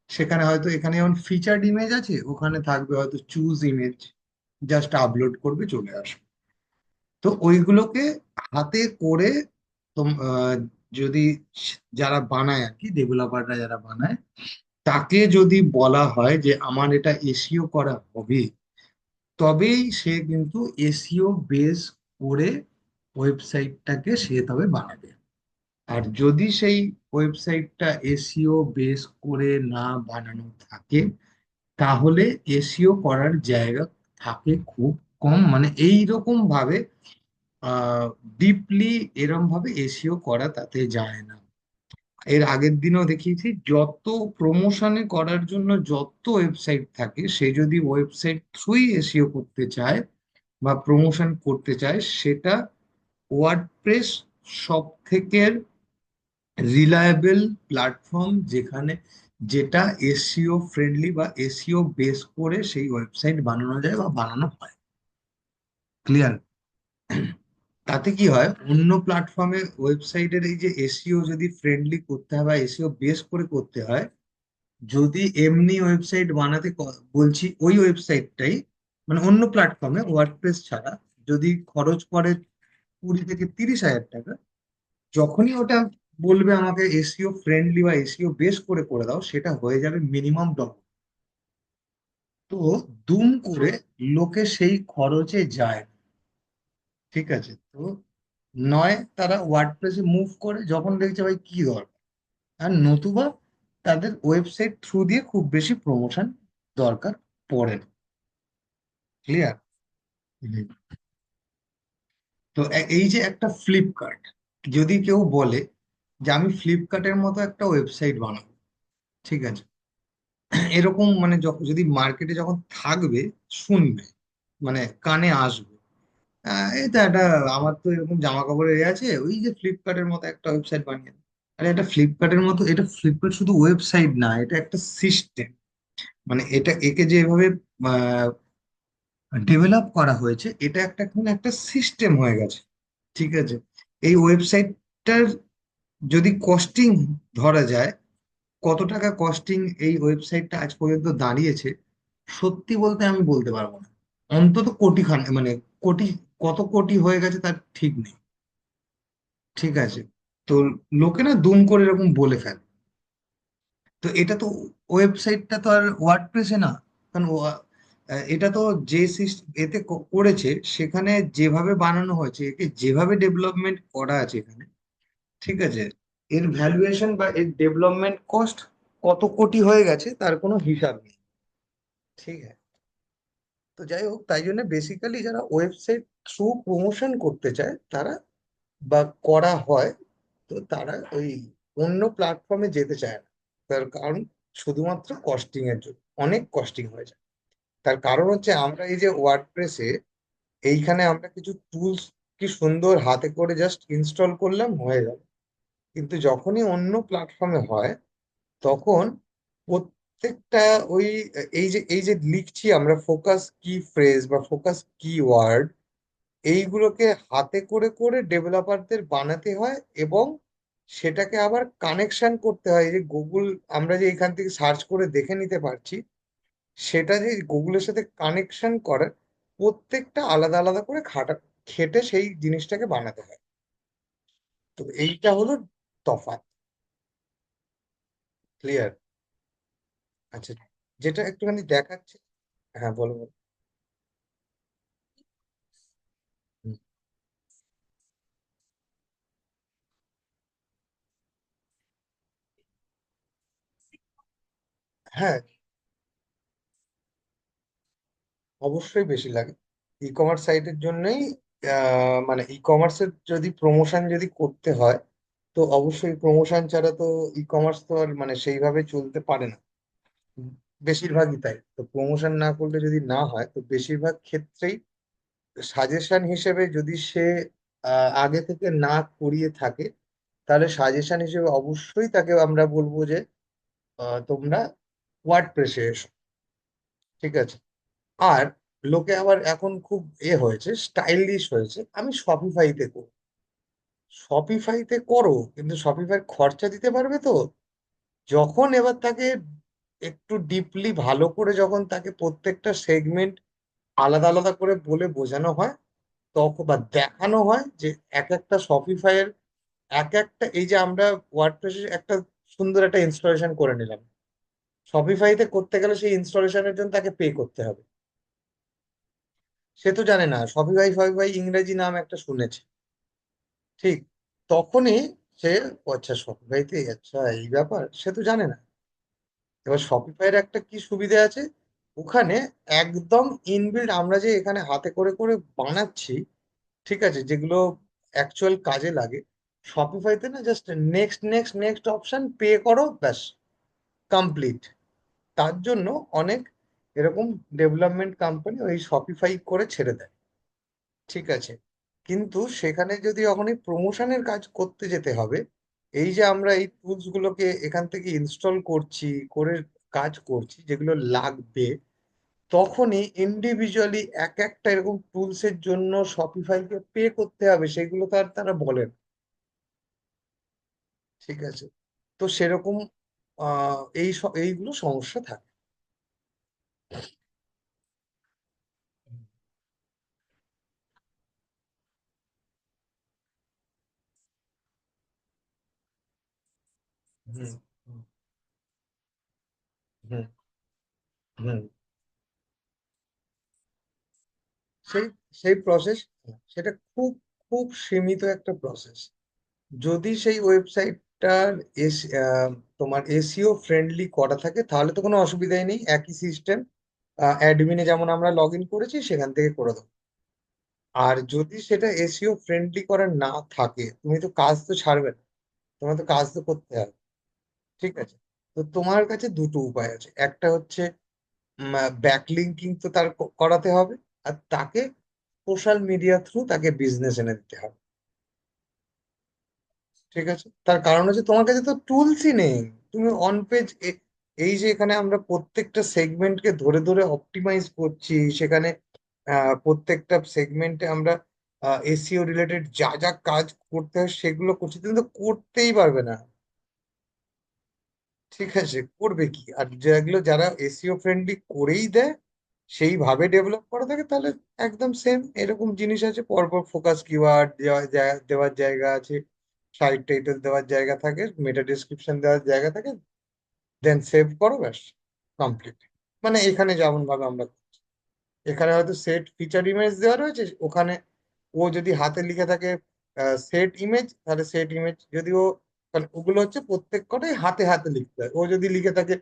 [SPEAKER 1] সেখানে হয়তো এখানে যেমন ফিচার্ড ইমেজ আছে, ওখানে থাকবে হয়তো চুজ ইমেজ, জাস্ট আপলোড করবে চলে আসবে। তো ওইগুলোকে হাতে করে যদি যারা বানায় আর কি, ডেভেলপাররা যারা বানায়, তাকে যদি বলা হয় যে আমার এটা এসইও করা হবে, তবেই সে কিন্তু এসইও বেস করে ওয়েবসাইটটাকে সে তবে বানাবে। আর যদি সেই ওয়েবসাইটটা এসইও বেস করে না বানানো থাকে, তাহলে এসইও করার জায়গা থাকে খুব কম। মানে এই রকম ভাবে ডিপলি এরম ভাবে এসইও করা তাতে যায় না। এর আগের দিনও দেখিয়েছি, যত প্রমোশনে করার জন্য যত ওয়েবসাইট থাকে, সে যদি ওয়েবসাইট থ্রুই এসইও করতে চায় বা প্রমোশন করতে চায়, সেটা ওয়ার্ডপ্রেস সব থেকে রিলায়েবল প্ল্যাটফর্ম, যেখানে যেটা এসইও ফ্রেন্ডলি বা এসইও বেস করে সেই ওয়েবসাইট বানানো যায় বা বানানো হয়। ক্লিয়ার? তাতে কি হয়, অন্য প্ল্যাটফর্মে ওয়েবসাইটের এই যে এসইও যদি ফ্রেন্ডলি করতে হয় বা এসইও বেস করে করতে হয়, যদি এমনি ওয়েবসাইট বানাতে বলছি, ওই ওয়েবসাইটটাই মানে অন্য প্ল্যাটফর্মে ওয়ার্ডপ্রেস ছাড়া যদি খরচ পড়ে 20 থেকে 30 হাজার টাকা, যখনই ওটা বলবে আমাকে এসইও ফ্রেন্ডলি বা এসইও বেস করে করে দাও, সেটা হয়ে যাবে মিনিমাম ডবল। তো দুম করে লোকে সেই খরচে যায় না। ঠিক আছে? তো নয় তারা ওয়ার্ডপ্রেসে মুভ করে যখন দেখছে ভাই কি দরকার, আর নতুবা তাদের ওয়েবসাইট থ্রু দিয়ে খুব বেশি প্রমোশন দরকার পড়ে না। ক্লিয়ার? তো এই যে একটা ফ্লিপকার্ট, যদি কেউ বলে যে আমি ফ্লিপকার্টের মতো একটা ওয়েবসাইট বানাবো, ঠিক আছে, এরকম মানে যদি মার্কেটে যখন থাকবে, শুনবে, মানে কানে আসবে, এই তো একটা, আমার তো এরকম জামা কাপড়ের আছে, ওই যে ফ্লিপকার্টের মতো একটা ওয়েবসাইট বানিয়ে দাও। আরে এটা ফ্লিপকার্টের মতো, এটা ফ্লিপকার্ট শুধু ওয়েবসাইট না, এটা একটা সিস্টেম। মানে এটা একে যেভাবে ডেভেলপ করা হয়েছে, এটা একটা কোনো একটা সিস্টেম হয়ে গেছে। ঠিক আছে? এই ওয়েবসাইটটার যদি কস্টিং ধরা যায়, কত টাকা কস্টিং এই ওয়েবসাইটটা আজ পর্যন্ত দাঁড়িয়েছে, সত্যি বলতে আমি বলতে পারবো না। অন্তত কোটি খান, মানে কোটি, কত কোটি হয়ে গেছে তার ঠিক নেই। ঠিক আছে? তো লোকে না দুম করে এরকম বলে ফেলে। তো এটা তো, ওয়েবসাইটটা তো আর ওয়ার্ডপ্রেসে না, কারণ এটা তো যে এতে করেছে, সেখানে যেভাবে বানানো হয়েছে, একে যেভাবে ডেভেলপমেন্ট করা আছে এখানে, ঠিক আছে, এর ভ্যালুয়েশন বা এর ডেভেলপমেন্ট কস্ট কত কোটি হয়ে গেছে তার কোনো হিসাব নেই। ঠিক আছে। তো যাই হোক, তাই জন্য বেসিক্যালি যারা ওয়েবসাইট থ্রু প্রমোশন করতে চায় তারা, বা করা হয়, তো তারা ওই অন্য প্ল্যাটফর্মে যেতে চায় না। তার কারণ শুধুমাত্র কস্টিং এর জন্য, অনেক কস্টিং হয়ে যায়। তার কারণ হচ্ছে আমরা এই যে ওয়ার্ডপ্রেসে এইখানে আমরা কিছু টুলস কি সুন্দর হাতে করে জাস্ট ইনস্টল করলাম, হয়ে গেল। কিন্তু যখনই অন্য প্ল্যাটফর্মে হয়, তখন প্রত্যেকটা ওই এই যে লিখছি আমরা ফোকাস কি ফ্রেজ বা ফোকাস কি ওয়ার্ড, এইগুলোকে হাতে করে করে ডেভেলপারদের বানাতে হয়, এবং সেটাকে আবার কানেকশন করতে হয়। এই যে গুগল, আমরা যে এখান থেকে সার্চ করে দেখে নিতে পারছি, সেটা যে গুগলের সাথে কানেকশন করে, প্রত্যেকটা আলাদা আলাদা করে খেটে সেই জিনিসটাকে বানাতে হয়। তো এইটা হলো তফাৎ। ক্লিয়ার? আচ্ছা, যেটা একটুখানি দেখাচ্ছে। হ্যাঁ, বলো বলো। হুম। হ্যাঁ, অবশ্যই বেশি লাগে। ই কমার্স সাইটের জন্যই, মানে ই কমার্সের যদি প্রমোশন যদি করতে হয়, তো অবশ্যই প্রমোশন ছাড়া তো ই কমার্স তো আর মানে সেইভাবে চলতে পারে না। উম, বেশিরভাগই তাই। তো প্রমোশন না করলে যদি না হয়, তো বেশিরভাগ ক্ষেত্রেই সাজেশন হিসেবে যদি সে আগে থেকে না করিয়ে থাকে, তাহলে সাজেশন হিসেবে অবশ্যই তাকে আমরা বলবো যে তোমরা ওয়ার্ডপ্রেসে এসো। ঠিক আছে। আর লোকে আবার এখন খুব হয়েছে, স্টাইলিশ হয়েছে, আমি শপিফাইতে করব। শপিফাইতে করো, কিন্তু শপিফাই খরচা দিতে পারবে তো? যখন এবার তাকে একটু ডিপলি ভালো করে যখন তাকে প্রত্যেকটা সেগমেন্ট আলাদা আলাদা করে বলে বোঝানো হয়, তখন বা দেখানো হয় যে এক একটা শপিফাইয়ের এক একটা, এই যে আমরা ওয়ার্ডপ্রেসের একটা সুন্দর একটা ইনস্টলেশন করে নিলাম, শপিফাইতে করতে গেলে সেই ইনস্টলেশনের জন্য তাকে পে করতে হবে। সে তো জানে না শপিফাই ফপিফাই ইংরেজি নাম একটা শুনেছে। ঠিক। তখনই সে, "ও আচ্ছা, শপিফাইতে আচ্ছা এই ব্যাপার", সে তো জানে না। এবার শপিফাইয়ের একটা কি সুবিধা আছে, ওখানে একদম ইনবিল্ড আমরা যে এখানে হাতে করে করে বানাচ্ছি, ঠিক আছে, যেগুলো অ্যাকচুয়াল কাজে লাগে, শপিফাইতে না just next next next option, pay করো, ব্যাস, কমপ্লিট। তার জন্য অনেক এরকম ডেভেলপমেন্ট কোম্পানি ওই শপিফাই করে ছেড়ে দেয়। ঠিক আছে। কিন্তু সেখানে যদি যখন এই প্রমোশনের কাজ করতে যেতে হবে, এই যে আমরা এই টুলস গুলোকে এখান থেকে ইনস্টল করছি, করে কাজ করছি যেগুলো লাগবে, তখনই ইন্ডিভিজুয়ালি এক একটা এরকম টুলস এর জন্য শপিফাইকে পে করতে হবে, সেগুলো তো আর তারা বলেন। ঠিক আছে। তো সেরকম এইগুলো সমস্যা থাকে। হুম। হুম। হুম। হুম। সেই সেই প্রসেস, সেটা খুব খুব সীমিত একটা প্রসেস। যদি সেই ওয়েবসাইটটার এস আহ, তোমার এসইও ফ্রেন্ডলি করা থাকে, তাহলে তো কোনো অসুবিধাই নেই, একই সিস্টেম, অ্যাডমিনে যেমন আমরা লগ ইন করেছি সেখান থেকে করে দেবো। আর যদি সেটা এসইও ফ্রেন্ডলি করা না থাকে, তুমি তো কাজ তো ছাড়বে না, তোমার তো কাজ তো করতে হবে। ঠিক আছে। তো তোমার কাছে দুটো উপায় আছে, একটা হচ্ছে ব্যাকলিঙ্কিং, তো তার করাতে হবে, আর তাকে সোশ্যাল মিডিয়া থ্রু তাকে বিজনেস এনে দিতে হবে। ঠিক আছে। তার কারণ হচ্ছে তোমার কাছে তো টুলসই নেই। তুমি অন পেজ, এই যে এখানে আমরা প্রত্যেকটা সেগমেন্টকে ধরে ধরে অপটিমাইজ করছি, সেখানে প্রত্যেকটা সেগমেন্টে আমরা এসইও রিলেটেড যা যা কাজ করতে হয় সেগুলো করছি, তুমি তো করতেই পারবে না। ঠিক আছে, করবে কি? আর যেগুলো যারা এসইও ফ্রেন্ডলি করেই দেয়, সেইভাবে ডেভেলপ করা থাকে, তাহলে একদম সেম এরকম জিনিস আছে, পরপর ফোকাস কিওয়ার্ড দেওয়ার জায়গা আছে, সাইট টাইটেল দেওয়ার জায়গা থাকে, মেটা ডেসক্রিপশন দেওয়ার জায়গা থাকে, দেন সেভ করো, ব্যাস, কমপ্লিট। মানে এখানে যেমন ভাবে আমরা করছি, এখানে হয়তো সেট ফিচার ইমেজ দেওয়া রয়েছে, ওখানে ও যদি হাতে লিখে থাকে সেট ইমেজ, তাহলে সেট ইমেজ। যদি ও কারণ ওগুলো হচ্ছে প্রত্যেক কটাই হাতে হাতে লিখতে হয়। ও যদি লিখে থাকে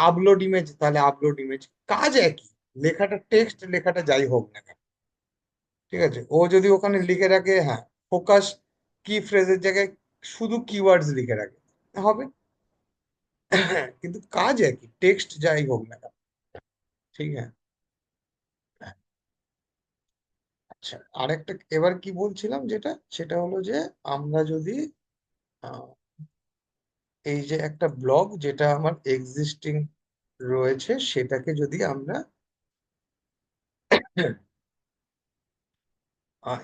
[SPEAKER 1] আপলোড ইমেজ, তাহলে আপলোড ইমেজ, কাজ একই। লেখাটা টেক্সট, লেখাটা যাই হোক না কেন, ঠিক আছে। ও যদি ওখানে লিখে রাখে, হ্যাঁ, ফোকাস কি ফ্রেজের জায়গায় শুধু কিওয়ার্ডস লিখে রাখে, হবে। কিন্তু কাজ একই, টেক্সট যাই হোক না কেন, ঠিক আছে। আচ্ছা, আরেকটা এবার কি বলছিলাম, যেটা সেটা হলো যে আমরা যদি আহ, এই যে একটা ব্লগ যেটা আমার এক্সিস্টিং রয়েছে, সেটাকে যদি আমরা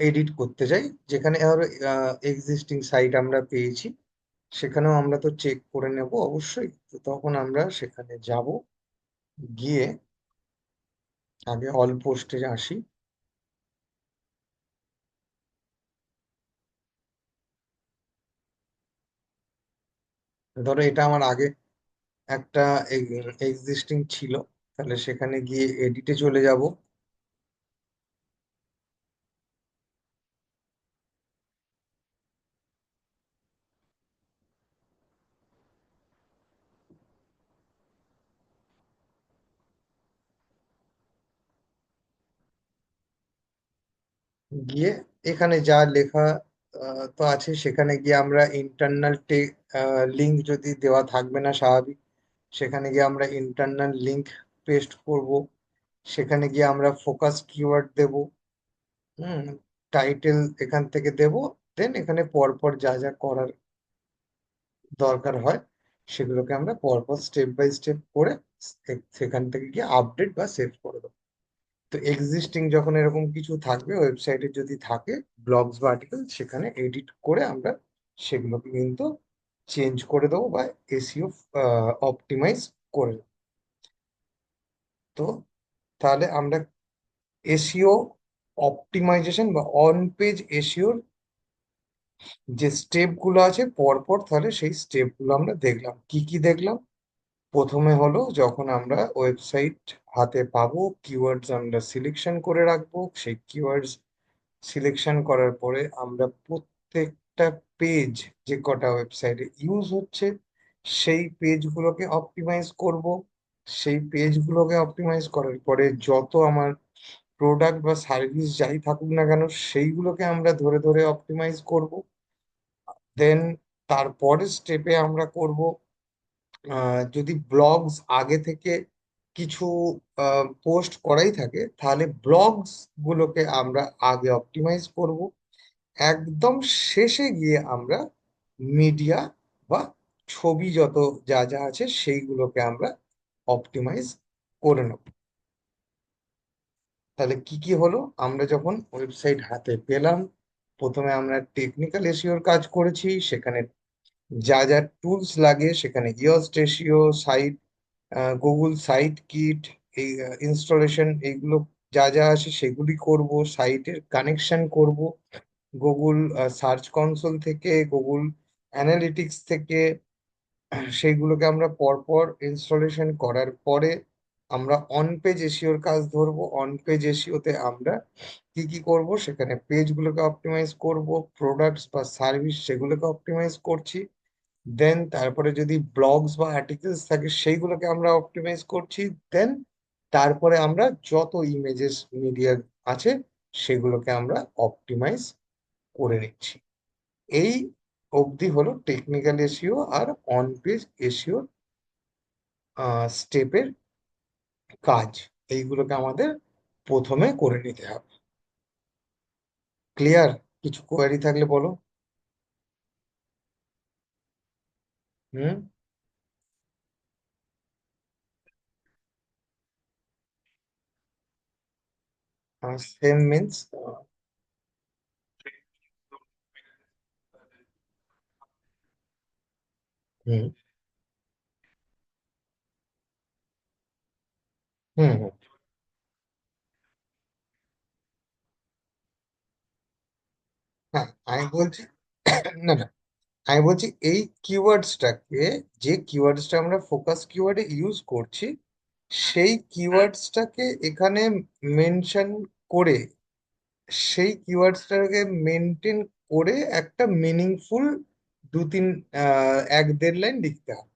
[SPEAKER 1] এডিট করতে চাই, যেখানে আর এক্সিস্টিং সাইট আমরা পেয়েছি, সেখানেও আমরা তো চেক করে নেব অবশ্যই। তো তখন আমরা সেখানে যাব, গিয়ে আগে অল পোস্টে আসি। ধরো এটা আমার আগে একটা এক্সিস্টিং ছিল, তাহলে সেখানে গিয়ে এডিটে চলে যাব। গিয়ে এখানে যা লেখা তো আছে, সেখানে গিয়ে আমরা ইন্টারনাল লিংক যদি দেওয়া থাকবে না স্বাভাবিক, সেখানে গিয়ে আমরা ইন্টারনাল লিংক পেস্ট করব। সেখানে গিয়ে আমরা ফোকাস কিওয়ার্ড দেব, হুম, টাইটেল এখান থেকে দেব। দেন এখানে পরপর যা যা করার দরকার হয়, সেগুলোকে আমরা পরপর স্টেপ বাই স্টেপ করে সেখান থেকে গিয়ে আপডেট বা সেভ করে দেবো। তো এক্সিস্টিং যখন এরকম কিছু থাকবে ওয়েবসাইটে, যদি থাকে ব্লগস বা আর্টিকেল, সেখানে এডিট করে আমরা সেগুলোকে কিন্তু চেঞ্জ করে দেবো বা এসইও অপটিমাইজ করে দেবো। তো তাহলে আমরা এসইও অপটিমাইজেশন বা অন পেজ এসইওর যে স্টেপ গুলো আছে পরপর, তাহলে সেই স্টেপ গুলো আমরা দেখলাম। কি কি দেখলাম? প্রথমে হলো, যখন আমরা ওয়েবসাইট হাতে পাবো, কিওয়ার্ডস আমরা সিলেকশন করে রাখবো। সেই কিওয়ার্ডস সিলেকশন করার পরে আমরা প্রত্যেকটা পেজ, যে কটা ওয়েবসাইটে ইউজ হচ্ছে, সেই পেজগুলোকে অপটিমাইজ করব। সেই পেজগুলোকে অপটিমাইজ করার পরে যত আমার প্রোডাক্ট বা সার্ভিস যাই থাকুক না কেন, সেইগুলোকে আমরা ধরে ধরে অপটিমাইজ করব। দেন তারপরের স্টেপে আমরা করব, যদি ব্লগস আগে থেকে কিছু পোস্ট করাই থাকে, তাহলে ব্লগস গুলোকে আমরা আগে অপটিমাইজ করব। একদম শেষে গিয়ে আমরা মিডিয়া বা ছবি যত যা যা আছে সেইগুলোকে আমরা অপটিমাইজ করে নেব। তাহলে কি কি হলো, আমরা যখন ওয়েবসাইট হাতে পেলাম, প্রথমে আমরা টেকনিক্যাল এসইওর কাজ করেছি। সেখানে যা যা টুলস লাগে, সেখানে Yoast SEO, site, Google site kit, এই ইনস্টলেশন, এইগুলো যা যা আছে সেগুলি করব। সাইটের কানেকশন করব গুগল সার্চ কনসোল থেকে, গুগল অ্যানালিটিক্স থেকে। সেইগুলোকে আমরা পরপর ইনস্টলেশন করার পরে আমরা অন পেজ এসিওর কাজ ধরবো। অন পেজ এসিওতে আমরা কি কি করব, সেখানে পেজগুলোকে অপটিমাইজ করব, প্রোডাক্টস বা সার্ভিস সেগুলোকে অপটিমাইজ করছি। দেন তারপরে যদি ব্লগস বা আর্টিকেলস থাকে, সেইগুলোকে আমরা অপটিমাইজ করছি। দেন তারপরে আমরা যত ইমেজেস মিডিয়া আছে, সেগুলোকে আমরা অপটিমাইজ করে নিচ্ছি। এই অবধি হলো টেকনিক্যাল এসিও আর অন পেজ এসিও স্টেপের কাজ। এইগুলোকে আমাদের প্রথমে করে নিতে হবে। ক্লিয়ার? কিছু কোয়ারি থাকলে বলো। হুম। সেম মিন্স, হুম হুম হুম। হ্যাঁ, আমি বলছি, না না, আমি বলছি এই কিওয়ার্ডসটাকে, যে কিওয়ার্ডসটা আমরা ফোকাস কিওয়ার্ডে ইউজ করছি, সেই কিওয়ার্ডসটাকে এখানে মেনশন করে, সেই কিওয়ার্ডসটাকে মেনটেন করে একটা মিনিংফুল দু তিন 1-1.5 লাইন লিখতে হবে।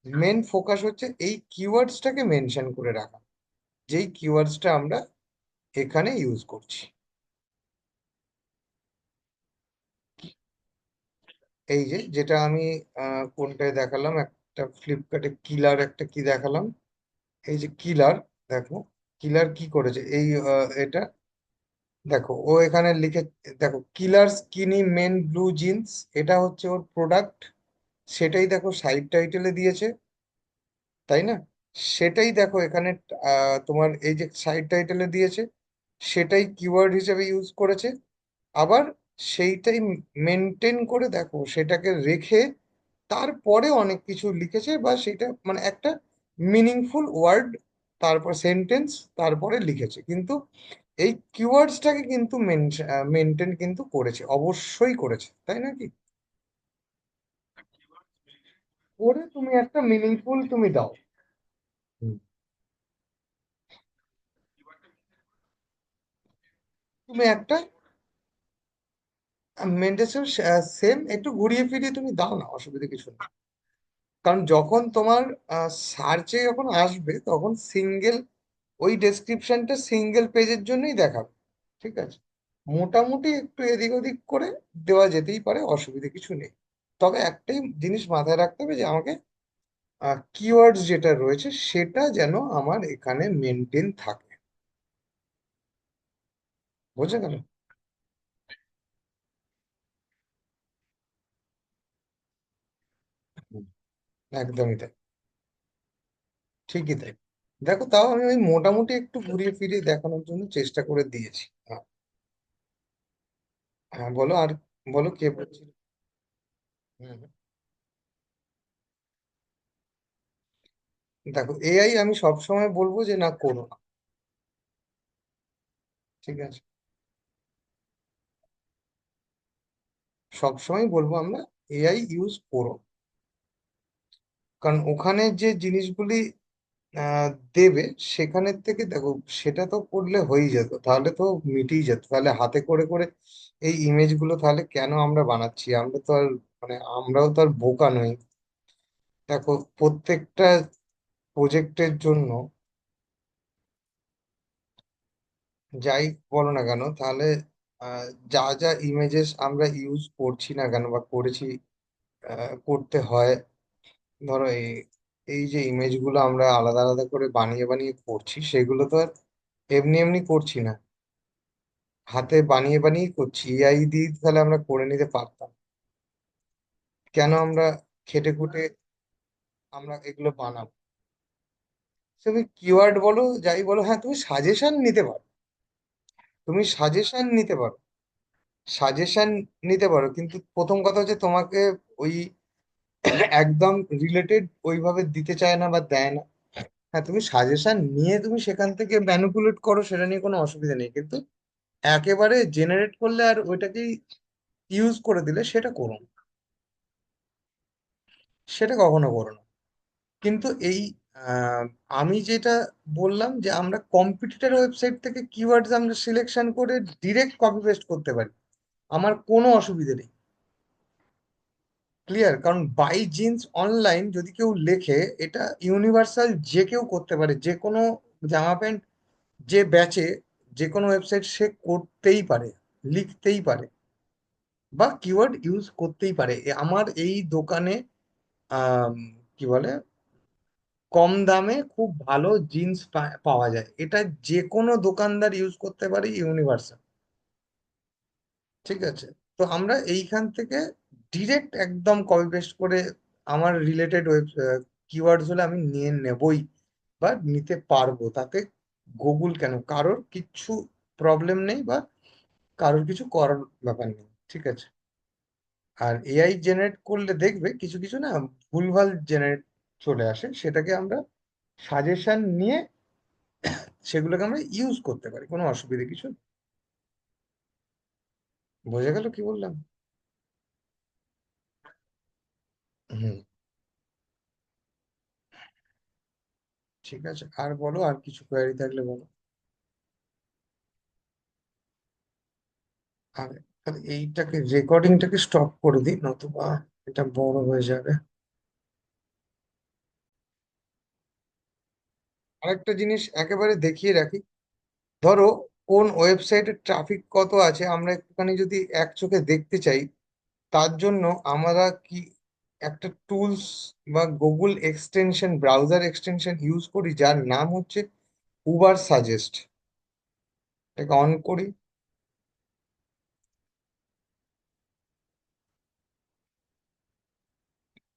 [SPEAKER 1] মেন ফোকাস হচ্ছে এই কিওয়ার্ডসটাকে মেনশন করে রাখা, যেই কিওয়ার্ডসটা আমরা এখানে ইউজ করছি। এই যে যেটা আমি কোনটায় দেখালাম, একটা ফ্লিপকার্টে কিলার একটা কি দেখালাম, এই যে কিলার, দেখো কিলার কি করেছে এই এটা দেখো ও এখানে লিখে, দেখো killer skinny men blue jeans, এটা হচ্ছে ওর প্রোডাক্ট, সেটাই দেখো সাইড টাইটেলে দিয়েছে, তাই না? সেটাই দেখো এখানে তোমার এই যে সাইড টাইটেলে দিয়েছে, সেটাই কিওয়ার্ড হিসেবে ইউজ করেছে। আবার সেইটাই মেনটেন করে দেখো সেটাকে রেখে তারপরে অনেক কিছু লিখেছে, বা সেটা মানে একটা মিনিংফুল ওয়ার্ড, তারপর সেন্টেন্স, তারপরে লিখেছে, কিন্তু এই কিওয়ার্ডসটাকে কিন্তু মেনটেন কিন্তু করেছে, অবশ্যই করেছে, তাই নাকি? করে তুমি একটা মিনিংফুল তুমি দাও। হুম। তুমি একটা মেনটেন সেম একটু ঘুরিয়ে ফিরিয়ে তুমি দাও না, অসুবিধা কিছু নেই। কারণ যখন তোমার সার্চে যখন আসবে তখন সিঙ্গেল ওই ডেসক্রিপশনটা সিঙ্গেল পেজের জন্যই দেখাবে, ঠিক আছে? মোটামুটি একটু এদিক ওদিক করে দেওয়া যেতেই পারে, অসুবিধা কিছু নেই। তবে একটাই জিনিস মাথায় রাখতে হবে যে আমাকে কিওয়ার্ডস যেটা রয়েছে সেটা যেন আমার এখানে মেনটেন থাকে। বোঝা গেল? হুম, একদমই তাই, ঠিকই তাই। দেখো তাও আমি ওই মোটামুটি একটু ঘুরিয়ে ফিরিয়ে দেখানোর জন্য চেষ্টা করে দিয়েছি। হ্যাঁ। হ্যাঁ, বলো আর, বলো কে বলছিল? হুম, হুম। দেখো এআই আমি সবসময় বলবো যে না, করো না, ঠিক আছে? সবসময় বলবো আমরা এআই ইউজ করো, কারণ ওখানে যে জিনিসগুলি আহ, দেবে সেখানের থেকে দেখো, সেটা তো করলে হয়েই যেত, তাহলে তো মিটেই যেত, তাহলে হাতে করে করে এই ইমেজগুলো তাহলে কেন আমরা বানাচ্ছি? আমরা তো আর মানে আমরাও তো আর বোকা নই। দেখো প্রত্যেকটা প্রজেক্টের জন্য যাই বলো না কেন, তাহলে যা যা ইমেজেস আমরা ইউজ করছি না কেন বা করেছি, করতে হয়। ধরো এই এই যে ইমেজগুলো আমরা আলাদা আলাদা করে বানিয়ে বানিয়ে করছি, সেগুলো তো আর এমনি এমনি করছি না, হাতে বানিয়ে বানিয়ে করছি। এআই দিয়ে তাহলে আমরা করে নিতে পারতাম, কেন আমরা খেটে খুঁটে আমরা এগুলো বানাবো? তুমি কিওয়ার্ড বলো যাই বলো, হ্যাঁ তুমি সাজেশন নিতে পারো, তুমি সাজেশন নিতে পারো, সাজেশন নিতে পারো, কিন্তু প্রথম কথা হচ্ছে তোমাকে ওই একদম রিলেটেড ওইভাবে দিতে চায় না বা দেয় না। হ্যাঁ তুমি সাজেশন নিয়ে তুমি সেখান থেকে ম্যানিপুলেট করো, সেটা নিয়ে কোনো অসুবিধা নেই, কিন্তু একেবারে জেনারেট করলে আর ওইটাকেই ইউজ করে দিলে সেটা করো না, সেটা কখনো করো না। কিন্তু এই আহ, আমি যেটা বললাম যে আমরা কম্পিটিটর ওয়েবসাইট থেকে কিওয়ার্ডস আমরা সিলেকশন করে ডিরেক্ট কপি পেস্ট করতে পারি, আমার কোনো অসুবিধে নেই। ক্লিয়ার? কারণ বাই জিন্স অনলাইন যদি কেউ লেখে, এটা ইউনিভার্সাল, যে কেউ করতে পারে, যে কোনো জামা প্যান্ট যে বেচে, যে কোনো ওয়েবসাইট সে করতেই পারে, লিখতেই পারে, বা কিওয়ার্ড ইউজ করতেই পারে। আমার এই দোকানে আম, কি বলে, কম দামে খুব ভালো জিন্স পাওয়া যায়, এটা যে কোনো দোকানদার ইউজ করতে পারে, ইউনিভার্সাল, ঠিক আছে? তো আমরা এইখান থেকে ডিরেক্ট একদম কপি পেস্ট করে আমার রিলেটেড ওয়েব কিওয়ার্ডস হলে আমি নিয়ে নেবই, বা নিতে পারবো, তাতে গুগল কেন, কারোর কিচ্ছু প্রবলেম নেই, বা কারোর কিছু করার ব্যাপার নেই, ঠিক আছে? আর এআই জেনারেট করলে দেখবে কিছু কিছু না ভুলভাল জেনারেট চলে আসে, সেটাকে আমরা সাজেশন নিয়ে সেগুলোকে আমরা ইউজ করতে পারি, কোনো অসুবিধা কিছু নেই। বোঝা গেল কি বললাম? হুম। ঠিক আছে, আর বলো, আর কিছু কোয়ারি থাকলে বলো। আর তাহলে এইটাকে রেকর্ডিংটাকে স্টপ করে দিই, নতুবা এটা বড় হয়ে যাবে। আরেকটা জিনিস একেবারে দেখিয়ে রাখি, ধরো কোন ওয়েবসাইটের ট্রাফিক কত আছে আমরা একটুখানি যদি এক চোখে দেখতে চাই, তার জন্য আমরা কি একটা টুলস বা Google extension, browser extension use করি, যার নাম হচ্ছে উবার সাজেস্ট। এটাকে অন করি,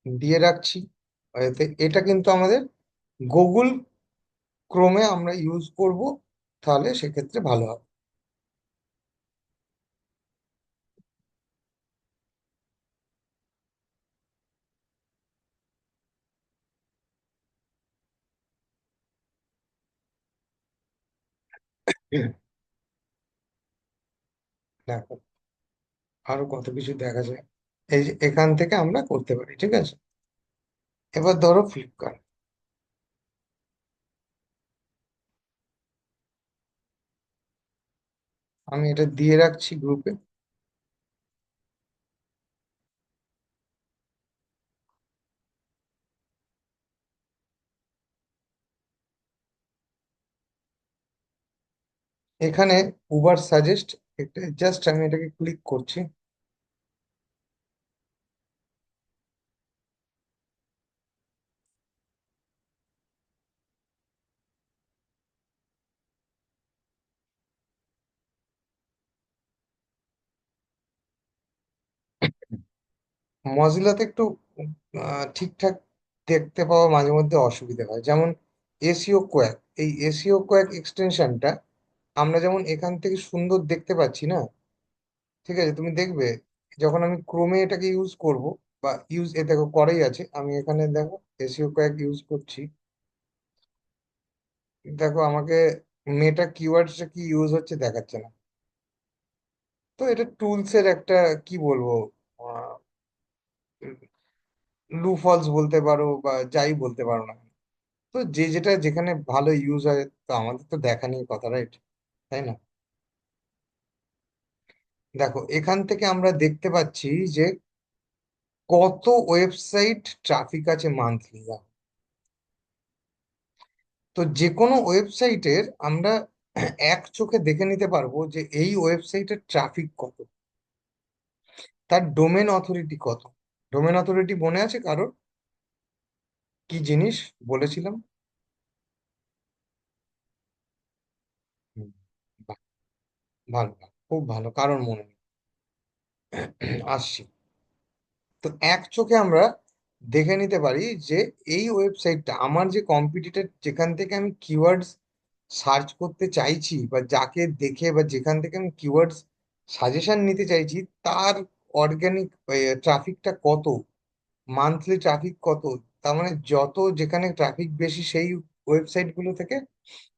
[SPEAKER 1] দিয়ে রাখছি। এতে এটা কিন্তু আমাদের গুগল ক্রোমে আমরা ইউজ করব, তাহলে সেক্ষেত্রে ভালো হবে। দেখো আরো কত কিছু দেখা যায়, এই যে এখান থেকে আমরা করতে পারি, ঠিক আছে। এবার ধরো ফ্লিপকার্ট, আমি এটা দিয়ে রাখছি গ্রুপে। এখানে উবার সাজেস্ট, এটা জাস্ট আমি এটাকে ক্লিক করছি। মজিলাতে একটু ঠিকঠাক দেখতে পাওয়া মাঝে মধ্যে অসুবিধা হয়, যেমন এসইও কোয়াক, এই এসইও কোয়াক এক্সটেনশনটা আমরা যেমন এখান থেকে সুন্দর দেখতে পাচ্ছি না, ঠিক আছে। তুমি দেখবে যখন আমি ক্রোমে এটাকে ইউজ করব, বা ইউজ এ দেখো করেই আছে, আমি এখানে দেখো এসইও কয়েক ইউজ করছি, দেখো আমাকে মেটা কিওয়ার্ডসটা কি ইউজ হচ্ছে দেখাচ্ছে না। তো এটা টুলস এর একটা, কি বলবো, লু ফলস বলতে পারো বা যাই বলতে পারো না। তো যে যেটা যেখানে ভালো ইউজ হয়, তো আমাদের তো দেখা নিয়ে কথা, রাইট? তাই না? দেখো এখান থেকে আমরা দেখতে পাচ্ছি যে কত ওয়েবসাইট ট্রাফিক আছে মান্থলি। তো যে কোনো ওয়েবসাইটের আমরা এক চোখে দেখে নিতে পারবো যে এই ওয়েবসাইটের ট্রাফিক কত, তার ডোমেন অথরিটি কত। ডোমেন অথরিটি মনে আছে কারোর? কি জিনিস বলেছিলাম? হুম, বাহ, ভালো ভালো, খুব ভালো, কারণ মনে নেই। আসছি। তো এক চোখে আমরা দেখে নিতে পারি যে এই ওয়েবসাইটটা, আমার যে কম্পিটিটর, যেখান থেকে আমি কিওয়ার্ডস সার্চ করতে চাইছি, বা যাকে দেখে বা যেখান থেকে আমি কিওয়ার্ডস সাজেশন নিতে চাইছি, তার অর্গানিক ট্রাফিকটা কত, মান্থলি ট্রাফিক কত। তার মানে যত যেখানে ট্রাফিক বেশি সেই ওয়েবসাইট গুলো থেকে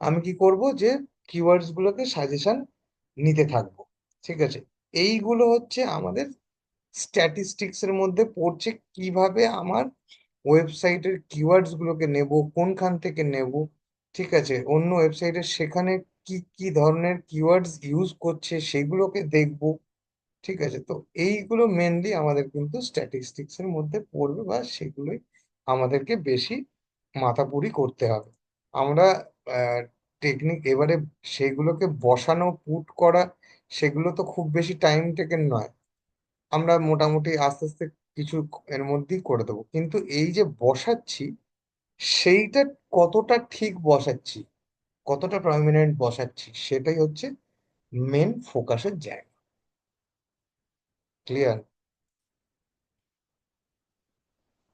[SPEAKER 1] আমি কি করব, যে কিওয়ার্ডস গুলোকে সাজেশন নিতে থাকবো, ঠিক আছে। এইগুলো হচ্ছে আমাদের স্ট্যাটিস্টিক্স এর মধ্যে পড়ছে, কিভাবে আমার ওয়েবসাইটের কিওয়ার্ডস গুলোকে নেব, কোনখান থেকে নেব, ঠিক আছে। অন্য ওয়েবসাইটে সেখানে কি কি ধরনের কিওয়ার্ডস ইউজ করছে সেগুলোকে দেখব, ঠিক আছে। তো এইগুলো মেনলি আমাদের কিন্তু স্ট্যাটিস্টিক্স এর মধ্যে পড়বে, বা সেগুলোই আমাদেরকে বেশি মাথাপুরি করতে হবে। আমরা টেকনিক এবারে সেগুলোকে বসানো, পুট করা, সেগুলো তো খুব বেশি টাইম টেকেন নয়। আমরা মোটামুটি আস্তে আস্তে কিছু এর মধ্যেই করে দেবো, কিন্তু এই যে বসাচ্ছি, সেইটা কতটা ঠিক বসাচ্ছি, কতটা প্রমিনেন্ট বসাচ্ছি, সেটাই হচ্ছে মেন ফোকাসের জায়গা। ক্লিয়ার?